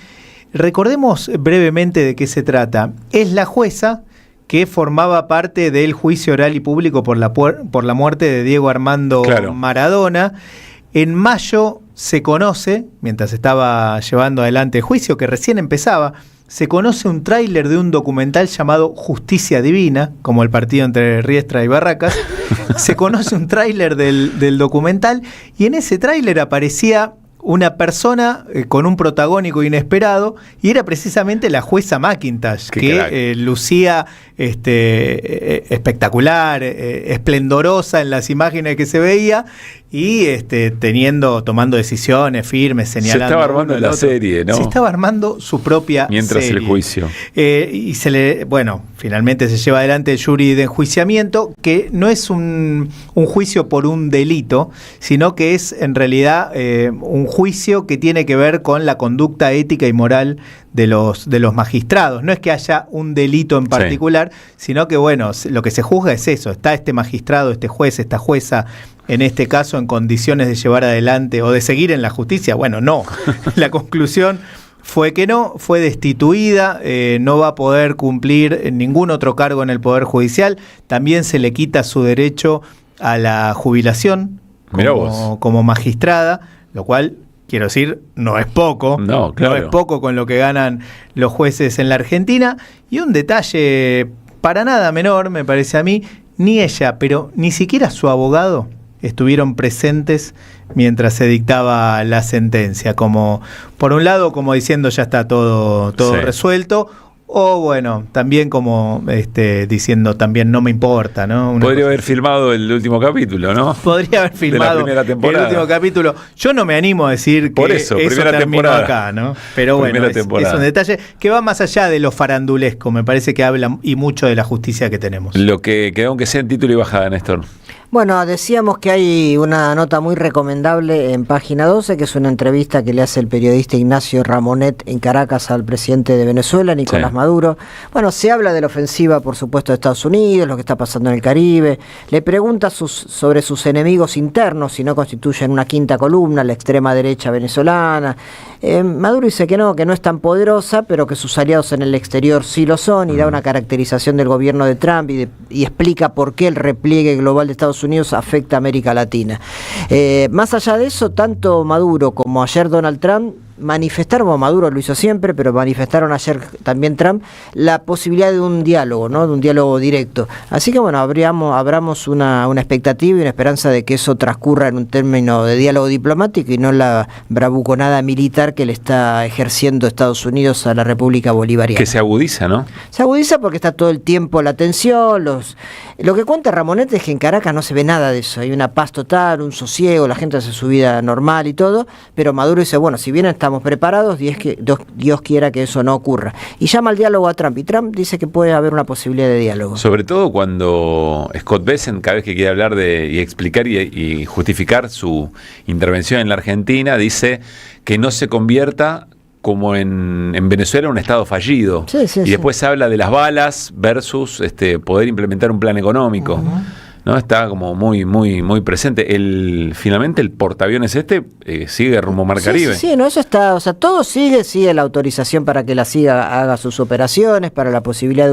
Recordemos brevemente de qué se trata. Es la jueza que formaba parte del juicio oral y público por la muerte de Diego Armando Maradona. En mayo se conoce, mientras estaba llevando adelante el juicio, que recién empezaba, se conoce un tráiler de un documental llamado Justicia Divina, como el partido entre Riestra y Barracas. Se conoce un tráiler del documental, y en ese tráiler aparecía una persona con un protagónico inesperado, y era precisamente la jueza McIntosh, que lucía espectacular, esplendorosa en las imágenes que se veía, y tomando decisiones firmes, señalando. Se estaba armando la serie, ¿no? Se estaba armando su propia mientras serie. El juicio. Y finalmente se lleva adelante el jury de enjuiciamiento, que no es un juicio por un delito, sino que es en realidad un juicio que tiene que ver con la conducta ética y moral de los magistrados. No es que haya un delito en particular, sino que, bueno, lo que se juzga es eso. Está este magistrado, este juez, esta jueza, en este caso, en condiciones de llevar adelante o de seguir en la justicia. Bueno, no. La conclusión fue que no, fue destituida, no va a poder cumplir ningún otro cargo en el Poder Judicial. También se le quita su derecho a la jubilación como magistrada, lo cual, quiero decir, no es poco. No, claro. No es poco con lo que ganan los jueces en la Argentina. Y un detalle para nada menor, me parece a mí, ni ella, pero ni siquiera su abogado estuvieron presentes mientras se dictaba la sentencia, como por un lado como diciendo ya está todo resuelto, o bueno, también como diciendo también no me importa, ¿no? Podría haber filmado el último capítulo, ¿no? Podría haber filmado el último capítulo. Yo no me animo a decir que eso terminó acá, ¿no? Pero bueno, es un detalle que va más allá de lo farandulesco, me parece que habla y mucho de la justicia que tenemos. Lo que quedó aunque sea en título y bajada, Néstor. Bueno, decíamos que hay una nota muy recomendable en Página 12, que es una entrevista que le hace el periodista Ignacio Ramonet en Caracas al presidente de Venezuela, Nicolás Maduro. Bueno, se habla de la ofensiva, por supuesto, de Estados Unidos, lo que está pasando en el Caribe. Le pregunta sobre sus enemigos internos, si no constituyen una quinta columna, la extrema derecha venezolana. Maduro dice que no es tan poderosa, pero que sus aliados en el exterior sí lo son, y da una caracterización del gobierno de Trump y explica por qué el repliegue global de Estados Unidos afecta a América Latina. Más allá de eso, tanto Maduro como ayer Donald Trump manifestaron, Maduro lo hizo siempre, pero manifestaron ayer también Trump, la posibilidad de un diálogo, ¿no? De un diálogo directo. Así que bueno, abramos una expectativa y una esperanza de que eso transcurra en un término de diálogo diplomático y no la bravuconada militar que le está ejerciendo Estados Unidos a la República Bolivariana. Que se agudiza, ¿no? Se agudiza porque está todo el tiempo la tensión. Lo que cuenta Ramonet es que en Caracas no se ve nada de eso. Hay una paz total, un sosiego, la gente hace su vida normal y todo, pero Maduro dice, bueno, si bien estamos preparados, Dios quiera que eso no ocurra. Y llama al diálogo a Trump, y Trump dice que puede haber una posibilidad de diálogo. Sobre todo cuando Scott Bessent, cada vez que quiere hablar y explicar y justificar su intervención en la Argentina, dice que no se convierta como en Venezuela un estado fallido. Y después habla de las balas versus poder implementar un plan económico. ¿No? Está como muy presente. Finalmente el portaaviones sigue rumbo Mar Caribe. Sí, no, eso está, o sea, todo sigue la autorización para que la SIGA haga sus operaciones, para la posibilidad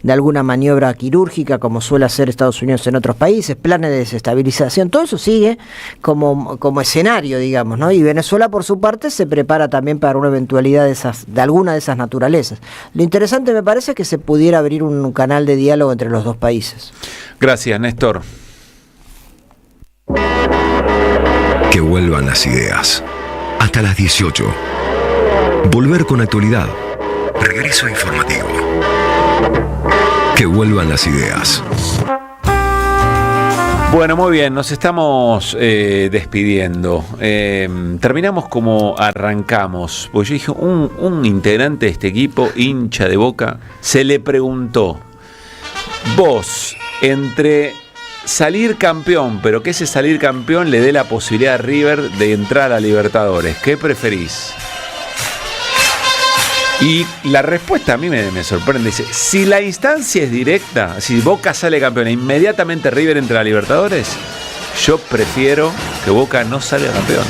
de alguna maniobra quirúrgica, como suele hacer Estados Unidos en otros países, planes de desestabilización, todo eso sigue como escenario, digamos, ¿no? Y Venezuela, por su parte, se prepara también para una eventualidad de alguna de esas naturalezas. Lo interesante me parece es que se pudiera abrir un canal de diálogo entre los dos países. Gracias, Néstor. Que vuelvan las ideas. Hasta las 18. Volver con actualidad. Regreso informativo. Que vuelvan las ideas. Bueno, muy bien, nos estamos despidiendo. Terminamos como arrancamos. Pues yo dije, un integrante de este equipo, hincha de Boca, se le preguntó, vos, entre salir campeón, pero que ese salir campeón le dé la posibilidad a River de entrar a Libertadores, ¿qué preferís? Y la respuesta a mí me sorprende. Dice, si la instancia es directa, si Boca sale campeón e inmediatamente River entra a Libertadores, yo prefiero que Boca no salga campeón.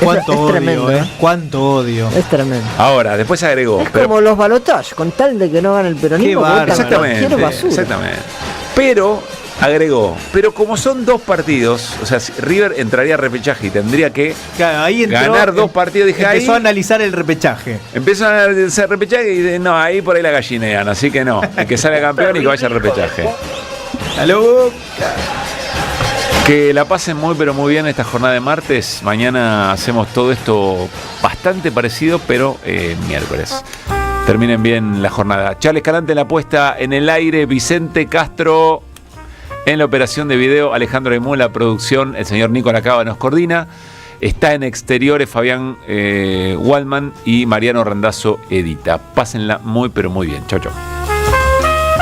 Cuánto es odio, tremendo, cuánto odio. Es tremendo. Ahora, después agregó. Es como los balotajes, con tal de que no gane el peronismo. Exactamente. Pero agregó, pero como son dos partidos, o sea, River entraría a repechaje y tendría que ganar dos partidos. Dije, empezó a analizar el repechaje. Empezó a analizar el repechaje y dice, no, ahí por ahí la gallinean, así que no, el que salga campeón y que vaya al repechaje. ¡Aló! Que la pasen muy pero muy bien esta jornada de martes. Mañana hacemos todo esto bastante parecido, pero miércoles. Terminen bien la jornada. Charles Escalante en la puesta en el aire, Vicente Castro en la operación de video, Alejandro Aymú en la producción, el señor Nico Lacaba nos coordina. Está en exteriores Fabián Waldman y Mariano Randazzo edita. Pásenla muy pero muy bien. Chau, chau.